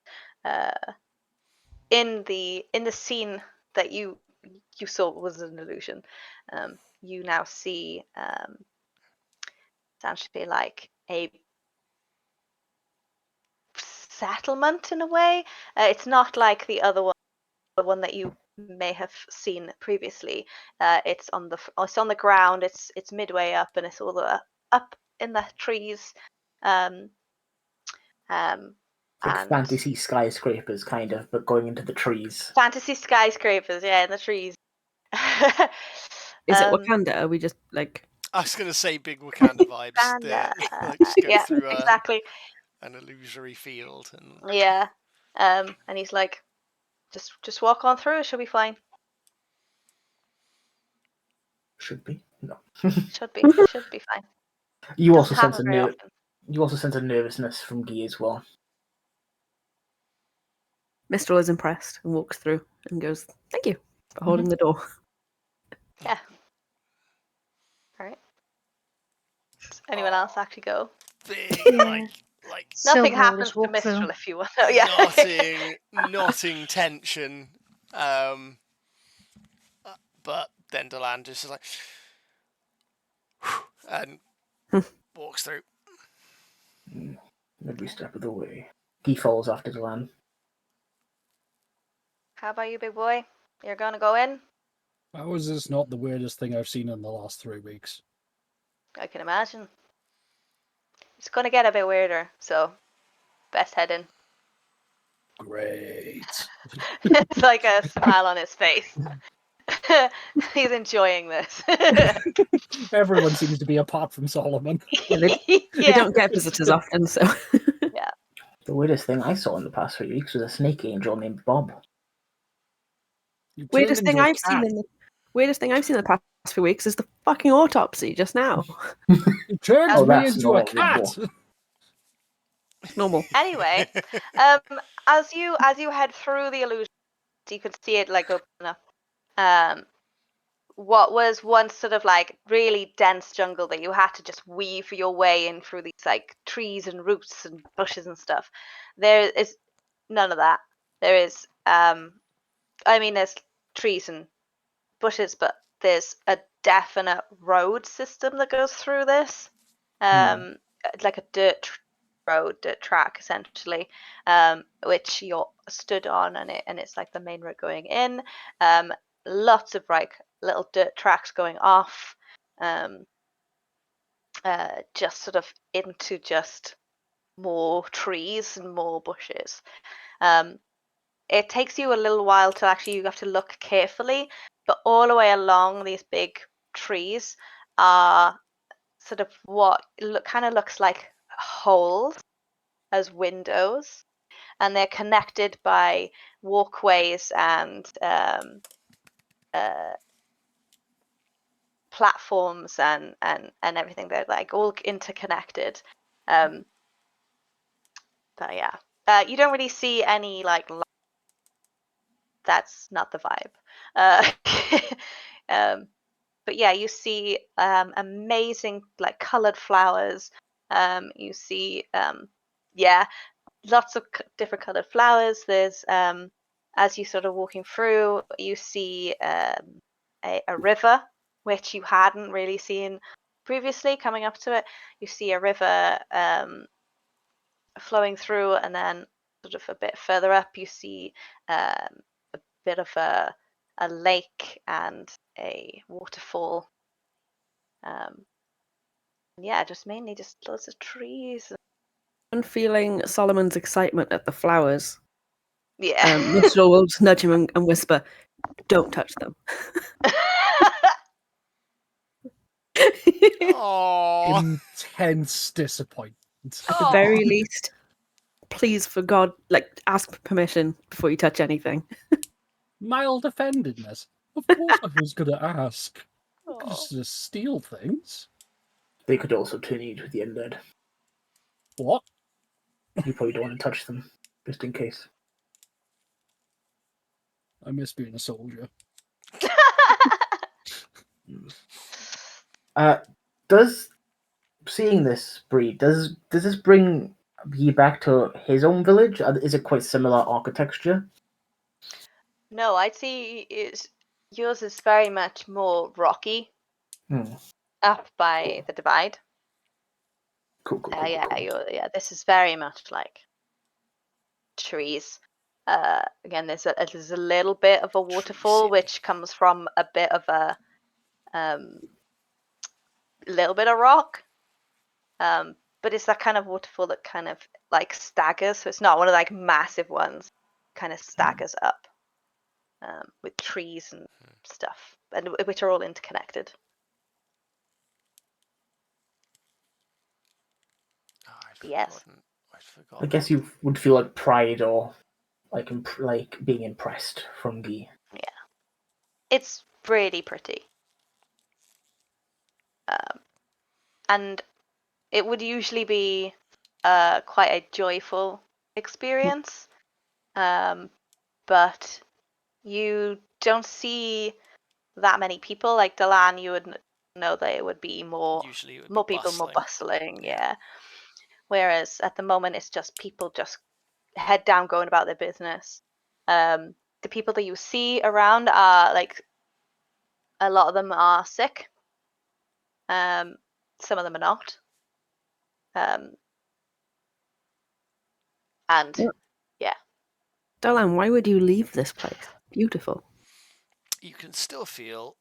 Speaker 1: in the scene that you saw was an illusion. You now see essentially like a settlement in a way. It's not like the other one, the one that you may have seen previously. It's on the ground. It's midway up, and it's all up in the trees.
Speaker 4: Like
Speaker 1: And
Speaker 4: fantasy skyscrapers, kind of, but going into the trees.
Speaker 1: fantasy skyscrapers, yeah, in the trees.
Speaker 2: Is it Wakanda? Are we just like?
Speaker 3: I was gonna say big Wakanda vibes.
Speaker 1: Wakanda,
Speaker 3: Like just go
Speaker 1: yeah,
Speaker 3: through
Speaker 1: exactly.
Speaker 3: an illusory field and
Speaker 1: Yeah. And he's like, just walk on through. It should be fine.
Speaker 4: Should be. No.
Speaker 1: Should be fine.
Speaker 4: You also
Speaker 1: Doesn't
Speaker 4: sense
Speaker 1: happen very often.
Speaker 4: You also sense a nervousness from Guy as well.
Speaker 2: Mistral is impressed and walks through and goes, "Thank you for holding the door."
Speaker 1: Yeah. All right. Does anyone else actually go?
Speaker 3: big
Speaker 6: Yeah.
Speaker 3: like
Speaker 1: Nothing
Speaker 6: Silver will
Speaker 1: happens
Speaker 6: just
Speaker 1: to
Speaker 6: walk
Speaker 1: Mistral
Speaker 6: through.
Speaker 1: if you want. Oh, yeah.
Speaker 3: knotting tension. But then Delan just is like and walks through.
Speaker 4: Every step of the way. Guy falls after Delan.
Speaker 1: How about you, big boy? You're gonna go in?
Speaker 5: How is this not the weirdest thing I've seen in the last 3 weeks?
Speaker 1: I can imagine. It's gonna get a bit weirder, so best head in.
Speaker 5: Great.
Speaker 1: It's like a smile on his face. He's enjoying this.
Speaker 5: Everyone seems to be apart from Solomon.
Speaker 2: Yeah, they don't get visitors often, so.
Speaker 1: Yeah.
Speaker 4: The weirdest thing I saw in the past 3 weeks was a snake angel named Bob.
Speaker 5: You
Speaker 2: Weirdest
Speaker 5: turned
Speaker 2: thing
Speaker 5: into a
Speaker 2: I've seen
Speaker 5: cat.
Speaker 2: in the past few weeks is the fucking autopsy just now.
Speaker 5: You turned
Speaker 1: Oh,
Speaker 5: me
Speaker 4: that's
Speaker 5: into a
Speaker 4: not
Speaker 5: cat.
Speaker 2: Normal.
Speaker 1: Anyway, as you head through the illusion, you could see it like open up. What was once sort of like really dense jungle that you had to just weave your way in through these like trees and roots and bushes and stuff. There is none of that. There is there's trees and bushes, but there's a definite road system that goes through this. Like a dirt track essentially, which you're stood on, and it's like the main road going in. Lots of like little dirt tracks going off, just sort of into just more trees and more bushes. It takes you a little while to actually, you have to look carefully, but all the way along these big trees are sort of what kind of looks like holes as windows. and they're connected by walkways and platforms and everything. They're like all interconnected. But yeah, you don't really see any like. That's not the vibe. But yeah, you see amazing like colored flowers. You see yeah, lots of different colored flowers. There's as you sort of walking through, you see a river which you hadn't really seen previously. Coming up to it, you see a river flowing through, and then sort of a bit further up, you see a bit of a lake and a waterfall. Yeah, just mainly just loads of trees.
Speaker 2: And feeling Solomon's excitement at the flowers,
Speaker 1: Yeah.
Speaker 2: Mr. will just nudge him and whisper, "Don't touch them."
Speaker 3: Oh,
Speaker 5: Intense disappointment.
Speaker 2: At the very least, please, for God, like ask permission before you touch anything.
Speaker 5: Mild offendedness. Of course I was going to ask.
Speaker 1: Oh.
Speaker 5: Just steal things.
Speaker 4: They could also turn you into the undead.
Speaker 5: What?
Speaker 4: You probably don't want to touch them, just in case.
Speaker 5: I miss being a soldier.
Speaker 4: Does seeing this, Bree, does this bring you back to his own village? Is it quite similar architecture?
Speaker 1: No, I'd say yours is very much more rocky up by the divide.
Speaker 4: Cool.
Speaker 1: Yeah, this is very much like trees. Again, there's a little bit of a waterfall which comes from a bit of a little bit of rock. But it's that kind of waterfall that kind of like staggers, so it's not one of like massive ones. Kind of staggers up with trees and stuff, and which are all interconnected. Yes.
Speaker 3: I'd forgotten.
Speaker 4: I guess you would feel like pride or like being impressed from the.
Speaker 1: Yeah, it's really pretty, and it would usually be quite a joyful experience, but you don't see that many people. Like Delan, you would know that it would be more
Speaker 3: Usually it would
Speaker 1: more
Speaker 3: be
Speaker 1: people, more
Speaker 3: bustling.
Speaker 1: bustling. Yeah. Whereas at the moment, it's just people just head down, going about their business. The people that you see around are like a lot of them are sick. Some of them are not. And yeah.
Speaker 2: Dolan, why would you leave this place? Beautiful.
Speaker 3: You can still feel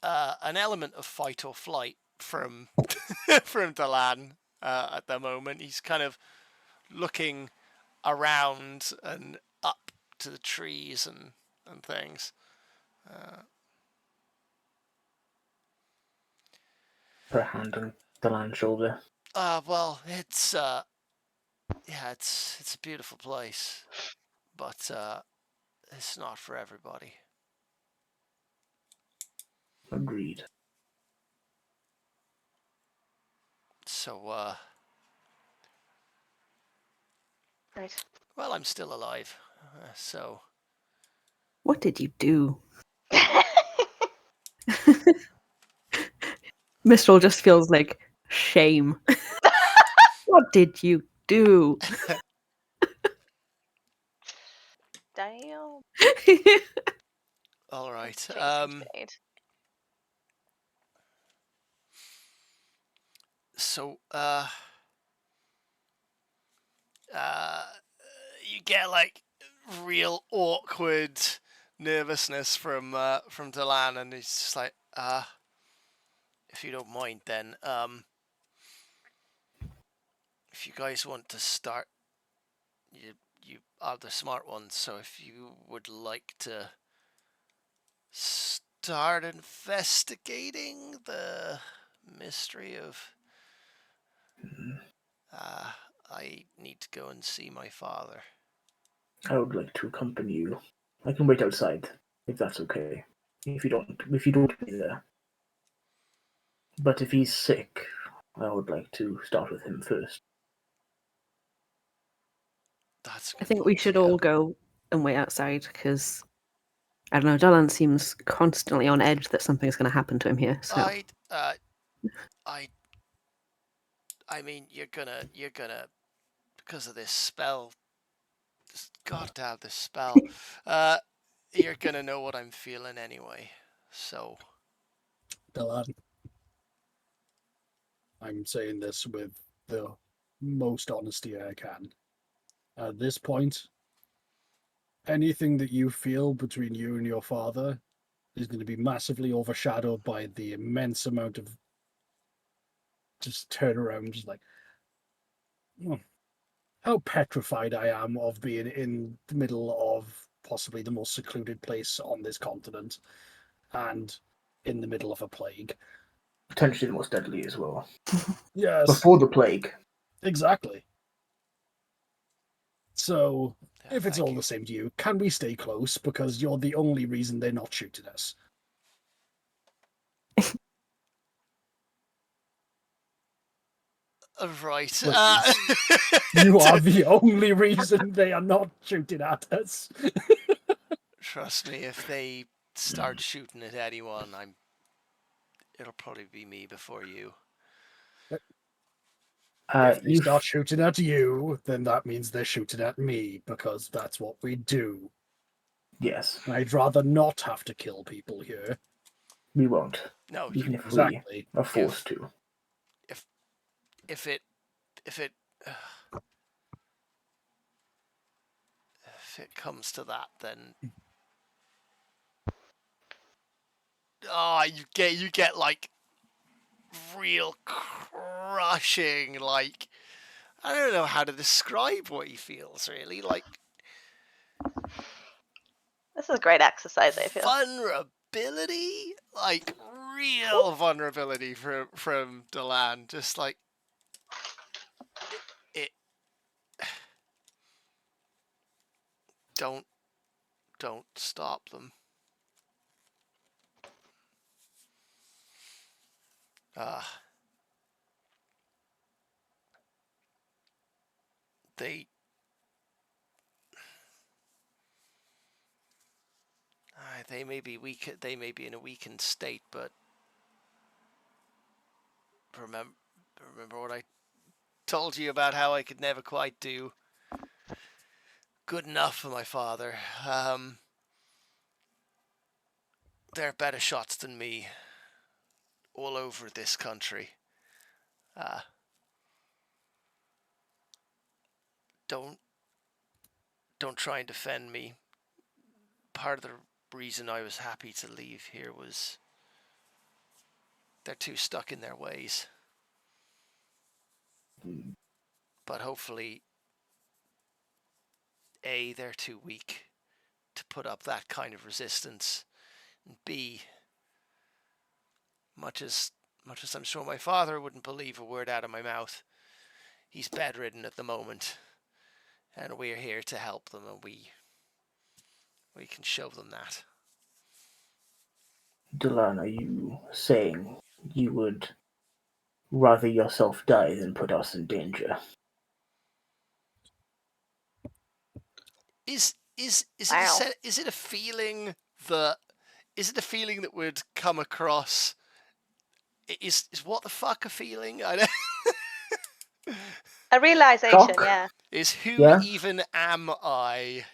Speaker 3: an element of fight or flight from from Delan at the moment. He's kind of looking around and up to the trees and things.
Speaker 4: Put a hand on Delan's shoulder.
Speaker 3: Well, it's it's a beautiful place, but it's not for everybody.
Speaker 4: Agreed.
Speaker 3: So,
Speaker 1: Right.
Speaker 3: well, I'm still alive, so.
Speaker 2: What did you do? Mistral just feels like shame. What did you do?
Speaker 1: Damn.
Speaker 3: All right. So, you get like real awkward nervousness from Delan, and he's just like, if you don't mind, then if you guys want to start, you are the smart ones. So if you would like to start investigating the mystery of I need to go and see my father.
Speaker 4: I would like to accompany you. I can wait outside, if that's okay. If you don't be there. But if he's sick, I would like to start with him first.
Speaker 3: That's a
Speaker 2: I
Speaker 3: good
Speaker 2: think we
Speaker 3: point,
Speaker 2: should
Speaker 3: yeah.
Speaker 2: all go and wait outside because I don't know. Dalan seems constantly on edge that something's going to happen to him here. So
Speaker 3: I mean, you're gonna, because of this spell, goddamn this spell, you're gonna know what I'm feeling anyway. So,
Speaker 5: Dylan, I'm saying this with the most honesty I can. At this point, anything that you feel between you and your father is going to be massively overshadowed by the immense amount of just turn around, just like, oh, how petrified I am of being in the middle of possibly the most secluded place on this continent and in the middle of a plague.
Speaker 4: Potentially the most deadly as well.
Speaker 5: Yes,
Speaker 4: Before the plague.
Speaker 5: exactly. So,
Speaker 3: yeah,
Speaker 5: if it's
Speaker 3: thank
Speaker 5: all
Speaker 3: you.
Speaker 5: the same to you, can we stay close? Because you're the only reason they're not shooting us.
Speaker 3: Right.
Speaker 5: Please. You are the only reason they are not shooting at us.
Speaker 3: Trust me, if they start shooting at anyone, it'll probably be me before you.
Speaker 5: If they start shooting at you, then that means they're shooting at me, because that's what we do.
Speaker 4: Yes.
Speaker 5: I'd rather not have to kill people here.
Speaker 4: We won't.
Speaker 3: No,
Speaker 4: Even
Speaker 3: you
Speaker 4: if
Speaker 5: Exactly.
Speaker 4: we are forced to.
Speaker 3: if it comes to that, then you get like real crushing, like, I don't know how to describe what he feels, really, like
Speaker 1: This is a great exercise, I feel.
Speaker 3: vulnerability, like real vulnerability from Delan, just like it. Don't stop them. They may be weak. They may be in a weakened state, but remember what I told you about how I could never quite do good enough for my father. There are better shots than me all over this country. Don't try and defend me. Part of the reason I was happy to leave here was they're too stuck in their ways. But hopefully, A, they're too weak to put up that kind of resistance, and B, much as I'm sure my father wouldn't believe a word out of my mouth, he's bedridden at the moment, and we're here to help them, and we can show them that.
Speaker 4: Delan, are you saying you would rather yourself die than put us in danger?
Speaker 3: Is
Speaker 1: Wow.
Speaker 3: it a feeling that would come across? Is what the fuck a feeling? I know.
Speaker 1: A realization,
Speaker 4: Shock?
Speaker 1: yeah.
Speaker 3: Is who
Speaker 4: Yeah.
Speaker 3: even am I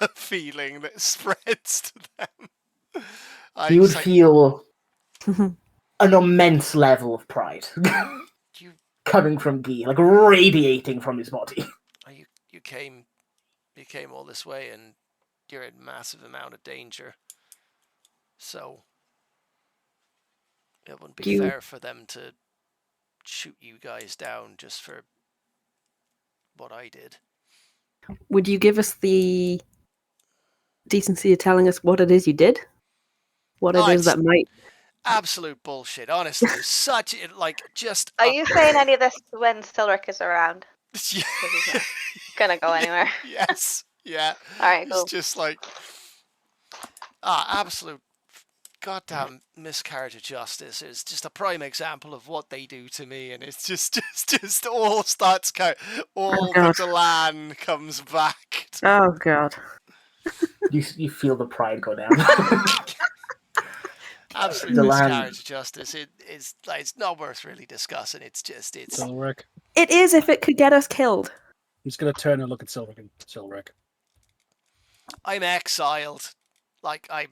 Speaker 3: a feeling that spreads to them?
Speaker 4: You would feel
Speaker 2: Mhm.
Speaker 4: an immense level of pride
Speaker 3: you
Speaker 4: coming from Guy, like radiating from his body.
Speaker 3: you came all this way, and you're in massive amount of danger. So it wouldn't be fair for them to shoot you guys down just for what I did.
Speaker 2: Would you give us the decency of telling us what it is you did? What it is that might...
Speaker 3: Absolute bullshit, honestly. Such, like, just...
Speaker 1: Are you saying any of this when Silric is around?
Speaker 3: Yeah.
Speaker 1: 'cause he's not gonna go anywhere.
Speaker 3: Yes. Yeah.
Speaker 1: All right,
Speaker 3: It's
Speaker 1: cool.
Speaker 3: just like absolute goddamn miscarriage of justice. Is just a prime example of what they do to me, and it's just all starts count. All the
Speaker 2: God.
Speaker 3: Delan comes back.
Speaker 2: Oh god.
Speaker 4: You feel the pride go down.
Speaker 3: Absolute
Speaker 4: Delan,
Speaker 3: miscarriage of justice. It's like it's not worth really discussing. It's
Speaker 5: Silric.
Speaker 2: It is if it could get us killed.
Speaker 5: I'm just going to turn and look at Silric.
Speaker 3: I'm exiled. Like I'm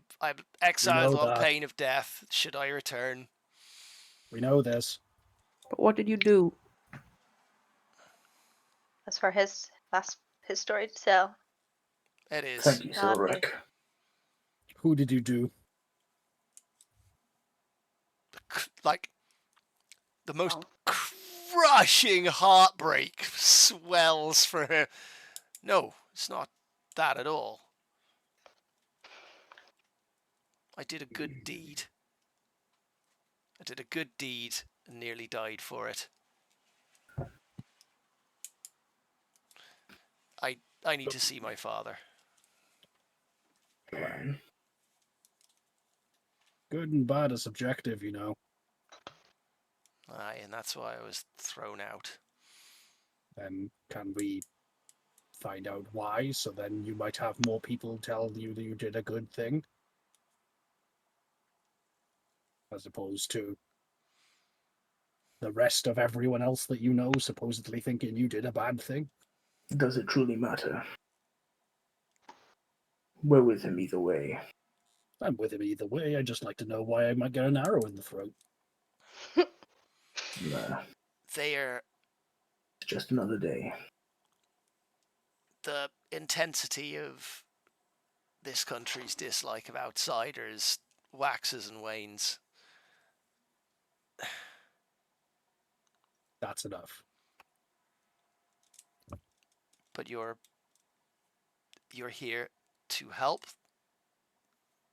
Speaker 3: exiled
Speaker 5: know
Speaker 3: on
Speaker 5: that.
Speaker 3: pain of death. Should I return?
Speaker 5: We know this.
Speaker 2: But what did you do?
Speaker 1: That's his story to tell.
Speaker 3: It is.
Speaker 4: thank you,
Speaker 1: Not me.
Speaker 4: Silric.
Speaker 5: Who did you do?
Speaker 3: Like the most
Speaker 1: Oh.
Speaker 3: crushing heartbreak swells for her. No, it's not that at all. I did a good deed. I did a good deed and nearly died for it. I need to see my father.
Speaker 4: Delan.
Speaker 5: Good and bad are subjective, you know.
Speaker 3: Aye, and that's why I was thrown out.
Speaker 5: And can we find out why? So then you might have more people tell you that you did a good thing. As opposed to the rest of everyone else that you know supposedly thinking you did a bad thing.
Speaker 4: Does it truly matter? We're with him either way.
Speaker 5: I'm with him either way. I just like to know why I might get an arrow in the throat.
Speaker 4: Nah,
Speaker 3: They're
Speaker 4: it's just another day.
Speaker 3: the intensity of this country's dislike of outsiders waxes and wanes.
Speaker 5: That's enough.
Speaker 3: But you're here to help.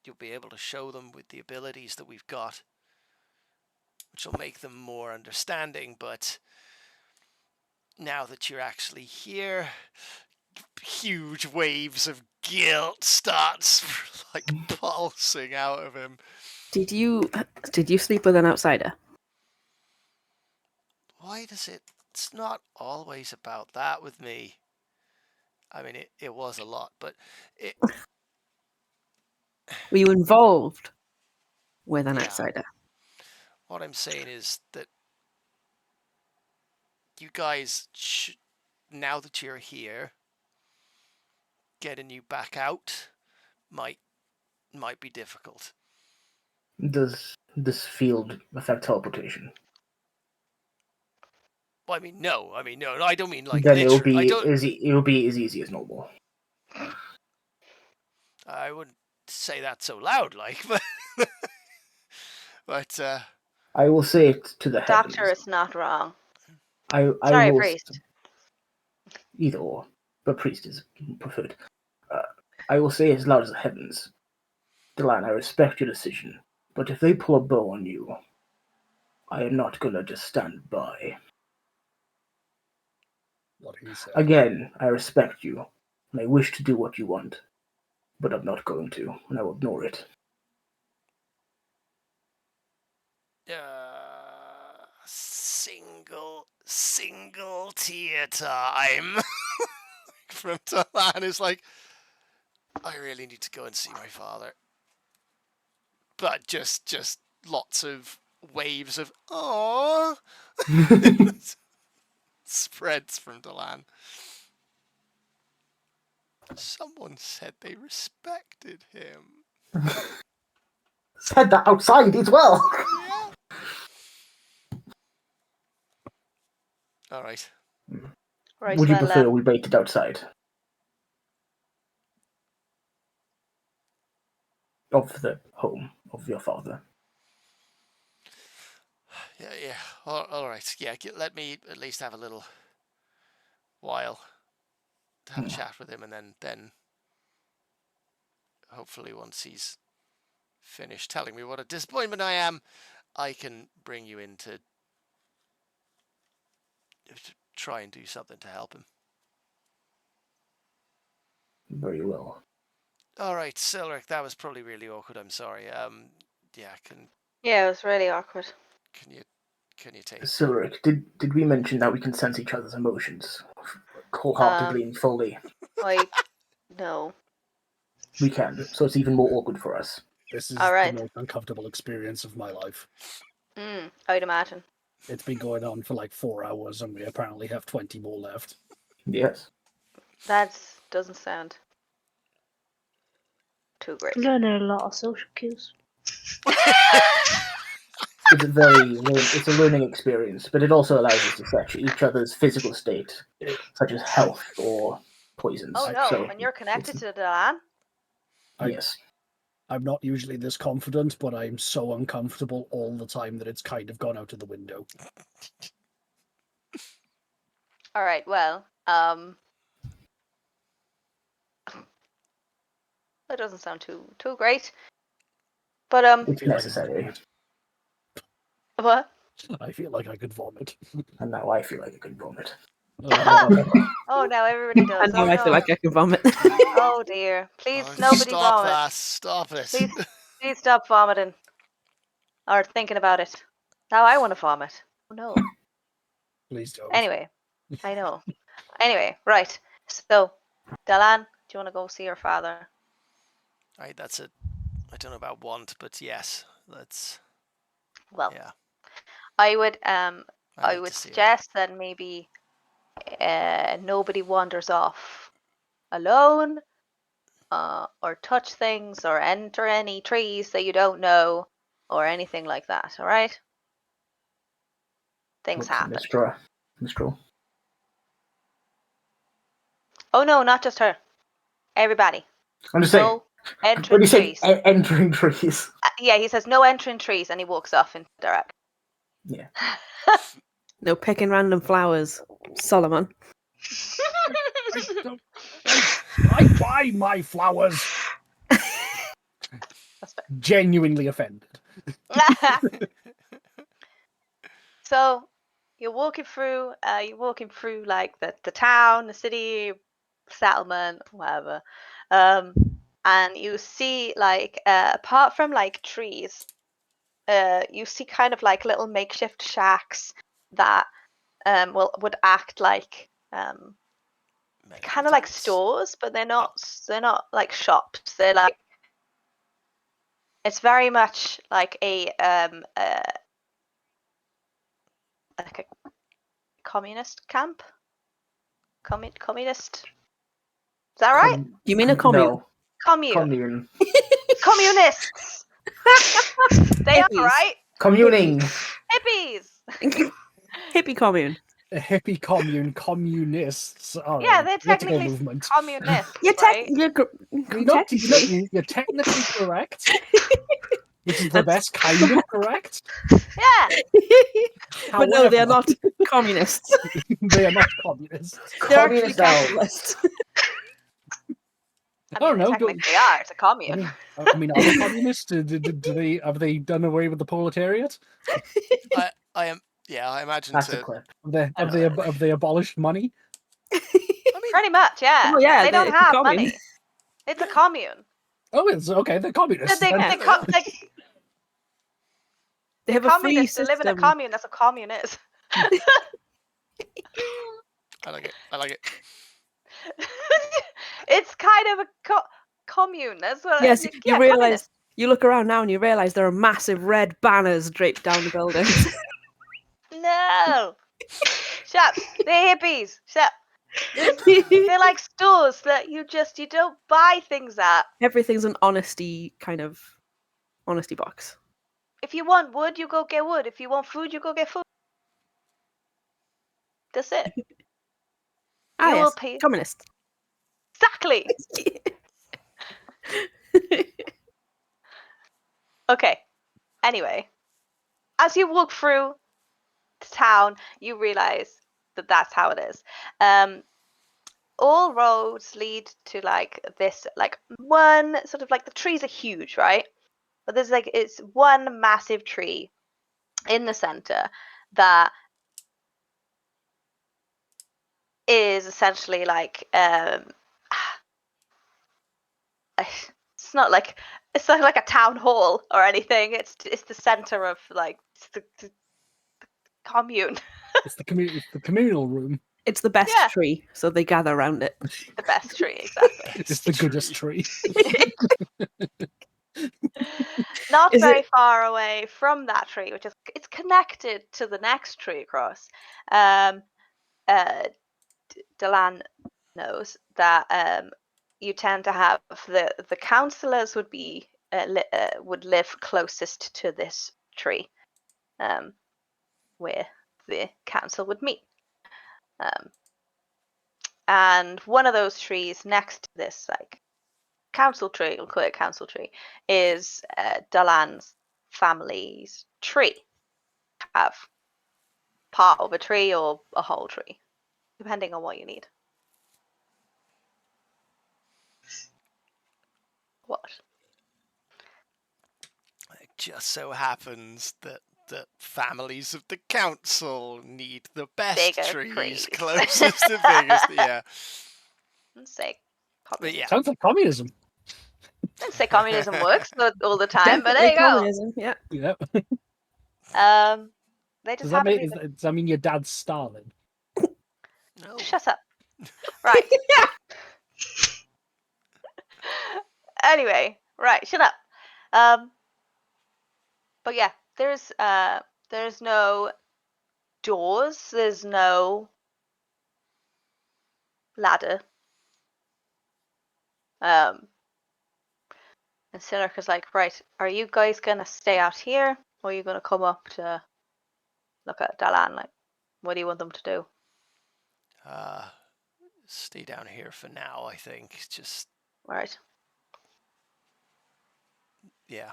Speaker 3: You'll be able to show them with the abilities that we've got, which will make them more understanding. But now that you're actually here, huge waves of guilt starts like pulsing out of him.
Speaker 2: Did you sleep with an outsider?
Speaker 3: Why does it? It's not always about that with me. I mean, it was a lot, but it.
Speaker 2: Were you involved with an
Speaker 3: Yeah.
Speaker 2: outsider?
Speaker 3: What I'm saying is that you guys, now that you're here, getting you back out might be difficult.
Speaker 4: Does this field affect teleportation?
Speaker 3: Well, I mean, no. I don't mean like
Speaker 4: Then it'll
Speaker 3: literally.
Speaker 4: be it'll be as easy as normal.
Speaker 3: I wouldn't say that so loud, like, but
Speaker 4: I will say it to the
Speaker 1: Doctor
Speaker 4: heavens.
Speaker 1: is not wrong.
Speaker 4: I
Speaker 1: Sorry,
Speaker 4: will
Speaker 1: priest.
Speaker 4: either or, but priest is preferred. I will say as loud as the heavens. Delan, I respect your decision, but if they pull a bow on you, I am not gonna just stand by.
Speaker 5: What he said.
Speaker 4: Again, I respect you, and I wish to do what you want, but I'm not going to, and I will ignore it.
Speaker 3: Single tear time from Talan is like, I really need to go and see my father, but just lots of waves of aww spreads from Delan. Someone said they respected him.
Speaker 4: Said that outside as well.
Speaker 3: Yeah. All right.
Speaker 1: Right,
Speaker 4: Would you
Speaker 1: well,
Speaker 4: prefer we waited outside of the home of your father?
Speaker 3: Yeah. All right. Yeah. Let me at least have a little while to have a chat with him, and then hopefully once he's finished telling me what a disappointment I am, I can bring you in to try and do something to help him.
Speaker 4: Very well.
Speaker 3: All right, Silric, that was probably really awkward. I'm sorry. Yeah,
Speaker 1: Yeah, it was really awkward.
Speaker 3: can you take?
Speaker 4: Silric, did we mention that we can sense each other's emotions wholeheartedly and fully?
Speaker 1: No.
Speaker 4: We can, so it's even more awkward for us.
Speaker 5: This is
Speaker 1: All right.
Speaker 5: the most uncomfortable experience of my life.
Speaker 1: I'd imagine.
Speaker 5: It's been going on for like 4 hours, and we apparently have 20 more left.
Speaker 4: Yes.
Speaker 1: That doesn't sound too great.
Speaker 6: Learning a lot of social cues.
Speaker 4: It's a learning experience, but it also allows us to search each other's physical state, such as health or poisons.
Speaker 1: Oh no,
Speaker 4: So,
Speaker 1: when you're connected to Delan.
Speaker 4: yes.
Speaker 5: I'm not usually this confident, but I'm so uncomfortable all the time that it's kind of gone out of the window.
Speaker 1: All right, well, that doesn't sound too great. But
Speaker 4: It's necessary.
Speaker 1: what?
Speaker 5: I feel like I could vomit.
Speaker 4: And now I feel like I could vomit.
Speaker 1: Oh, now everybody does.
Speaker 2: And now I feel like I can vomit.
Speaker 1: Oh dear! Please, nobody
Speaker 3: stop
Speaker 1: vomit.
Speaker 3: that! Stop it!
Speaker 1: Please stop vomiting or thinking about it. Now I want to vomit. Oh no.
Speaker 5: Please don't.
Speaker 1: Anyway, I know. Anyway, right. So, Delan, do you want to go see your father?
Speaker 3: Right, that's it. I don't know about want, but yes, let's.
Speaker 1: Well,
Speaker 3: Yeah.
Speaker 1: I would
Speaker 3: I
Speaker 1: would suggest that maybe nobody wanders off alone, or touch things, or enter any trees that you don't know, or anything like that. All right? Things happen.
Speaker 4: Mistral.
Speaker 1: Oh no, not just her. Everybody.
Speaker 4: I'm just
Speaker 1: No
Speaker 4: saying.
Speaker 1: entering
Speaker 4: When you say
Speaker 1: trees.
Speaker 4: entering trees.
Speaker 1: Yeah, he says no entering trees, and he walks off in the direction.
Speaker 4: Yeah.
Speaker 2: No picking random flowers, Solomon.
Speaker 5: I buy my flowers. Genuinely offended.
Speaker 1: So you're walking through like the town, the city, settlement, whatever, and you see like apart from like trees, you see kind of like little makeshift shacks that would act like kind of like stores, but they're not like shops. They're like, it's very much like a communist camp. Communist. Is that right?
Speaker 2: You mean a commune?
Speaker 4: No.
Speaker 1: Commune. Communists. They are, right?
Speaker 4: Communing.
Speaker 1: Hippies.
Speaker 2: Hippie commune.
Speaker 5: A hippie commune, communists are
Speaker 1: Yeah,
Speaker 5: a
Speaker 1: they're
Speaker 5: political
Speaker 1: technically
Speaker 5: movement.
Speaker 1: communists,
Speaker 2: You're,
Speaker 1: right?
Speaker 5: You're technically correct. Which is the best kind of correct.
Speaker 1: Yeah.
Speaker 2: But no, they are not communists.
Speaker 5: They are not communists.
Speaker 2: They're actually capitalists.
Speaker 1: I mean, they technically are. It's a commune.
Speaker 5: I mean, are they communists? Have they done away with the proletariat?
Speaker 3: I am. Yeah, I imagine.
Speaker 4: That's a clip.
Speaker 5: Have they abolished money?
Speaker 3: I mean,
Speaker 1: pretty much, yeah.
Speaker 2: Oh, yeah,
Speaker 1: they don't
Speaker 2: it's a
Speaker 1: have
Speaker 2: commune.
Speaker 1: money. It's a commune.
Speaker 5: Oh, it's okay. They're communists.
Speaker 1: They
Speaker 2: have a free
Speaker 1: system. They live in a commune. That's what commune is.
Speaker 3: I like it.
Speaker 1: It's kind of a commune. That's what.
Speaker 2: Yes,
Speaker 1: Yeah,
Speaker 2: you realise. You look around now and you realise there are massive red banners draped down the building.
Speaker 1: No. Shut up. They're hippies. Shut up. They're like stores that you don't buy things at.
Speaker 2: Everything's an honesty box.
Speaker 1: If you want wood, you go get wood. If you want food, you go get food. That's it.
Speaker 2: Ah,
Speaker 1: You
Speaker 2: yes.
Speaker 1: will pay.
Speaker 2: Communist.
Speaker 1: Exactly. Okay. Anyway, as you walk through the town, you realize that that's how it is. All roads lead to like this, like one sort of like the trees are huge, right? But there's like it's one massive tree in the center that is essentially like it's not like a town hall or anything. It's the center of like the commune.
Speaker 5: It's the communal room.
Speaker 2: It's the best
Speaker 1: Yeah.
Speaker 2: tree, so they gather around it.
Speaker 1: The best tree, exactly.
Speaker 5: It's the goodest tree.
Speaker 1: Not
Speaker 2: Is
Speaker 1: very
Speaker 2: it-
Speaker 1: far away from that tree, which is it's connected to the next tree across. Delan knows that you tend to have the councillors would be would live closest to this tree, where the council would meet. And one of those trees next to this like council tree, we'll call it council tree, is Dalan's family's tree. Have part of a tree or a whole tree, depending on what you need. What?
Speaker 3: It just so happens that families of the council need the best
Speaker 1: Bigger
Speaker 3: trees
Speaker 1: trees.
Speaker 3: closest to biggest. Yeah.
Speaker 1: Let's say
Speaker 3: But
Speaker 1: communism.
Speaker 3: yeah.
Speaker 5: Sounds like communism.
Speaker 1: Let's say communism works all the time, but
Speaker 2: Definitely
Speaker 1: there you go.
Speaker 2: communism, yeah.
Speaker 5: Yeah.
Speaker 1: They just
Speaker 5: Does that
Speaker 1: happen
Speaker 5: mean
Speaker 1: to be
Speaker 5: does that mean your dad's Stalin?
Speaker 3: No.
Speaker 1: Shut up. Right. Anyway, right, shut up. But yeah, there's no doors, there's no ladder. And Saricos like, right, are you guys gonna stay out here, or are you gonna come up to look at Dalan? Like, what do you want them to do?
Speaker 3: Stay down here for now, I think. Just,
Speaker 1: Right.
Speaker 3: yeah.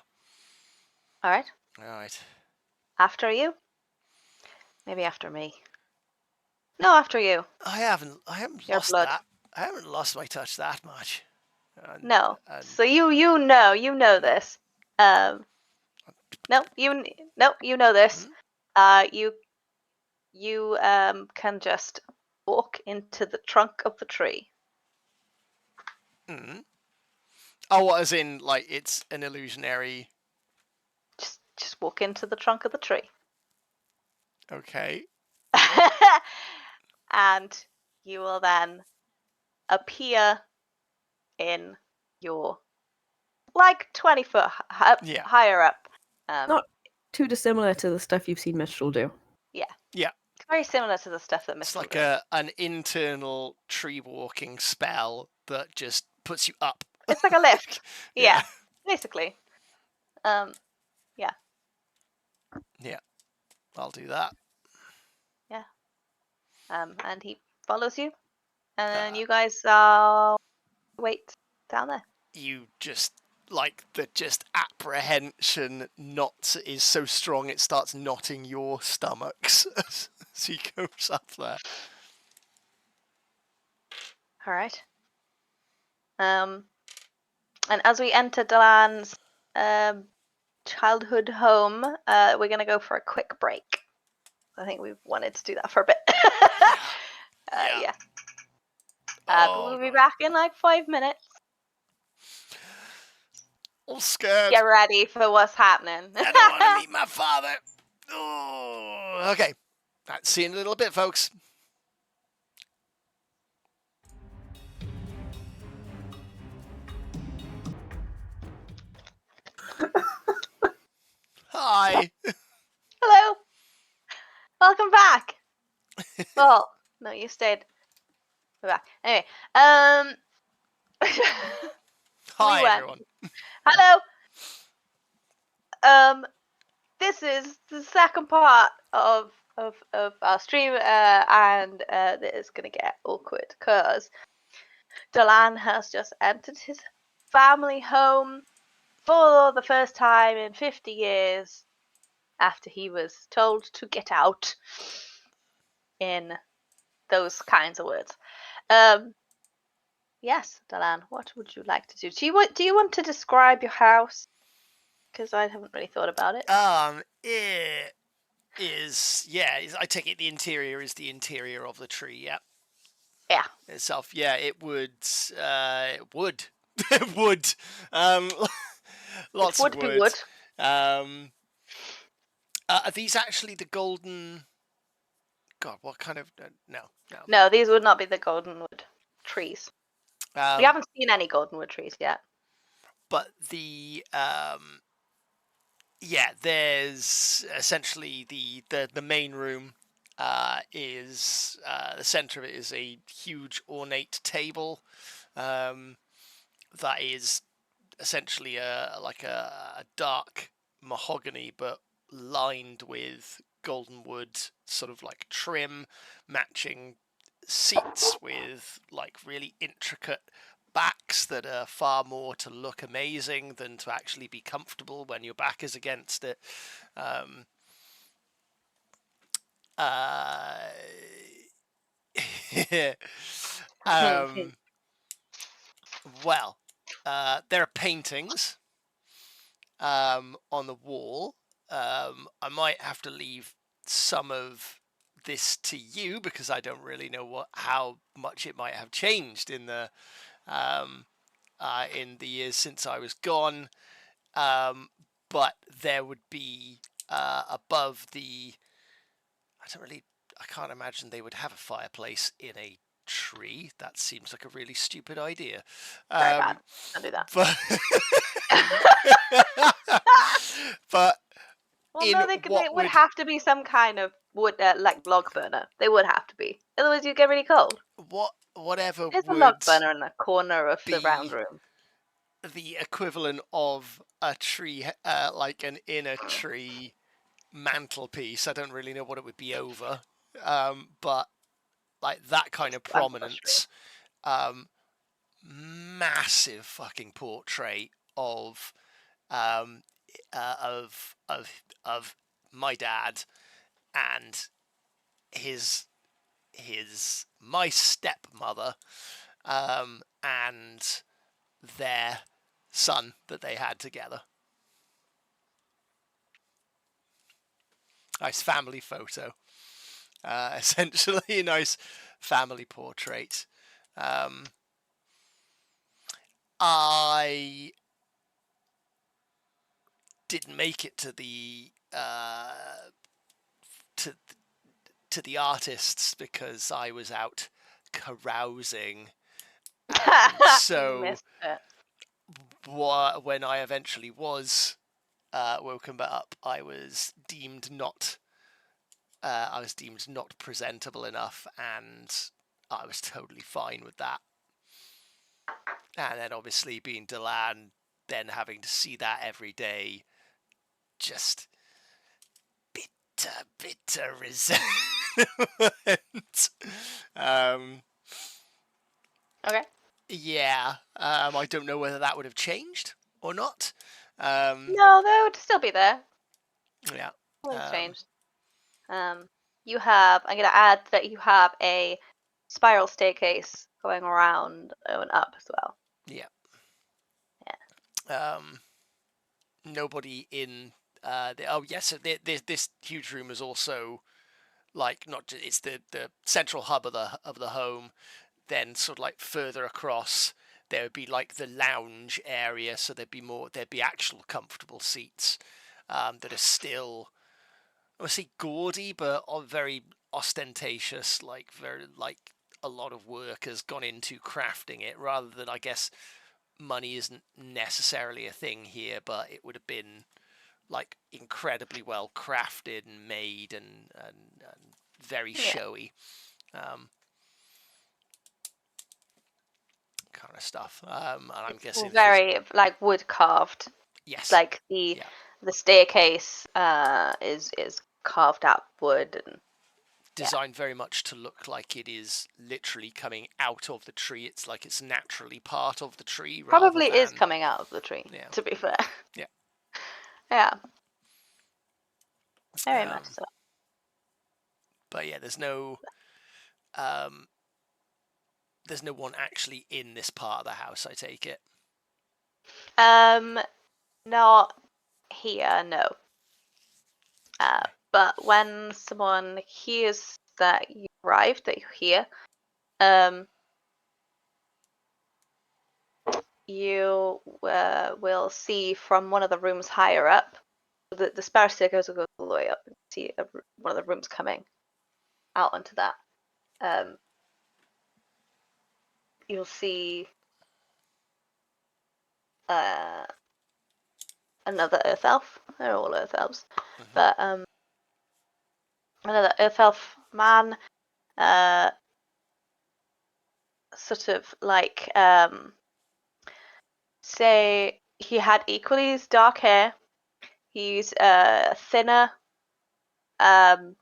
Speaker 1: All right.
Speaker 3: All right.
Speaker 1: After you? Maybe after me. No, after you.
Speaker 3: I haven't
Speaker 1: Your
Speaker 3: lost
Speaker 1: blood.
Speaker 3: that. I haven't lost my touch that much.
Speaker 1: No.
Speaker 3: And
Speaker 1: So you know this. No, you know this. You can just walk into the trunk of the tree.
Speaker 3: Oh, what, as in like it's an illusionary?
Speaker 1: Just walk into the trunk of the tree.
Speaker 3: Okay.
Speaker 1: And you will then appear in your like 20 foot
Speaker 3: Yeah.
Speaker 1: higher up.
Speaker 2: Not too dissimilar to the stuff you've seen Mistral do.
Speaker 1: Yeah.
Speaker 3: Yeah.
Speaker 1: It's very similar to the stuff that
Speaker 3: It's
Speaker 1: Mr.
Speaker 3: like an internal tree walking spell that just puts you up.
Speaker 1: It's like a lift.
Speaker 3: Yeah.
Speaker 1: Yeah. Basically. Yeah.
Speaker 3: Yeah. I'll do that.
Speaker 1: Yeah. And he follows you, and
Speaker 3: Uh,
Speaker 1: you guys wait down there.
Speaker 3: You just like the just apprehension knot is so strong it starts knotting your stomachs as he goes up there.
Speaker 1: All right. And as we enter Delan's childhood home, we're gonna go for a quick break. I think we've wanted to do that for a bit. Yeah. But we'll be back in like 5 minutes.
Speaker 3: I'm scared.
Speaker 1: Get ready for what's happening.
Speaker 3: I don't want to meet my father. Oh, okay. Right, see you in a little bit, folks. Hi.
Speaker 1: Hello. Welcome back. Well, no, you stayed. We're back. Anyway,
Speaker 3: Hi,
Speaker 1: went.
Speaker 3: everyone.
Speaker 1: Hello. This is the second part of our stream, and it's gonna get awkward because Delan has just entered his family home for the first time in 50 years after he was told to get out in those kinds of words. Yes, Delan, what would you like to do? Do you want to describe your house? Because I haven't really thought about it.
Speaker 3: It is, yeah, I take it the interior is the interior of the tree, yeah.
Speaker 1: Yeah.
Speaker 3: itself. Yeah, it would. It would. It would. Lots
Speaker 1: It would
Speaker 3: of
Speaker 1: be
Speaker 3: wood.
Speaker 1: wood.
Speaker 3: Are these actually the golden? God, what kind of? No.
Speaker 1: No, these would not be the goldenwood trees. We haven't seen any goldenwood trees yet.
Speaker 3: But the there's essentially the main room. Is the center of it is a huge ornate table, that is essentially like a dark mahogany, but lined with golden wood, sort of like trim, matching seats with like really intricate backs that are far more to look amazing than to actually be comfortable when your back is against it. Well, there are paintings on the wall. I might have to leave some of this to you because I don't really know how much it might have changed in the years since I was gone. But there would be above the. I can't imagine they would have a fireplace in a tree. That seems like a really stupid idea.
Speaker 1: Very bad. Don't do that.
Speaker 3: But
Speaker 1: well, no, they would have to be some kind of wood, like log burner. They would have to be. Otherwise, you get really cold.
Speaker 3: Whatever
Speaker 1: There's
Speaker 3: would
Speaker 1: a log burner in the corner of the round room.
Speaker 3: The equivalent of a tree, like an inner tree mantelpiece. I don't really know what it would be over, but like that kind of prominence. Massive fucking portrait of my dad and my stepmother, and their son that they had together. Nice family photo. Essentially a nice family portrait. I didn't make it to the to the artists because I was out carousing. So when I eventually was woken up, I was deemed not presentable enough, and I was totally fine with that. And then obviously being Delan, then having to see that every day, just bitter resentment.
Speaker 1: Okay.
Speaker 3: Yeah. I don't know whether that would have changed or not.
Speaker 1: No, they would still be there.
Speaker 3: Yeah.
Speaker 1: Nothing's changed. You have. I'm gonna add that you have a spiral staircase going around and up as well.
Speaker 3: Yeah. Yeah. Nobody in. So this huge room is also like not just, it's the central hub of the home. Then sort of like further across, there would be like the lounge area, so there'd be actual comfortable seats that are still, I would say, gaudy, but very ostentatious. Like a lot of work has gone into crafting it, rather than, I guess, money isn't necessarily a thing here, but it would have been like incredibly well crafted and made and very showy. Kind of stuff. And I'm guessing
Speaker 1: very like wood carved.
Speaker 3: Yes.
Speaker 1: Like the staircase is carved out wood and
Speaker 3: designed very much to look like it is literally coming out of the tree. It's like it's naturally part of the tree.
Speaker 1: Probably is coming out of the tree. Yeah. To be fair.
Speaker 3: Yeah.
Speaker 1: Yeah. Very much so.
Speaker 3: But yeah, there's no one actually in this part of the house, I take it.
Speaker 1: Not here, no. But when someone hears that you arrived, that you're here, you will see from one of the rooms higher up. The spiral staircase will go all the way up. And see one of the rooms coming out onto that. You'll see another earth elf. They're all earth elves, but another earth elf man, sort of like say he had equally as dark hair. He's thinner, and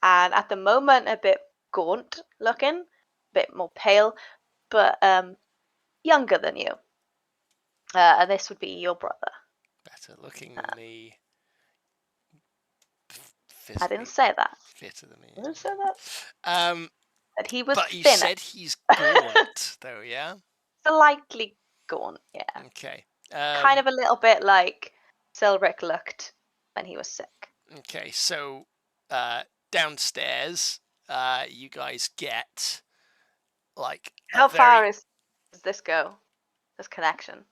Speaker 1: at the moment a bit gaunt looking, a bit more pale, but younger than you. And this would be your brother.
Speaker 3: Better looking than me.
Speaker 1: I didn't say that.
Speaker 3: Fitter than me.
Speaker 1: I didn't say that. But he was
Speaker 3: But you
Speaker 1: thinner.
Speaker 3: said he's gaunt, though, yeah?
Speaker 1: Slightly gaunt, yeah.
Speaker 3: Okay.
Speaker 1: Kind of a little bit like Silric looked when he was sick.
Speaker 3: Okay, so downstairs, you guys get like
Speaker 1: How far does this go? This connection?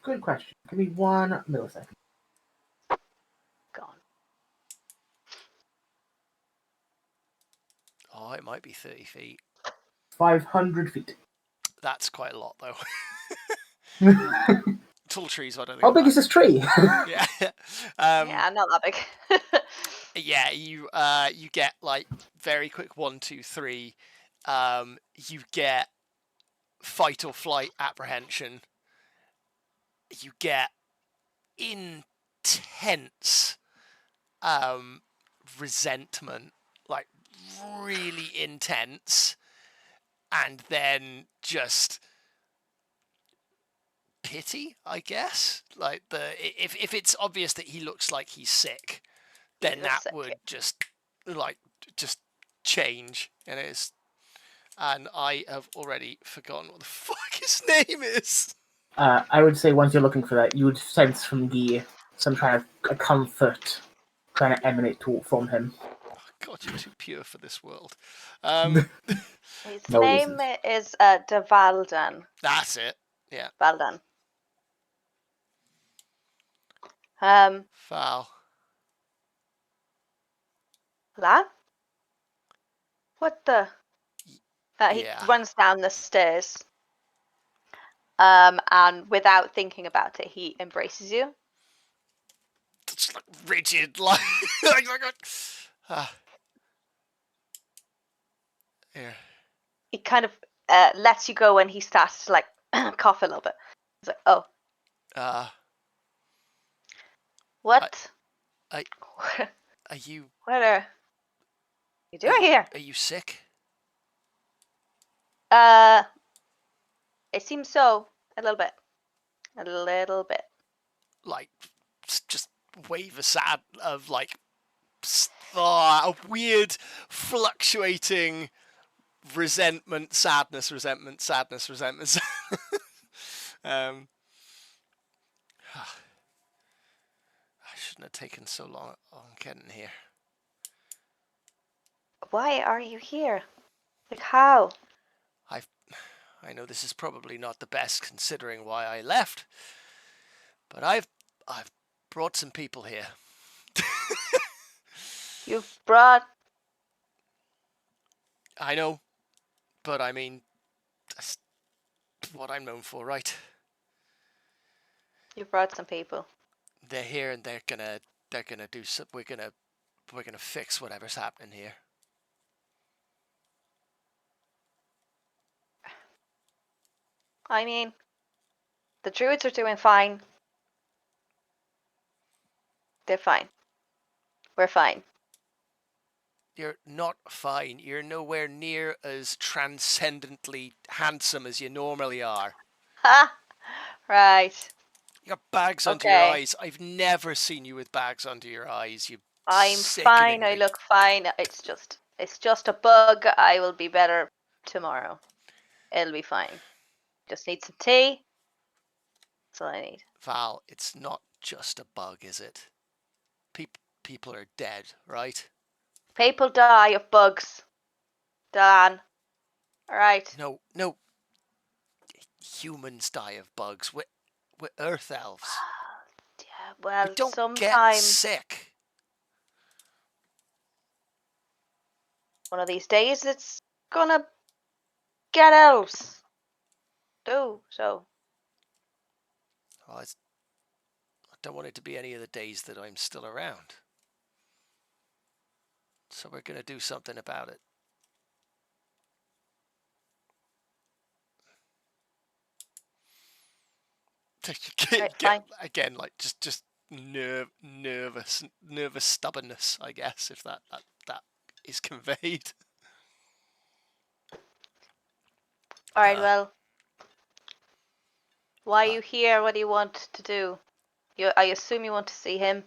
Speaker 4: Good question. Give me 1 millisecond.
Speaker 1: Gone.
Speaker 3: Oh, it might be 30 feet.
Speaker 4: 500 feet.
Speaker 3: That's quite a lot, though. Tall trees, I don't think.
Speaker 4: How big is this tree?
Speaker 3: Yeah.
Speaker 1: Yeah, not that big.
Speaker 3: Yeah, you get like very quick 1, 2, 3. You get fight or flight apprehension. You get intense resentment, like really intense, and then just pity, I guess. Like if it's obvious that he looks like he's sick, then that would just change, and I have already forgotten what the fuck his name is.
Speaker 4: I would say once you're looking for that, you would sense from some kind of a comfort trying to emanate from him.
Speaker 3: Oh, God, you're too pure for this world.
Speaker 1: His name is De Valdan.
Speaker 3: That's it. Yeah.
Speaker 1: Valdan.
Speaker 3: Foul.
Speaker 1: That? What the? He runs down the stairs. And without thinking about it, he embraces you.
Speaker 3: It's like rigid, like. Yeah.
Speaker 1: He kind of lets you go when he starts to like cough a little bit. He's like, "Oh, what?
Speaker 3: Are you?
Speaker 1: What are you doing here?
Speaker 3: Are you sick?
Speaker 1: It seems so. A little bit. A little bit.
Speaker 3: Like, just wave of like a weird fluctuating resentment, sadness. I shouldn't have taken so long on getting here.
Speaker 1: Why are you here? Like how?
Speaker 3: I know this is probably not the best considering why I left, but I've brought some people here.
Speaker 1: You've brought...
Speaker 3: I know, but I mean, that's what I'm known for, right?
Speaker 1: You brought some people.
Speaker 3: They're here and they're gonna do some. We're gonna fix whatever's happening here.
Speaker 1: I mean, the druids are doing fine. They're fine. We're fine.
Speaker 3: You're not fine. You're nowhere near as transcendently handsome as you normally are.
Speaker 1: Ha! Right.
Speaker 3: You got bags under your eyes. I've never seen you with bags under your eyes.
Speaker 1: I'm fine. I look fine. It's just a bug. I will be better tomorrow. It'll be fine. Just need some tea. That's all I need.
Speaker 3: Val, it's not just a bug, is it? People are dead, right?
Speaker 1: People die of bugs. Dan. All right.
Speaker 3: No. Humans die of bugs. We're Earth elves.
Speaker 1: Yeah,
Speaker 3: We
Speaker 1: well,
Speaker 3: don't get
Speaker 1: sometime
Speaker 3: sick.
Speaker 1: one of these days it's gonna get elves. So.
Speaker 3: Oh, I don't want it to be any of the days that I'm still around. So we're going to do something about it.
Speaker 1: Right, fine.
Speaker 3: Again, like just nervous stubbornness, I guess, if that is conveyed.
Speaker 1: All right, well, why are you here? What do you want to do? I assume you want to see him.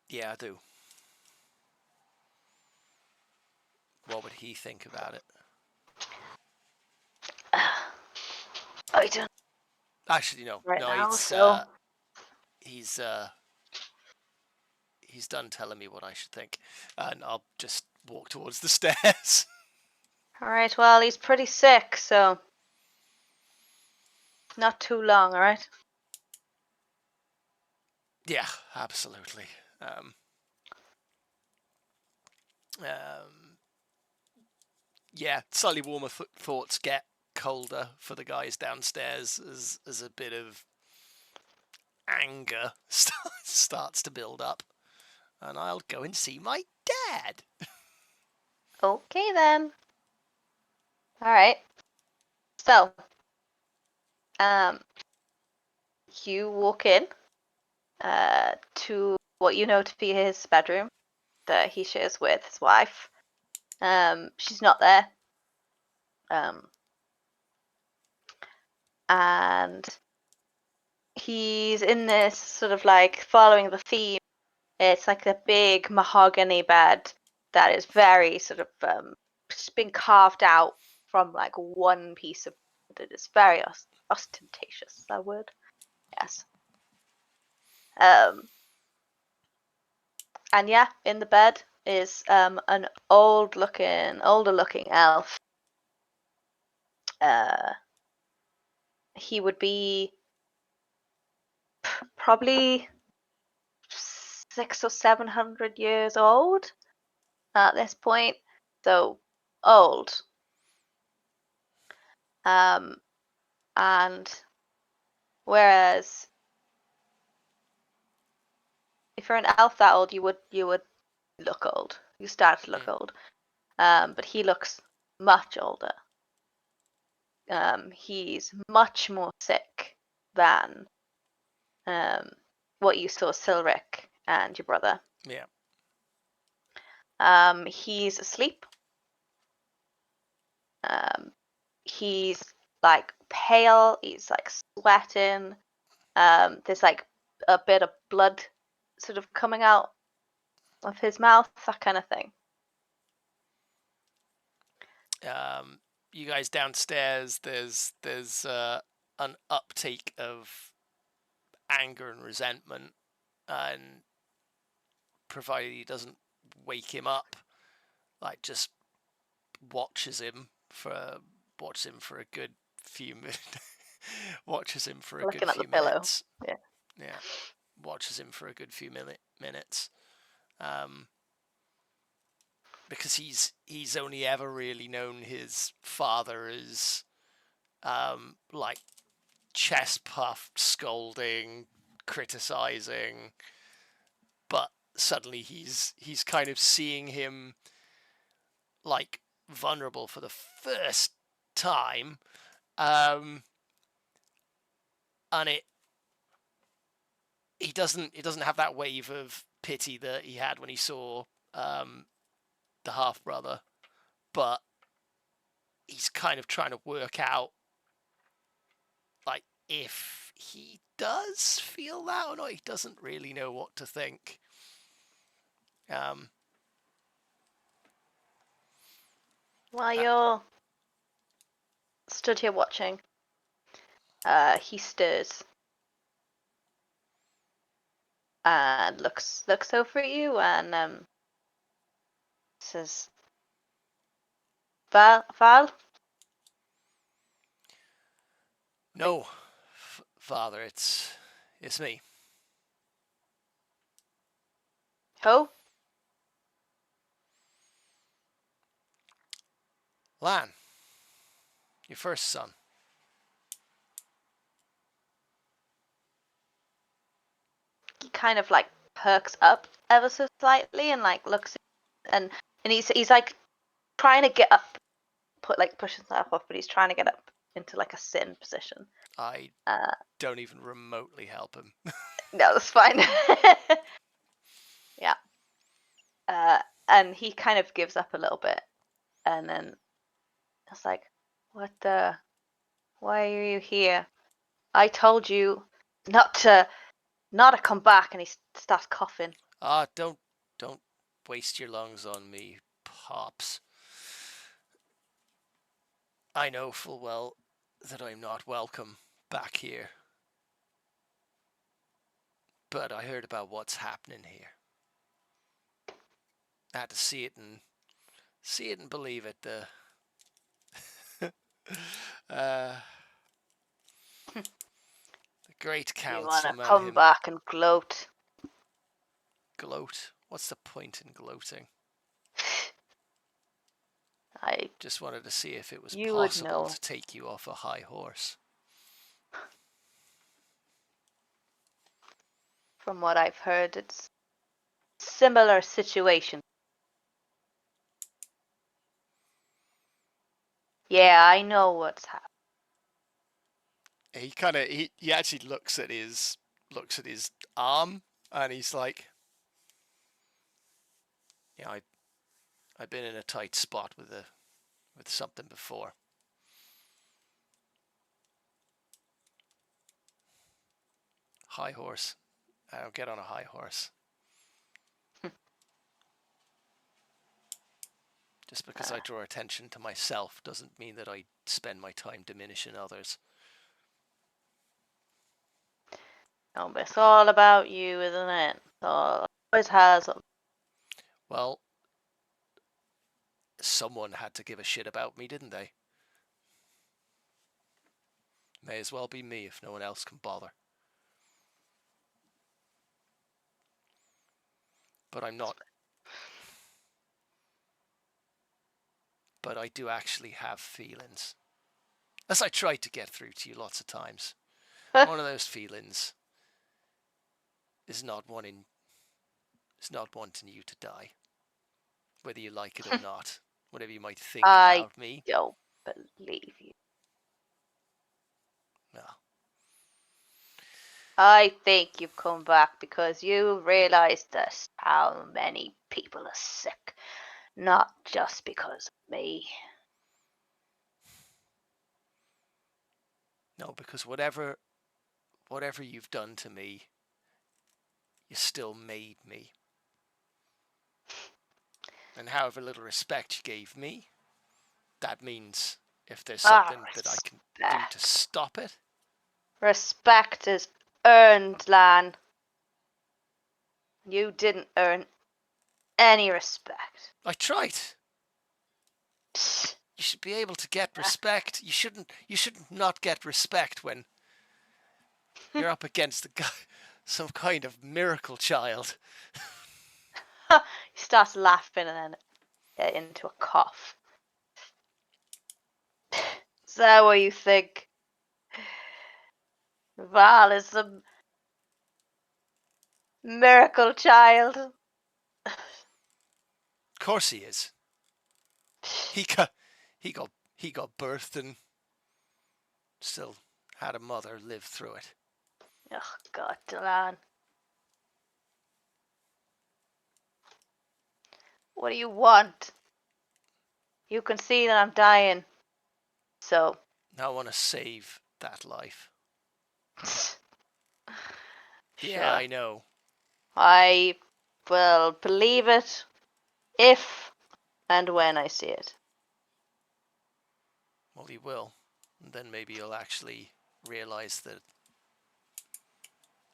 Speaker 3: Yeah, I do. What would he think about it?
Speaker 1: I don't
Speaker 3: Actually, no.
Speaker 1: right
Speaker 3: No,
Speaker 1: now,
Speaker 3: it's
Speaker 1: so
Speaker 3: he's done telling me what I should think, and I'll just walk towards the stairs.
Speaker 1: all right. Well, he's pretty sick, so not too long. All right.
Speaker 3: Yeah, absolutely. Yeah, slightly warmer thoughts get colder for the guys downstairs as a bit of anger starts to build up, and I'll go and see my dad.
Speaker 1: Okay then. All right. So, you walk in, to what you know to be his bedroom that he shares with his wife. She's not there. And he's in this sort of like following the theme. It's like the big mahogany bed that is very sort of just been carved out from like one piece of wood. It is very ostentatious. Is that a word? Yes. And yeah, in the bed is an older looking elf. He would be probably 600 or 700 years old at this point, so old. And whereas if you're an elf that old, you would look old. You start to look old. But he looks much older. He's much more sick than what you saw Silric and your brother.
Speaker 3: Yeah.
Speaker 1: He's asleep. He's like pale. He's like sweating. There's like a bit of blood sort of coming out of his mouth, that kind of thing.
Speaker 3: You guys downstairs, there's an uptake of anger and resentment, and provided he doesn't wake him up, like just watches him for a good few minutes. Watches him for a
Speaker 1: Looking
Speaker 3: good
Speaker 1: at the
Speaker 3: few
Speaker 1: pillow.
Speaker 3: minutes.
Speaker 1: Yeah.
Speaker 3: Watches him for a good few minutes. Because he's only ever really known his father as like chest puffed, scolding, criticizing, but suddenly he's kind of seeing him like vulnerable for the first time, and he doesn't have that wave of pity that he had when he saw the half brother, but he's kind of trying to work out like if he does feel that or not. He doesn't really know what to think.
Speaker 1: While you're stood here watching, he stirs and looks over at you, and Says, Val?
Speaker 3: No, father, it's me.
Speaker 1: Who?
Speaker 3: Lan, your first son.
Speaker 1: He kind of like perks up ever so slightly and like looks and he's like trying to get up, push himself up, but he's trying to get up into like a sitting position.
Speaker 3: I don't even remotely help him.
Speaker 1: No, that's fine. Yeah. And he kind of gives up a little bit, and then it's like, what the? Why are you here? I told you not to come back, and he starts coughing.
Speaker 3: Don't waste your lungs on me, Pops. I know full well that I'm not welcome back here. But I heard about what's happening here. I had to see it and believe it. The great
Speaker 1: You want to
Speaker 3: councilman
Speaker 1: come back and gloat?
Speaker 3: Gloat? What's the point in gloating?
Speaker 1: I
Speaker 3: just wanted to see if it was
Speaker 1: You would
Speaker 3: possible
Speaker 1: know.
Speaker 3: to take you off a high horse.
Speaker 1: From what I've heard, it's similar situation. Yeah, I know what's happening.
Speaker 3: He actually looks at his arm and he's like, yeah, I've been in a tight spot with something before. High horse. I don't get on a high horse. Just because I draw attention to myself doesn't mean that I spend my time diminishing others.
Speaker 1: No, but it's all about you, isn't it? Always has.
Speaker 3: Well, someone had to give a shit about me, didn't they? May as well be me if no one else can bother. But I'm not. But I do actually have feelings. As I tried to get through to you lots of times. One of those feelings is not wanting you to die. Whether you like it or not. Whatever you might think about me.
Speaker 1: I don't believe you.
Speaker 3: No.
Speaker 1: I think you've come back because you realized just how many people are sick. Not just because of me.
Speaker 3: No, because whatever you've done to me, you still made me. And however little respect you gave me, that means if there's something that I can do to stop it.
Speaker 1: Respect is earned, Lan. You didn't earn any respect.
Speaker 3: I tried. You should be able to get respect. You shouldn't not get respect when you're up against some kind of miracle child.
Speaker 1: He starts laughing and then get into a cough. Is that what you think? Val is some miracle child.
Speaker 3: Of course he is. He got birthed and still had a mother live through it.
Speaker 1: Oh God, Delan. What do you want? You can see that I'm dying. So.
Speaker 3: I want to save that life.
Speaker 1: Sure.
Speaker 3: Yeah, I know.
Speaker 1: I will believe it if and when I see it.
Speaker 3: Well, you will. And then maybe you'll actually realize that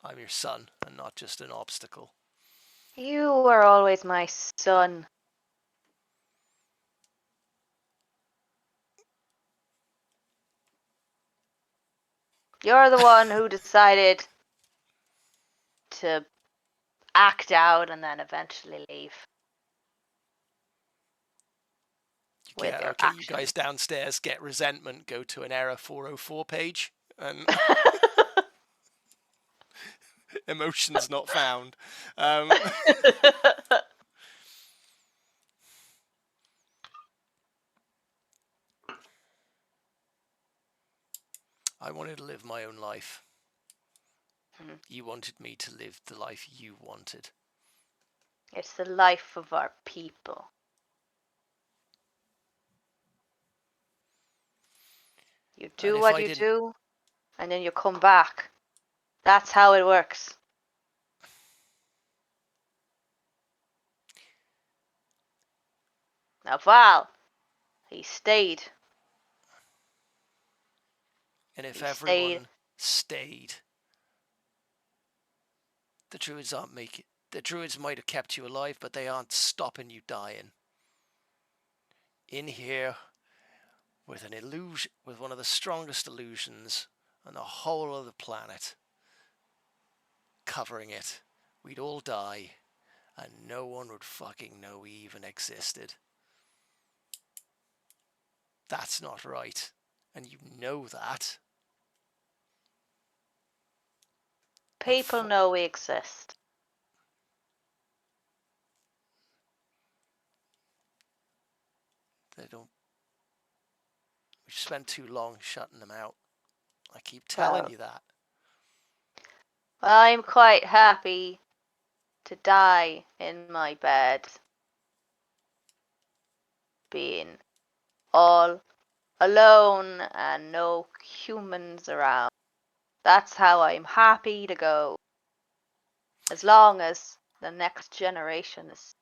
Speaker 3: I'm your son and not just an obstacle.
Speaker 1: You were always my son. You're the one who decided to act out and then eventually leave. With your
Speaker 3: Okay, you
Speaker 1: actions.
Speaker 3: guys downstairs get resentment, go to an error 404 page, and emotions not found. I wanted to live my own life. You wanted me to live the life you wanted.
Speaker 1: It's the life of our people. You do what you do, and then you come back. That's how it works. Now, Val, he stayed.
Speaker 3: And if
Speaker 1: He
Speaker 3: everyone stayed, the druids might have kept you alive, but they aren't stopping you dying. In here, with an illusion, with one of the strongest illusions on the whole of the planet, covering it, we'd all die, and no one would fucking know we even existed. That's not right, and you know that.
Speaker 1: People know we exist.
Speaker 3: They don't. We spent too long shutting them out. I keep telling you that.
Speaker 1: I'm quite happy to die in my bed, being all alone and no humans around. That's how I'm happy to go. As long as the next generation is.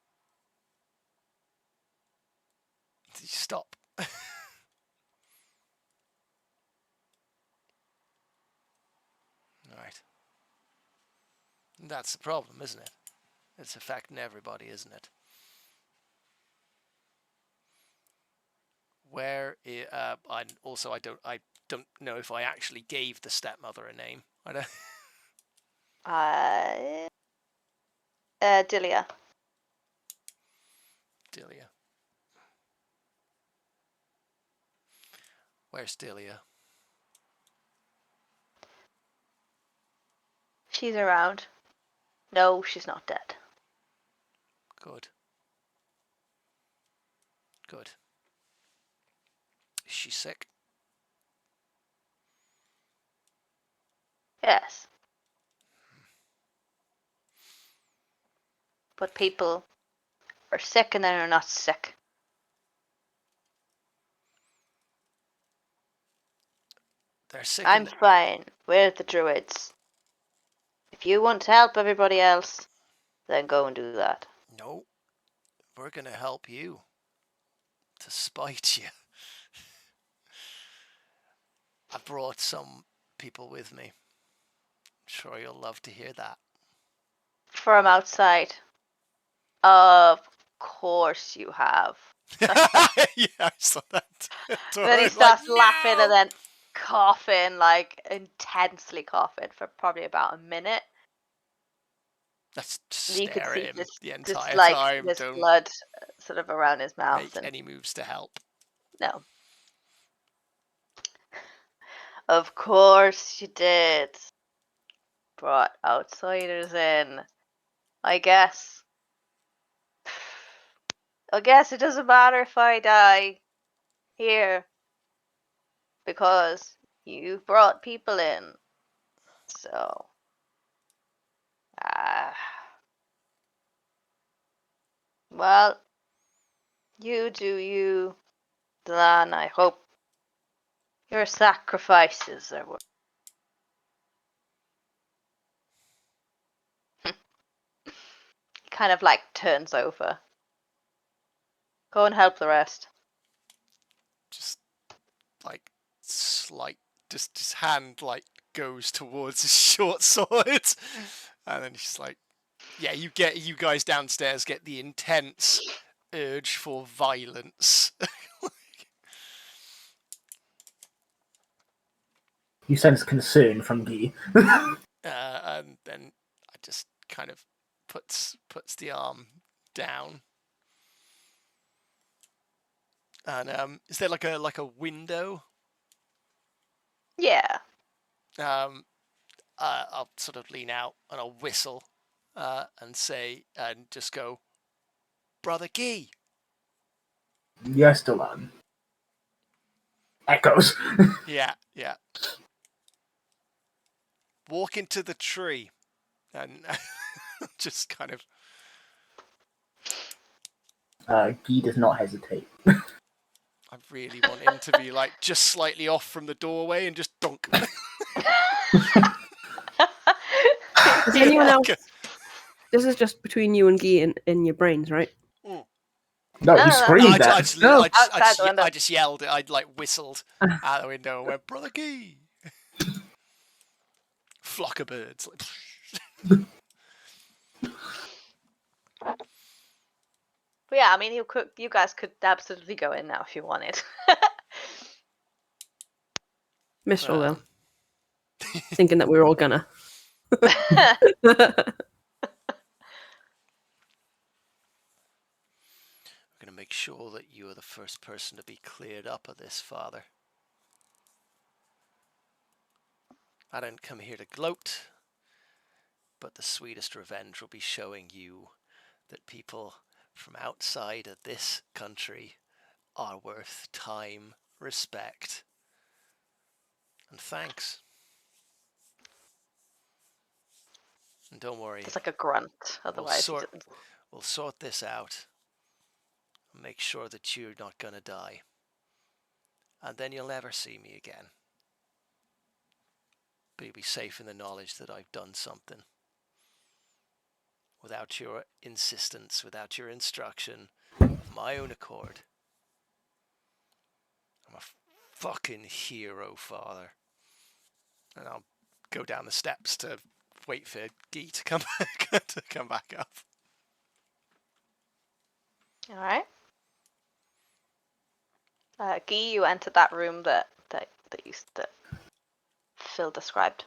Speaker 3: Stop. Right. That's the problem, isn't it? It's affecting everybody, isn't it? Where I don't know if I actually gave the stepmother a name. I don't.
Speaker 1: Delia.
Speaker 3: Delia. Where's Delia?
Speaker 1: She's around. No, she's not dead.
Speaker 3: Good. Good. Is she sick?
Speaker 1: Yes. But people are sick and then are not sick.
Speaker 3: They're sick.
Speaker 1: I'm fine. We're the druids. If you want to help everybody else, then go and do that.
Speaker 3: No. We're going to help you. To spite you. I brought some people with me. I'm sure you'll love to hear that.
Speaker 1: From outside. Of course you have.
Speaker 3: Yeah, I saw that.
Speaker 1: Then he starts laughing and then coughing, like intensely coughing for probably about a minute.
Speaker 3: That's
Speaker 1: You could
Speaker 3: stare
Speaker 1: see
Speaker 3: at him the
Speaker 1: this
Speaker 3: entire
Speaker 1: like
Speaker 3: time.
Speaker 1: this
Speaker 3: Don't
Speaker 1: blood sort of around his mouth.
Speaker 3: make
Speaker 1: And
Speaker 3: any moves to help.
Speaker 1: no. Of course you did. Brought outsiders in. I guess it doesn't matter if I die here because you brought people in. So, well, you do you, Delan. I hope your sacrifices are worth. He kind of like turns over. Go and help the rest.
Speaker 3: Just like just his hand like goes towards his short sword, and then he's like, "Yeah, you guys downstairs get the intense urge for violence."
Speaker 4: You sense concern from Guy.
Speaker 3: And then I just kind of puts the arm down. And is there like a window?
Speaker 1: Yeah.
Speaker 3: I'll sort of lean out and I'll whistle and say and just go, Brother Guy.
Speaker 4: Yes, Delan. Echoes.
Speaker 3: Yeah. Walk into the tree and just kind of.
Speaker 4: Guy does not hesitate.
Speaker 3: I really want him to be like just slightly off from the doorway and just dunk.
Speaker 2: Is anyone else? This is just between you and Guy in your brains, right?
Speaker 3: Mm.
Speaker 4: No, you screamed
Speaker 3: I
Speaker 4: that.
Speaker 3: just yelled. I like whistled out the window and went, Brother Guy. Flock of birds.
Speaker 1: But yeah, I mean, you guys could absolutely go in now if you wanted.
Speaker 2: Mistral, though. Thinking that we were all gonna.
Speaker 3: I'm going to make sure that you are the first person to be cleared up of this, Father. I don't come here to gloat, but the sweetest revenge will be showing you that people from outside of this country are worth time, respect, and thanks. And don't worry.
Speaker 1: It's like a grunt, otherwise.
Speaker 3: We'll sort this out. Make sure that you're not going to die. And then you'll never see me again. But you'll be safe in the knowledge that I've done something. Without your insistence, without your instruction, of my own accord. I'm a fucking hero, Father. And I'll go down the steps to wait for Guy to come back up.
Speaker 1: All right. Guy, you entered that room that Phil described.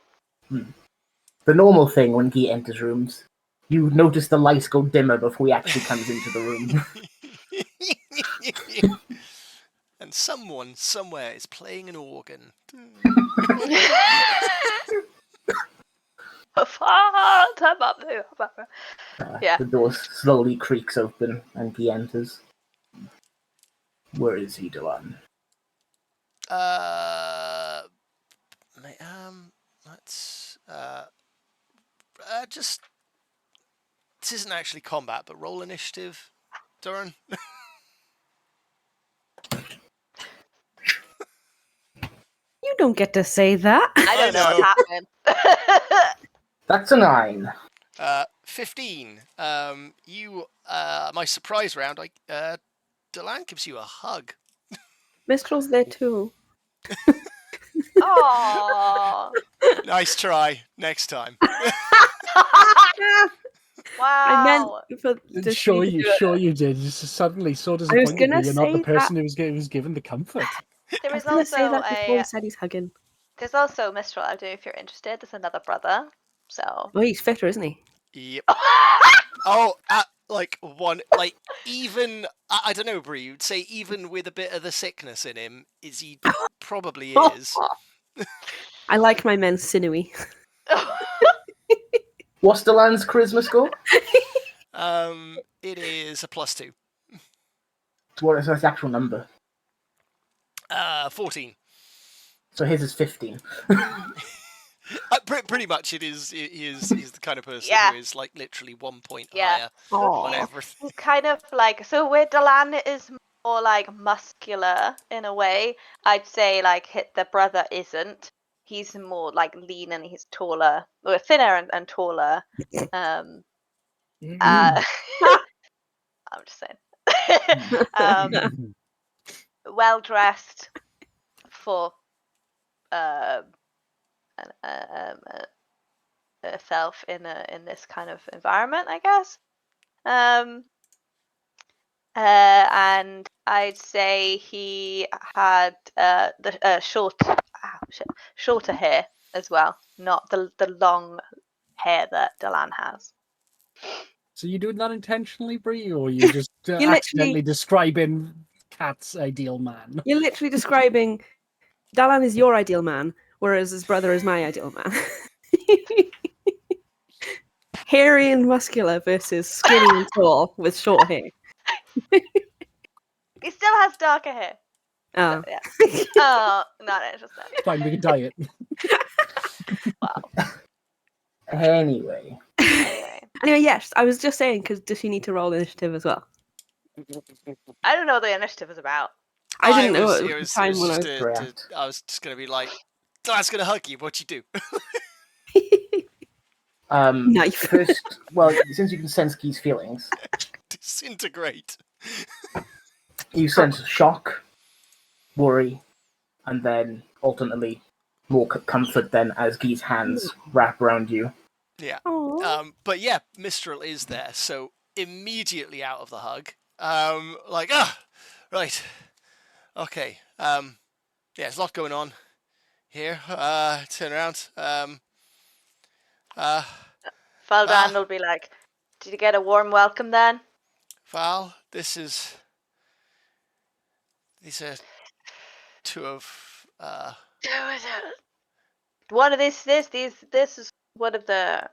Speaker 4: The normal thing when Guy enters rooms, you notice the lights go dimmer before he actually comes into the room.
Speaker 3: And someone somewhere is playing an organ.
Speaker 1: Yeah.
Speaker 4: The door slowly creaks open and Guy enters. Where is he, Delan?
Speaker 3: Let's just. This isn't actually combat, but roll initiative, Duran.
Speaker 2: You don't get to say that.
Speaker 1: I don't know what's happening.
Speaker 4: That's a 9.
Speaker 3: 15. My surprise round, Delan gives you a hug.
Speaker 2: Mistral's there too.
Speaker 1: Aww.
Speaker 3: Nice try. Next time.
Speaker 1: Wow.
Speaker 2: I meant for the
Speaker 5: Sure you did. You're just suddenly so disappointed
Speaker 2: gonna
Speaker 5: that you're not the
Speaker 2: say
Speaker 5: person who was given the comfort.
Speaker 1: There
Speaker 2: I
Speaker 1: is
Speaker 2: was going to say
Speaker 1: also
Speaker 2: that before he said he's hugging.
Speaker 1: There's also Mistral. I don't know if you're interested. There's another brother. So.
Speaker 2: Oh, he's fitter, isn't he?
Speaker 3: Yep. Oh, even I don't know, Bree. You'd say even with a bit of the sickness in him, he probably is.
Speaker 2: I like my men sinewy.
Speaker 4: What's Delan's charisma score?
Speaker 3: It is a +2.
Speaker 4: What is his actual number?
Speaker 3: 14.
Speaker 4: So his is 15.
Speaker 3: Pretty much, it is. He's the kind of person who is like literally 1 point higher on everything.
Speaker 1: Kind of like where Delan is more like muscular in a way, I'd say like the brother isn't. He's more like lean and he's taller, or thinner and taller. I'm just saying. Well dressed for herself in this kind of environment, I guess. And I'd say he had the short shorter hair as well, not the long hair that Delan has.
Speaker 5: So you doing that intentionally, Bree, or you just
Speaker 2: You
Speaker 5: accidentally
Speaker 2: literally-
Speaker 5: describing Cat's ideal man?
Speaker 2: You're literally describing Dalan is your ideal man, whereas his brother is my ideal man. Hairy and muscular versus skinny and tall with short hair.
Speaker 1: He still has darker hair.
Speaker 2: Oh.
Speaker 1: Yeah. Oh, not interested.
Speaker 5: Fine, we can dye it.
Speaker 1: Wow.
Speaker 4: Anyway,
Speaker 2: Anyway, yes, I was just saying, because does she need to roll initiative as well?
Speaker 1: I don't know what the initiative is about.
Speaker 2: I didn't know
Speaker 3: it
Speaker 2: at the
Speaker 3: was
Speaker 2: time when I
Speaker 3: just
Speaker 2: was...
Speaker 4: Correct.
Speaker 3: I was just gonna be like, Delan's gonna hug you. What you do?
Speaker 2: Knife.
Speaker 4: First, well, since you can sense Key's feelings,
Speaker 3: Disintegrate.
Speaker 4: you sense shock, worry, and then ultimately more comfort then as Key's hands wrap around you.
Speaker 3: Yeah.
Speaker 2: Aww.
Speaker 3: But yeah, Mistral is there, so immediately out of the hug, right, okay, yeah, there's a lot going on here. Turn around.
Speaker 1: Feldan will be like, "Did you get a warm welcome then?"
Speaker 3: Val, these are two of
Speaker 1: One of this is one of the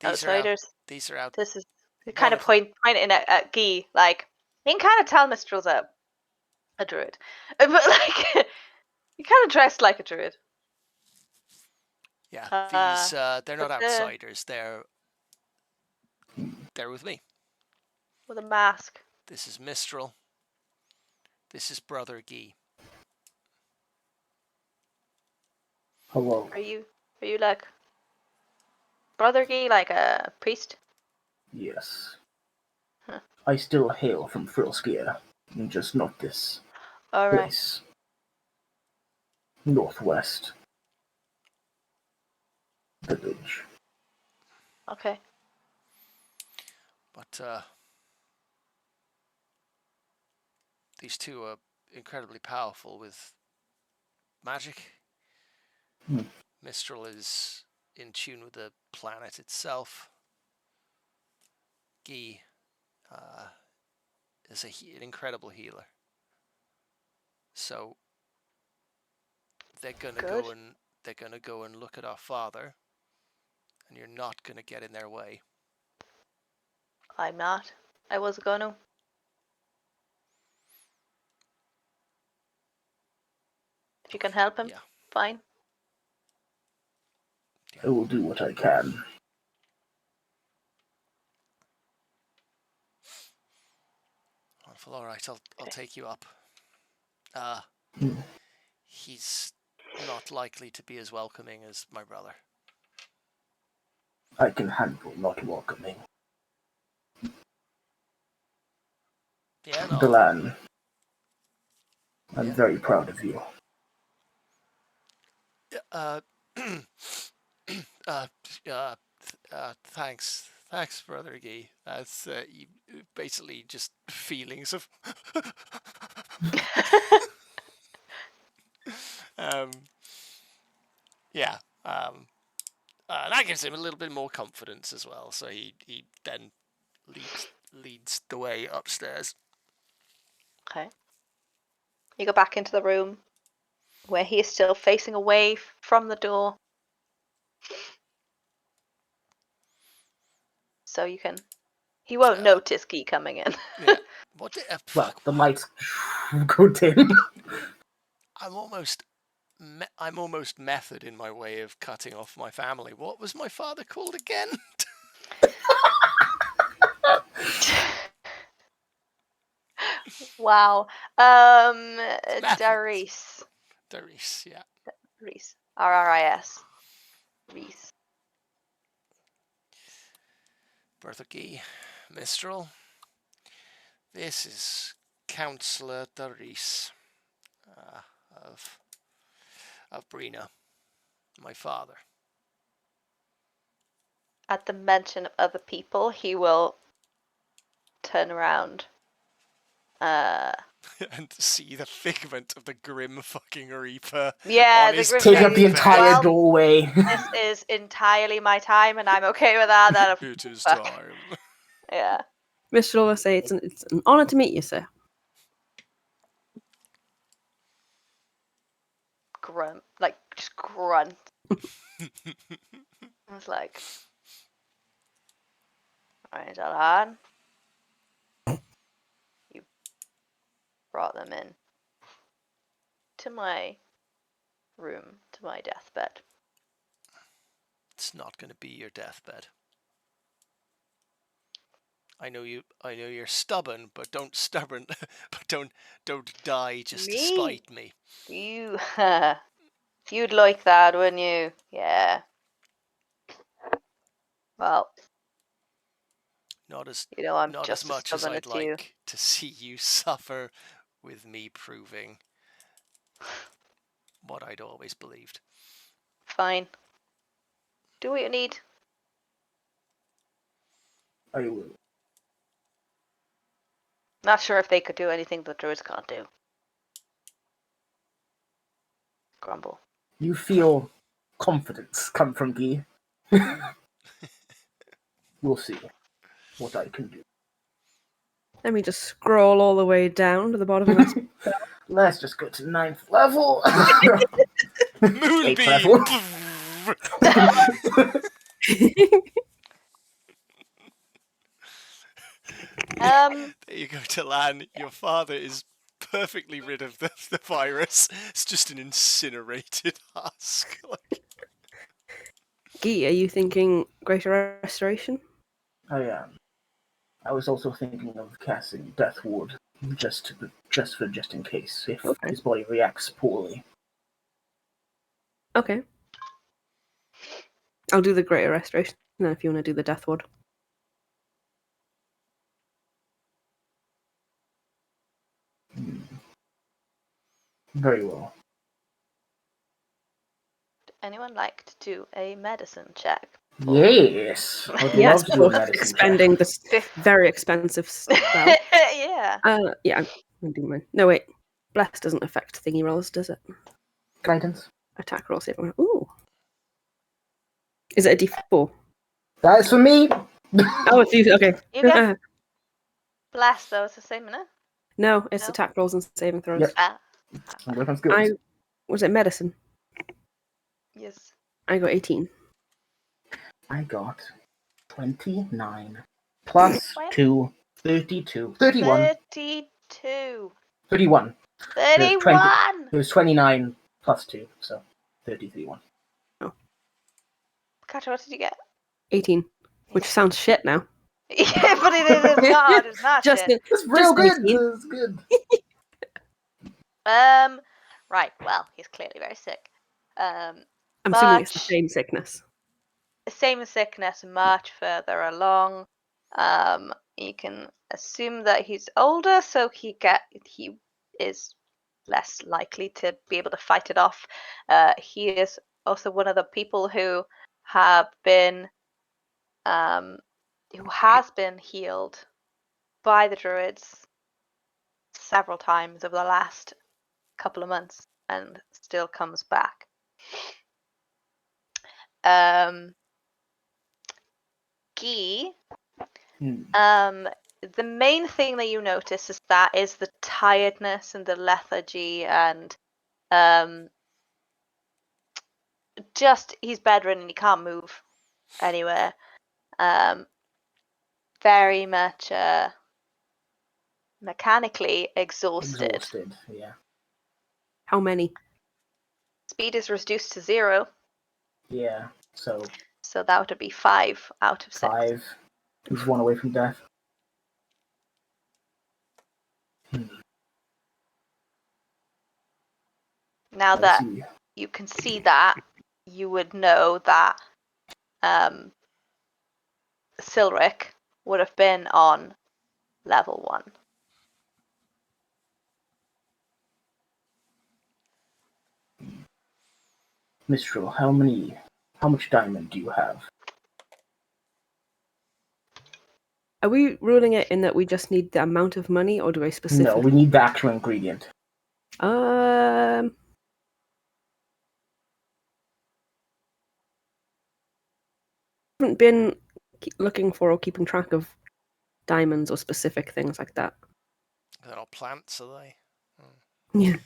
Speaker 3: these are out.
Speaker 1: outsiders.
Speaker 3: These are out.
Speaker 1: This is
Speaker 3: One
Speaker 1: kind of
Speaker 3: of them.
Speaker 1: pointing at Guy, like you can kind of tell Mistral's a druid, but like he kind of dressed like a druid.
Speaker 3: Yeah,
Speaker 1: Uh,
Speaker 3: these they're not
Speaker 1: but,
Speaker 3: outsiders. They're with me.
Speaker 1: with a mask.
Speaker 3: This is Mistral. This is Brother Guy.
Speaker 4: Hello.
Speaker 1: Are you like Brother Guy, like a priest?
Speaker 4: Yes.
Speaker 1: Huh.
Speaker 4: I still hail from Frillskia, just not this
Speaker 1: All right.
Speaker 4: place. Northwest. Village.
Speaker 1: Okay.
Speaker 3: But these two are incredibly powerful with magic.
Speaker 4: Hmm.
Speaker 3: Mistral is in tune with the planet itself. Guy is an incredible healer. So they're gonna go and look at our father, and you're not gonna get in their way.
Speaker 1: I'm not. I was gonna. If you can help him,
Speaker 3: Yeah.
Speaker 1: fine.
Speaker 4: I will do what I can.
Speaker 3: Wonderful. All right, I'll take you up. He's not likely to be as welcoming as my brother.
Speaker 4: I can handle not welcoming.
Speaker 3: Yeah, no.
Speaker 4: Delan, I'm
Speaker 3: Yeah.
Speaker 4: very proud of you.
Speaker 3: Thanks, Brother Guy. That's basically just feelings of. Yeah. That gives him a little bit more confidence as well. So he then leads the way upstairs.
Speaker 1: Okay. You go back into the room where he is still facing away from the door. So he won't notice Guy coming in.
Speaker 3: Yeah. What the
Speaker 4: Well,
Speaker 3: fuck?
Speaker 4: the lights go dim.
Speaker 3: I'm almost method in my way of cutting off my family. What was my father called again?
Speaker 1: Wow.
Speaker 3: Method.
Speaker 1: Darius.
Speaker 3: Darius, yeah.
Speaker 1: Reese. RRIS. Reese.
Speaker 3: Bertha Guy, Mistral. This is Councillor Darius of Brina, my father.
Speaker 1: At the mention of other people, he will turn around.
Speaker 3: and see the figment of the grim fucking Reaper.
Speaker 1: Yeah,
Speaker 3: on
Speaker 1: the
Speaker 3: his
Speaker 1: Grim
Speaker 4: Take up
Speaker 1: Reaper.
Speaker 4: the
Speaker 3: bed.
Speaker 4: entire
Speaker 1: Well,
Speaker 4: doorway.
Speaker 1: This is entirely my time, and I'm okay with that.
Speaker 3: It is
Speaker 1: Fuck.
Speaker 3: time.
Speaker 1: Yeah.
Speaker 2: Mr. will say it's an honour to meet you, sir.
Speaker 1: Grunt. Like, just grunt. I was like, alright, Alan. You brought them in to my room, to my deathbed.
Speaker 3: It's not going to be your deathbed. I know you're stubborn, but don't die just to
Speaker 1: Me?
Speaker 3: spite me.
Speaker 1: You, you'd like that, wouldn't you? Yeah. Well,
Speaker 3: Not as
Speaker 1: you know, I'm
Speaker 3: not
Speaker 1: just
Speaker 3: as much as
Speaker 1: stubborn
Speaker 3: I'd
Speaker 1: as you.
Speaker 3: like to see you suffer with me proving what I'd always believed.
Speaker 1: Fine. Do what you need.
Speaker 4: I will.
Speaker 1: Not sure if they could do anything the druids can't do. Grumble.
Speaker 4: You feel confidence come from Guy. We'll see what I can do.
Speaker 2: Let me just scroll all the way down to the bottom of this.
Speaker 4: Let's just go to 9th level.
Speaker 3: Moonbeam!
Speaker 4: level.
Speaker 1: Um,
Speaker 3: There you go, Talan. Your father is perfectly rid of the virus. It's just an incinerated husk.
Speaker 2: Guy, are you thinking Greater Restoration?
Speaker 4: I am. I was also thinking of casting Death Ward, just in case, if
Speaker 2: Okay.
Speaker 4: his body reacts poorly.
Speaker 2: Okay. I'll do the Greater Restoration then if you want to do the Death Ward.
Speaker 4: Very well.
Speaker 1: would anyone like to do a medicine check?
Speaker 4: Yes! I'd
Speaker 2: Yes,
Speaker 4: love to do a
Speaker 2: for
Speaker 4: medicine
Speaker 2: expending this very expensive spell.
Speaker 1: Yeah.
Speaker 2: Yeah, I'm gonna do mine. No, wait. Bless doesn't affect thingy rolls, does it?
Speaker 4: check. Guidance.
Speaker 2: Attack roll, save roll. Ooh. Is it a d4?
Speaker 4: That is for me!
Speaker 2: Oh, it's you. Okay.
Speaker 1: You get blessed though, it's the same, isn't it?
Speaker 2: No, it's
Speaker 1: No?
Speaker 2: attack rolls and saving throws.
Speaker 4: Yep.
Speaker 1: Ah.
Speaker 4: I'm working on skills.
Speaker 2: Was it medicine?
Speaker 1: Yes.
Speaker 2: I got 18.
Speaker 4: I got 29 plus
Speaker 1: What?
Speaker 4: 2, 32. 31.
Speaker 1: 32.
Speaker 4: 31.
Speaker 1: 31!
Speaker 4: It was 29 plus 2, so 31.
Speaker 1: Katja, what did you get?
Speaker 2: 18. Which sounds shit now.
Speaker 1: Yeah, but it is not. It's not
Speaker 2: Just
Speaker 1: shit.
Speaker 4: It's real
Speaker 2: Just
Speaker 4: good!
Speaker 2: 18.
Speaker 4: It's good.
Speaker 1: Right. Well, he's clearly very sick.
Speaker 2: I'm assuming it's the
Speaker 1: Much
Speaker 2: same sickness.
Speaker 1: same sickness, much further along. You can assume that he's older, so he is less likely to be able to fight it off. He is also one of the people who have been, who has been healed by the druids several times over the last couple of months, and still comes back. Guy, the main thing that you notice is the tiredness and the lethargy, and just he's bedridden and he can't move anywhere. Very much mechanically exhausted.
Speaker 4: Yeah.
Speaker 2: How many?
Speaker 1: Speed is reduced to 0,
Speaker 4: Yeah, so
Speaker 1: so that would be 5 out of 6.
Speaker 4: 5. He's 1 away from death.
Speaker 1: Now
Speaker 4: I
Speaker 1: that
Speaker 4: see.
Speaker 1: you can see that, you would know that Silric would have been on level 1.
Speaker 4: Mistral, how much diamond do you have?
Speaker 2: Are we ruling it in that we just need the amount of money, or do I
Speaker 4: No,
Speaker 2: specifically?
Speaker 4: we need the actual ingredient.
Speaker 2: Haven't been looking for or keeping track of diamonds or specific things like that.
Speaker 3: They're not plants, are they?
Speaker 2: Yeah.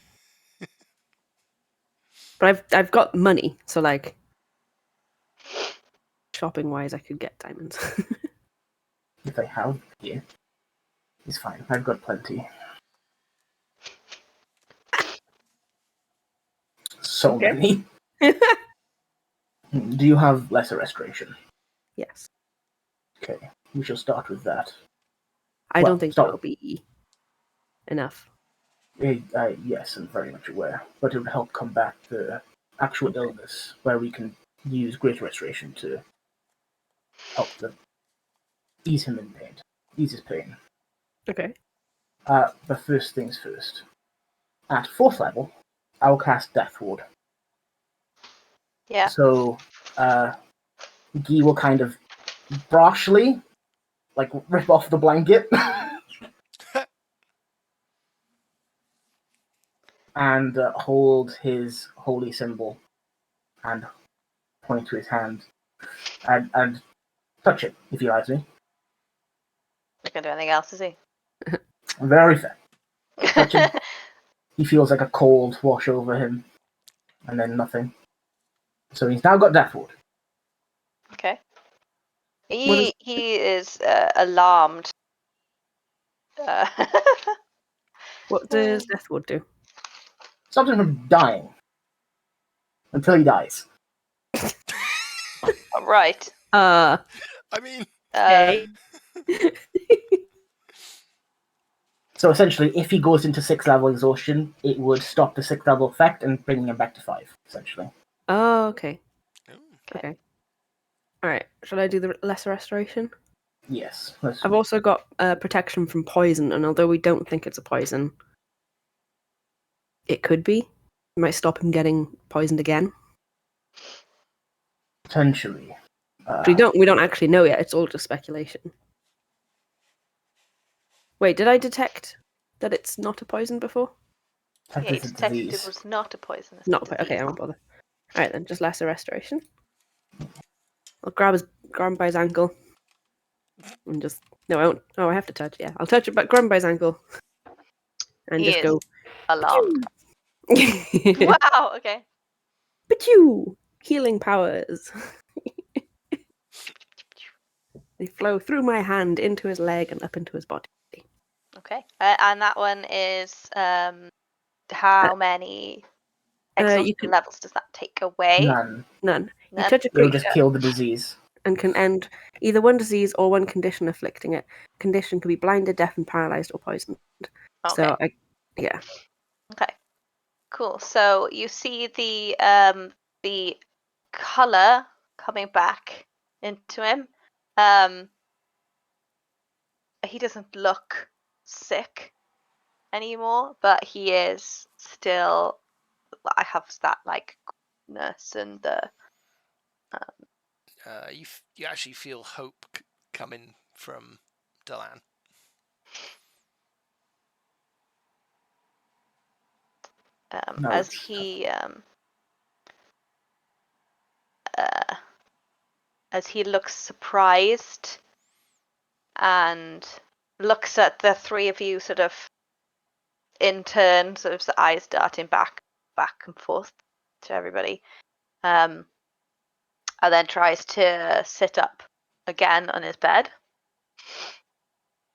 Speaker 2: But I've got money, so like shopping wise, I could get diamonds.
Speaker 4: If I have here, it's fine. I've got plenty. So
Speaker 2: Okay.
Speaker 4: many. Do you have lesser restoration?
Speaker 2: Yes.
Speaker 4: Okay, we shall start with that.
Speaker 2: I
Speaker 4: Well,
Speaker 2: don't think
Speaker 4: sorry.
Speaker 2: that'll be enough.
Speaker 4: Yes, I'm very much aware, but it would help combat the actual illness, where we can use greater restoration to help ease him in pain, ease his pain.
Speaker 2: Okay.
Speaker 4: The first things first. At 4th level, I'll cast Death Ward.
Speaker 1: Yeah.
Speaker 4: So, Guy will kind of brashly, like, rip off the blanket and hold his holy symbol and point to his hand and touch it, if he allows me.
Speaker 1: Not gonna do anything else, is he?
Speaker 4: Very fair. Touch him. He feels like a cold wash over him, and then nothing. So he's now got Death Ward.
Speaker 1: Okay.
Speaker 2: What is-
Speaker 1: He is alarmed. Uh,
Speaker 2: What does Deathwood do?
Speaker 4: Stops him from dying until he dies.
Speaker 1: right.
Speaker 3: I mean,
Speaker 2: Okay.
Speaker 4: So essentially, if he goes into 6th level exhaustion, it would stop the 6th level effect and bringing him back to 5, essentially.
Speaker 2: Oh, okay.
Speaker 3: ooh,
Speaker 2: Okay. All right. Shall I do the lesser restoration?
Speaker 4: Yes.
Speaker 2: I've also got protection from poison, and although we don't think it's a poison, it could be. It might stop him getting poisoned again.
Speaker 4: Potentially.
Speaker 2: But we don't actually know yet. It's all just speculation. Wait, did I detect that it's not a poison before?
Speaker 1: Yeah, you
Speaker 4: It's a
Speaker 1: detected it
Speaker 4: disease.
Speaker 1: was not a poisonous
Speaker 2: Not
Speaker 1: disease.
Speaker 2: okay. I won't bother. All right then, just lesser restoration. I'll grab him by his ankle and just no, I won't. Oh, I have to touch. Yeah, I'll touch it, but grab him by his ankle and
Speaker 1: He
Speaker 2: just
Speaker 1: is
Speaker 2: go.
Speaker 1: alarmed.
Speaker 2: But
Speaker 1: Wow. Okay.
Speaker 2: you healing powers. They flow through my hand into his leg and up into his body.
Speaker 1: Okay. And that one is how many exhaustion
Speaker 2: You can
Speaker 1: levels does that take away?
Speaker 4: None.
Speaker 2: none. You
Speaker 1: None?
Speaker 2: touch a
Speaker 4: It'll
Speaker 2: creature
Speaker 4: just kill the disease.
Speaker 2: and can end either one disease or one condition afflicting it. Condition can be blinded, deafened, paralyzed, or poisoned.
Speaker 1: Okay.
Speaker 2: So yeah.
Speaker 1: Okay. Cool. So you see the color coming back into him. He doesn't look sick anymore, but he is still. I have that like coolness and the.
Speaker 3: you actually feel hope coming from Delan.
Speaker 4: No,
Speaker 1: As
Speaker 4: it's-
Speaker 1: he looks surprised and looks at the three of you sort of in turn, sort of the eyes darting back and forth to everybody, and then tries to sit up again on his bed.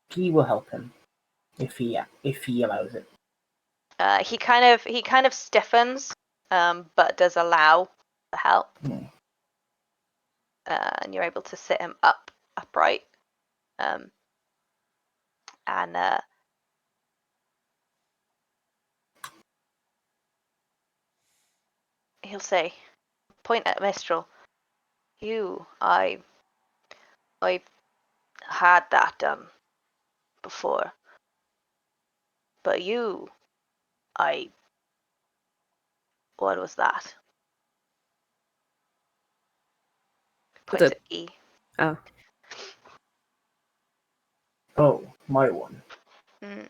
Speaker 4: He will help him if he allows it.
Speaker 1: He kind of stiffens, but does allow the help. And you're able to sit him upright, and he'll say, point at Mistral. I've had that done before, but what was that? Points at E.
Speaker 2: Oh.
Speaker 4: Oh, my one.
Speaker 1: Mm.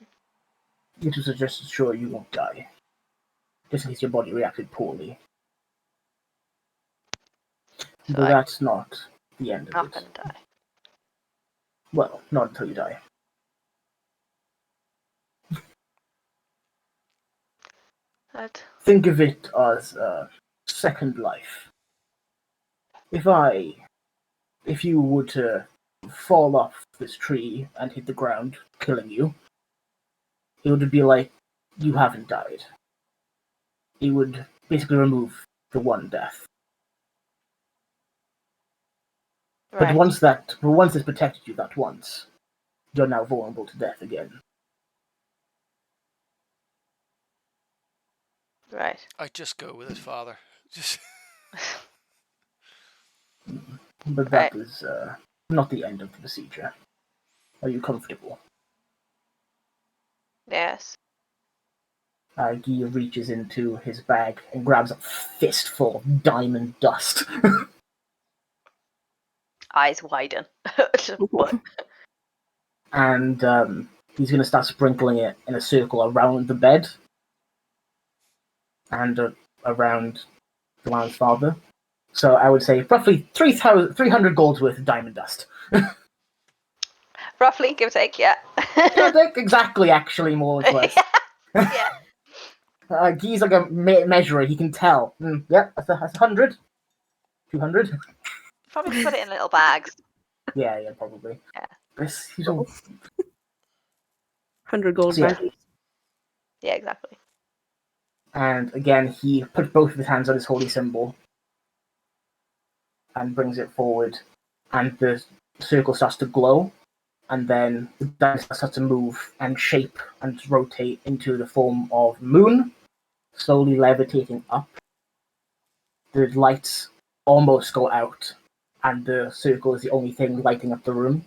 Speaker 4: It was just to ensure you won't die. Just in case your body reacted poorly.
Speaker 1: So
Speaker 4: But
Speaker 1: I'm
Speaker 4: that's not the end of
Speaker 1: not
Speaker 4: it.
Speaker 1: gonna die.
Speaker 4: Well, not until you die.
Speaker 1: But
Speaker 4: Think of it as a second life. If you were to fall off this tree and hit the ground, killing you, it would be like you haven't died. It would basically remove the one death. But
Speaker 1: right,
Speaker 4: once it's protected you that once, you're now vulnerable to death again.
Speaker 1: right.
Speaker 3: I just go with it, Father. Just
Speaker 4: But
Speaker 1: Right.
Speaker 4: that is not the end of the procedure. Are you comfortable?
Speaker 1: Yes.
Speaker 4: Guy reaches into his bag and grabs a fistful of diamond dust.
Speaker 1: Eyes widen. What?
Speaker 4: And he's going to start sprinkling it in a circle around the bed and around the man's father. So I would say roughly 300 golds worth of diamond dust.
Speaker 1: Roughly, give or take, yeah.
Speaker 4: Exactly, actually, more or less.
Speaker 1: Yeah.
Speaker 4: Guy's like a measurer. He can tell. Yep, that's 100. 200.
Speaker 1: Probably put it in little bags.
Speaker 4: Yeah, probably.
Speaker 1: Yeah.
Speaker 4: He's all...
Speaker 2: 100 gold
Speaker 4: So, yeah.
Speaker 2: badges.
Speaker 1: Yeah, exactly.
Speaker 4: And again, he puts both of his hands on his holy symbol and brings it forward, and the circle starts to glow, and then the dice starts to move and shape and rotate into the form of moon, slowly levitating up. The lights almost go out, and the circle is the only thing lighting up the room,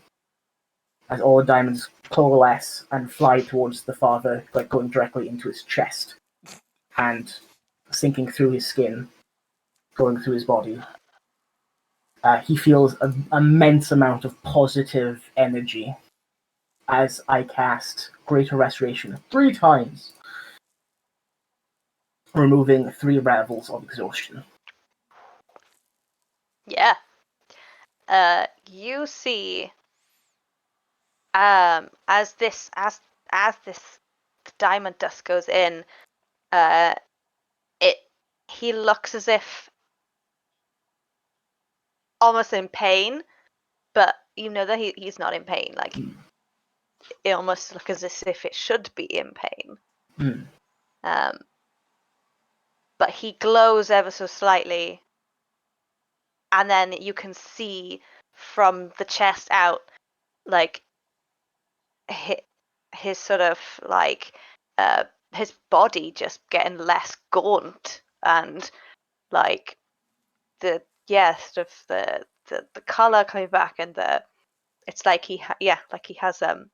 Speaker 4: as all the diamonds coalesce and fly towards the father, like going directly into his chest, and sinking through his skin, going through his body. He feels an immense amount of positive energy as I cast Greater Restoration 3 times, removing 3 levels of exhaustion.
Speaker 1: Yeah. You see, as this diamond dust goes in, he looks as if almost in pain, but you know that he's not in pain. Like it almost looks as if it should be in pain.
Speaker 4: Mm.
Speaker 1: But he glows ever so slightly, and then you can see from the chest out, like his sort of like his body just getting less gaunt, and like the sort of the color coming back, and it's like he has sort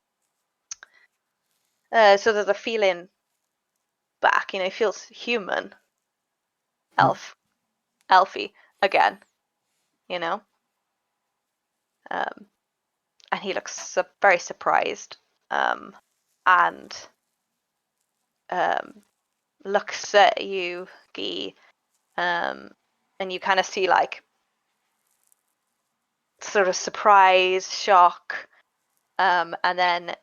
Speaker 1: of the feeling back. You know, he feels human, elfy again. You know, and he looks very surprised, and looks at you, Guy, and you kind of see like sort of surprise, shock, and then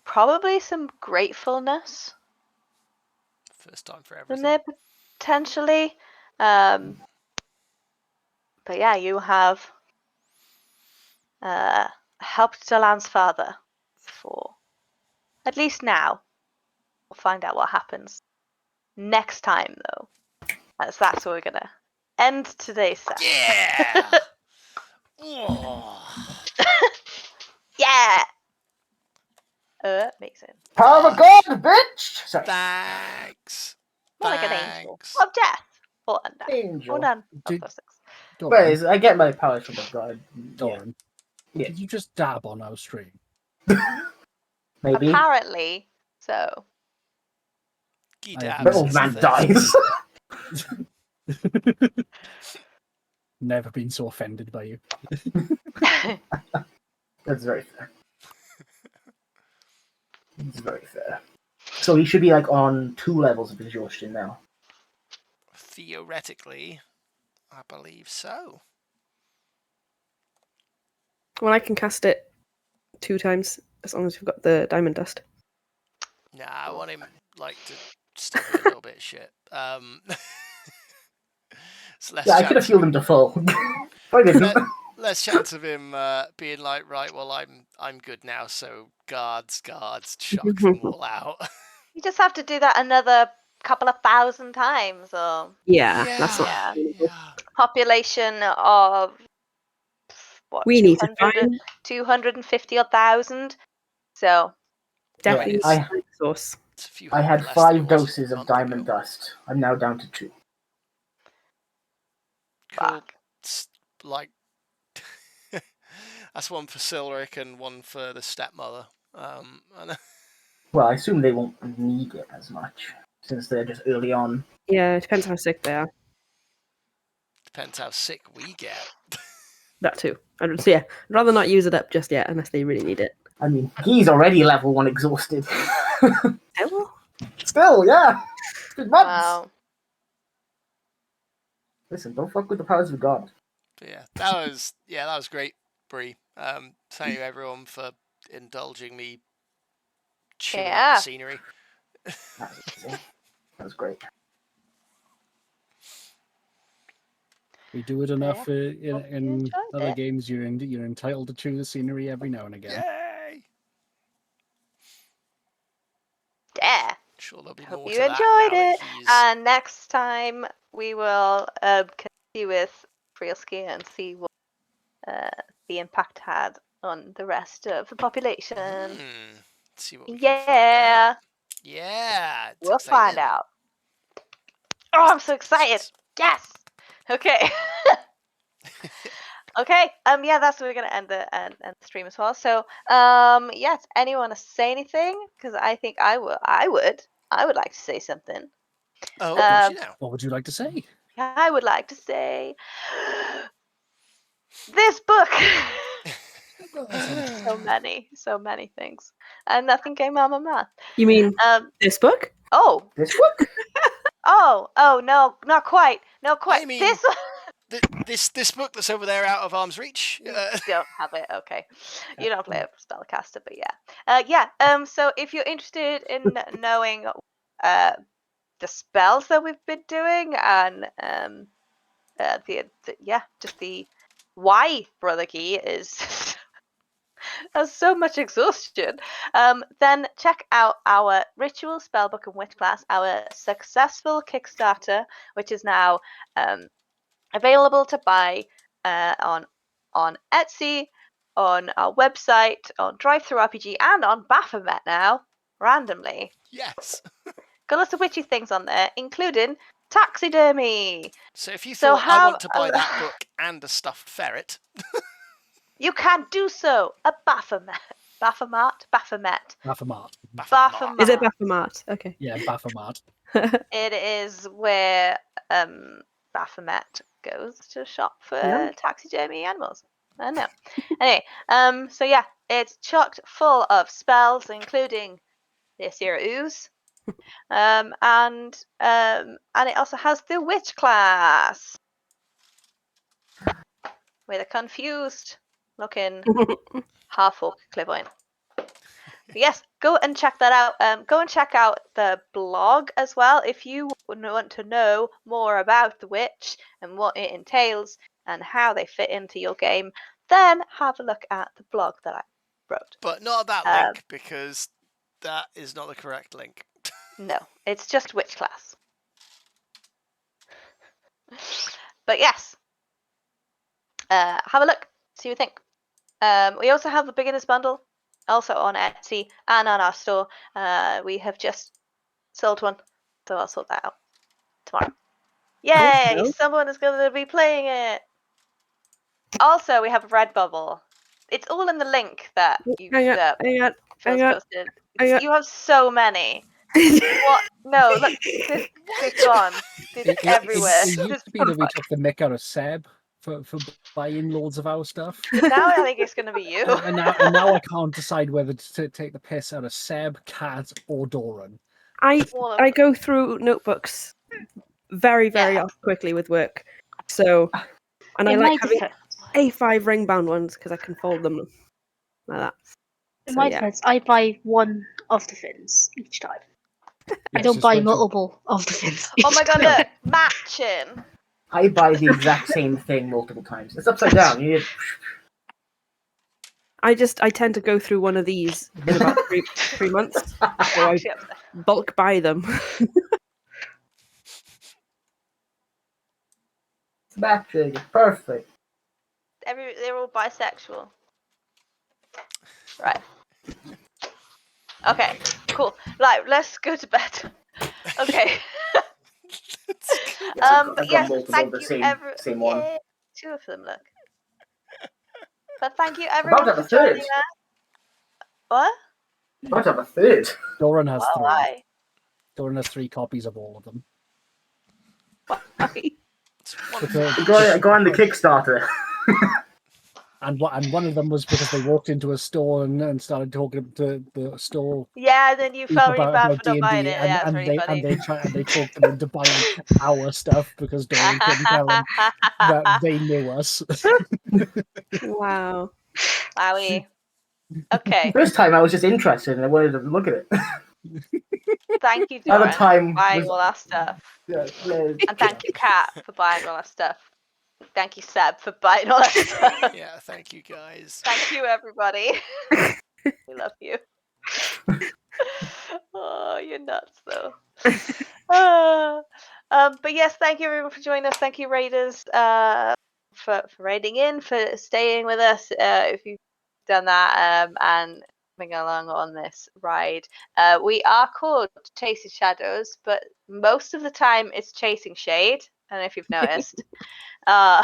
Speaker 1: probably some gratefulness
Speaker 3: first time for
Speaker 1: in
Speaker 3: everything.
Speaker 1: there potentially. But yeah, you have helped Delan's father for at least now. We'll find out what happens next time, though. That's where we're gonna end today's session.
Speaker 3: Yeah. Oh.
Speaker 1: Yeah. Amazing.
Speaker 4: Power of God, bitch! Sorry.
Speaker 3: Thanks.
Speaker 1: More like an angel
Speaker 3: Thanks.
Speaker 1: of death or undeath
Speaker 4: Angel.
Speaker 1: or none of
Speaker 5: Did-
Speaker 1: those things.
Speaker 5: Doran,
Speaker 4: Wait, I get my powers from the god. Yeah,
Speaker 5: Doran,
Speaker 4: Yeah.
Speaker 5: did you just dab on our stream?
Speaker 4: maybe.
Speaker 1: Apparently, so.
Speaker 3: He
Speaker 5: I have
Speaker 4: The
Speaker 3: dabs.
Speaker 4: old
Speaker 3: It's a
Speaker 4: man
Speaker 3: thing.
Speaker 4: dies.
Speaker 5: Never been so offended by you.
Speaker 4: That's very fair. It's very fair. So he should be like on 2 levels of exhaustion now.
Speaker 3: Theoretically, I believe so.
Speaker 2: Well, I can cast it 2 times as long as we've got the diamond dust.
Speaker 3: Nah, I want him to still be a little bit shit. It's less
Speaker 4: Yeah, I could have
Speaker 3: chance
Speaker 4: healed him to full. I didn't.
Speaker 3: less chance of him being like, right, well, I'm good now, so guards, shock them all out.
Speaker 1: You just have to do that another couple of thousand times, or
Speaker 2: Yeah, that's not.
Speaker 3: yeah.
Speaker 1: population of what,
Speaker 2: We need to
Speaker 1: 200
Speaker 2: find
Speaker 1: 250 or 1,000. So
Speaker 2: definitely
Speaker 4: I-
Speaker 2: source.
Speaker 3: It's a few
Speaker 4: I
Speaker 3: hundred
Speaker 4: had
Speaker 3: less than it
Speaker 4: 5
Speaker 3: was a
Speaker 4: doses of
Speaker 3: month
Speaker 4: diamond
Speaker 3: ago.
Speaker 4: dust. I'm now down to 2.
Speaker 3: Cool. It's like that's one for Silric and one for the stepmother. And
Speaker 4: Well, I assume they won't need it as much since they're just early on.
Speaker 2: Yeah, it depends how sick they are.
Speaker 3: depends how sick we get.
Speaker 2: That too. I'd rather not use it up just yet unless they really need it.
Speaker 4: I mean, he's already level 1 exhausted.
Speaker 2: Oh,
Speaker 4: Still, yeah. It's been months.
Speaker 1: wow.
Speaker 4: Listen, don't fuck with the powers of God.
Speaker 3: But yeah, that was great, Bree. Thank you everyone for indulging me chewing up
Speaker 1: Yeah.
Speaker 3: the scenery.
Speaker 4: That was great.
Speaker 5: We do it enough
Speaker 1: Hope you
Speaker 5: in
Speaker 1: enjoyed
Speaker 5: other
Speaker 1: it.
Speaker 5: games. You're entitled to chew the scenery every now and again.
Speaker 3: Yay!
Speaker 1: Yeah.
Speaker 3: Sure, there'll be
Speaker 1: Hope
Speaker 3: more
Speaker 1: you
Speaker 3: to that
Speaker 1: enjoyed
Speaker 3: now
Speaker 1: it.
Speaker 3: that he's.
Speaker 1: And next time we will continue with Frielski and see what the impact had on the rest of the population.
Speaker 3: See what we can find
Speaker 1: Yeah.
Speaker 3: out. Yeah, it's
Speaker 1: We'll find
Speaker 3: exciting.
Speaker 1: out. Oh, I'm so excited. Yes. Okay. Okay. Yeah, that's where we're gonna end the stream as well. So, yes. Anyone want to say anything? Because I think I would like to say something.
Speaker 3: Oh, don't you know?
Speaker 5: What would you like to say?
Speaker 1: I would like to say this book. so many things, and nothing came out of my mouth.
Speaker 2: you mean this book?
Speaker 1: Oh,
Speaker 4: This book?
Speaker 1: oh, no, not quite,
Speaker 3: I mean,
Speaker 1: this.
Speaker 3: this book that's over there out of arm's reach.
Speaker 1: You don't have it, okay. You don't play a spellcaster, but yeah. So if you're interested in knowing the spells that we've been doing and just the why Brother Key is has so much exhaustion, then check out our Ritual Spellbook and Witch class, our successful Kickstarter, which is now available to buy on Etsy, on our website, on DriveThruRPG, and on Baphomet now, randomly.
Speaker 3: Yes.
Speaker 1: Got lots of witchy things on there, including taxidermy.
Speaker 3: So if you
Speaker 1: So
Speaker 3: thought I
Speaker 1: have
Speaker 3: want to buy that book and a stuffed ferret,
Speaker 1: You can do so at Baphomet.
Speaker 5: Baphomet.
Speaker 1: Baphomet.
Speaker 2: Is it Baphomet? Okay.
Speaker 5: Yeah, Baphomet.
Speaker 1: It is where Baphomet goes to shop for
Speaker 2: Yeah.
Speaker 1: taxidermy animals. I know. Anyway, so yeah, it's chocked full of spells, including the Asira Ooze. And it also has the Witch class with a confused looking half-orc clairvoyant. Yes, go and check that out. Go and check out the blog as well if you want to know more about the witch and what it entails and how they fit into your game. Then have a look at the blog that I wrote.
Speaker 3: but not that link because that is not the correct link.
Speaker 1: No, it's just witch class. But yes, have a look, see what you think. We also have the beginner's bundle, also on Etsy and on our store. We have just sold one, so I'll sort that out tomorrow. Yay!
Speaker 2: Also-
Speaker 1: Someone is going to be playing it. Also, we have a Redbubble. It's all in the link that you
Speaker 2: Hang on.
Speaker 1: Phil's
Speaker 2: hang on,
Speaker 1: posted.
Speaker 2: hang on.
Speaker 1: You have so many. What? No, look, this gone. This is everywhere.
Speaker 5: It used to be that we took the mick out of Seb for buying loads of our stuff.
Speaker 1: Now I think it's going to be you.
Speaker 5: And now I can't decide whether to take the piss out of Seb, Kat, or Doran.
Speaker 1: All of
Speaker 2: I go through notebooks very
Speaker 1: Yeah.
Speaker 2: quickly with work. So, and I
Speaker 6: In
Speaker 2: like
Speaker 6: my
Speaker 2: having
Speaker 6: defense,
Speaker 2: A5 ring bound ones because I can fold them like that.
Speaker 6: in
Speaker 2: So,
Speaker 6: my
Speaker 2: yeah.
Speaker 6: defense, I buy one of the fins each time. I
Speaker 5: Yes,
Speaker 6: don't
Speaker 5: just
Speaker 6: buy
Speaker 5: wait till-
Speaker 6: multiple of the fins.
Speaker 1: Oh my
Speaker 6: each
Speaker 1: god,
Speaker 6: time.
Speaker 1: look! Matching!
Speaker 4: I buy the exact same thing multiple times. It's upside down. You need...
Speaker 2: I tend to go through one of these in about 3 months. So I
Speaker 1: Actually, upset.
Speaker 2: bulk buy them.
Speaker 4: It's matching. Perfect.
Speaker 1: They're all bisexual. Right. Okay, cool. Right, let's go to bed. Okay.
Speaker 4: I've
Speaker 1: But
Speaker 4: got
Speaker 1: yes,
Speaker 4: multiple
Speaker 1: thank
Speaker 4: of the
Speaker 1: you
Speaker 4: same one.
Speaker 1: Yeah, 2 of them, look. But thank you
Speaker 4: About
Speaker 1: everyone
Speaker 4: to have
Speaker 1: for
Speaker 4: a third.
Speaker 1: joining us. What?
Speaker 4: About to have a third.
Speaker 5: Doran has
Speaker 1: Well,
Speaker 5: 3.
Speaker 1: why?
Speaker 5: Doran has 3 copies of all of them.
Speaker 3: It's one
Speaker 5: But, uh,
Speaker 4: Go on the Kickstarter.
Speaker 5: And one of them was because they walked into a store and started talking to the store
Speaker 1: Yeah, then you
Speaker 5: people
Speaker 1: felt really bad for
Speaker 5: about
Speaker 1: not buying
Speaker 5: D&D,
Speaker 1: it. Yeah, it's really funny.
Speaker 5: they talked them into buying our stuff because Doran couldn't tell them that they knew us.
Speaker 2: Wow.
Speaker 1: Wowie. Okay.
Speaker 4: First time I was just interested and I wanted to look at it.
Speaker 1: Thank you,
Speaker 4: Other
Speaker 1: Doran,
Speaker 4: time
Speaker 1: for buying
Speaker 4: was-
Speaker 1: all our stuff.
Speaker 4: Yeah,
Speaker 1: And thank you, Kat, for buying all our stuff. Thank you, Seb, for buying all our stuff.
Speaker 3: Yeah, thank you guys.
Speaker 1: Thank you, everybody. We love you. Oh, you're nuts, though. But yes, thank you everyone for joining us. Thank you, Raiders, for raiding in, for staying with us. If you've done that and coming along on this ride, we are called Chasing Shadows, but most of the time it's Chasing Shade. I don't know if you've noticed.
Speaker 3: A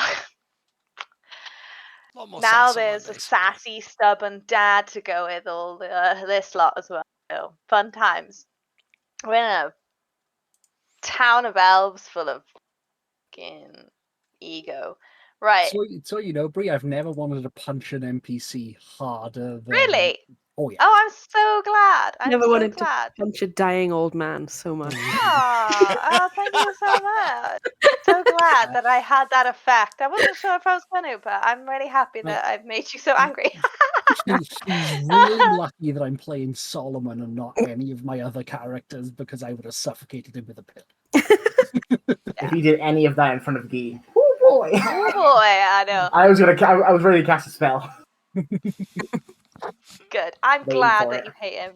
Speaker 3: lot more
Speaker 1: Now
Speaker 3: sass on
Speaker 1: there's a
Speaker 3: Mondays.
Speaker 1: sassy, stubborn dad to go with all this lot as well. So, fun times. We're in a town of elves full of fucking ego. Right.
Speaker 5: So you know, Bree, I've never wanted to punch an NPC harder than.
Speaker 1: Really?
Speaker 5: Oh yeah.
Speaker 1: Oh, I'm so glad. I'm
Speaker 2: Never
Speaker 1: so
Speaker 2: wanted
Speaker 1: glad.
Speaker 2: to punch a dying old man so much.
Speaker 1: Oh, thank you so much. So glad that I had that effect. I wasn't sure if I was going to, but I'm really happy that I've made you so angry.
Speaker 5: She's really lucky that I'm playing Solomon and not any of my other characters because I would have suffocated him with a pill.
Speaker 4: If you did any of that in front of Guy, oh boy!
Speaker 1: Oh boy, I know.
Speaker 4: I was ready to cast a spell.
Speaker 1: Good. I'm
Speaker 4: Waiting
Speaker 1: glad
Speaker 4: for
Speaker 1: that
Speaker 4: it.
Speaker 1: you hate him.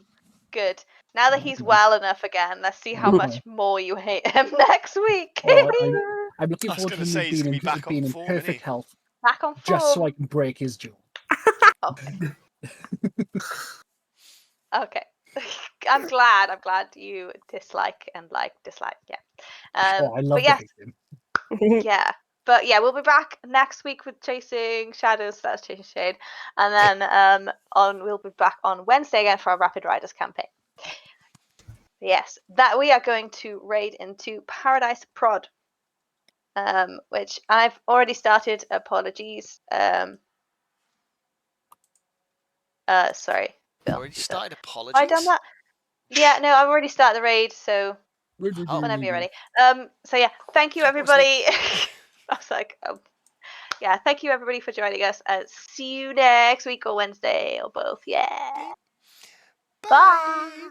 Speaker 1: Good. Now that he's well enough again, let's see how much more you hate him next week.
Speaker 5: Oh, I'm looking
Speaker 3: I was
Speaker 5: forward to
Speaker 3: gonna say,
Speaker 5: him
Speaker 3: he's
Speaker 5: being,
Speaker 3: gonna be back on
Speaker 5: being in
Speaker 3: form,
Speaker 5: perfect
Speaker 3: isn't he?
Speaker 5: health,
Speaker 1: Back on form.
Speaker 5: just so I can break his jaw.
Speaker 1: Okay. I'm glad you dislike and dislike. Yeah.
Speaker 5: Oh, I love
Speaker 1: But
Speaker 5: to
Speaker 1: yes,
Speaker 5: hate him.
Speaker 1: yeah. But yeah, we'll be back next week with Chasing Shadows. That's Chasing Shade, and then we'll be back on Wednesday again for our Rapid Riders campaign. Yes, that we are going to raid into Paradise Prod, which I've already started. Apologies. Sorry. Bill.
Speaker 3: Already started
Speaker 1: Have
Speaker 3: apologies.
Speaker 1: I done that? Yeah, no, I've already started the raid, so
Speaker 3: Oh.
Speaker 1: whenever you're ready. So yeah, thank you everybody. I was like, yeah, thank you everybody for joining us. See you next week or Wednesday or both. Yeah. Bye.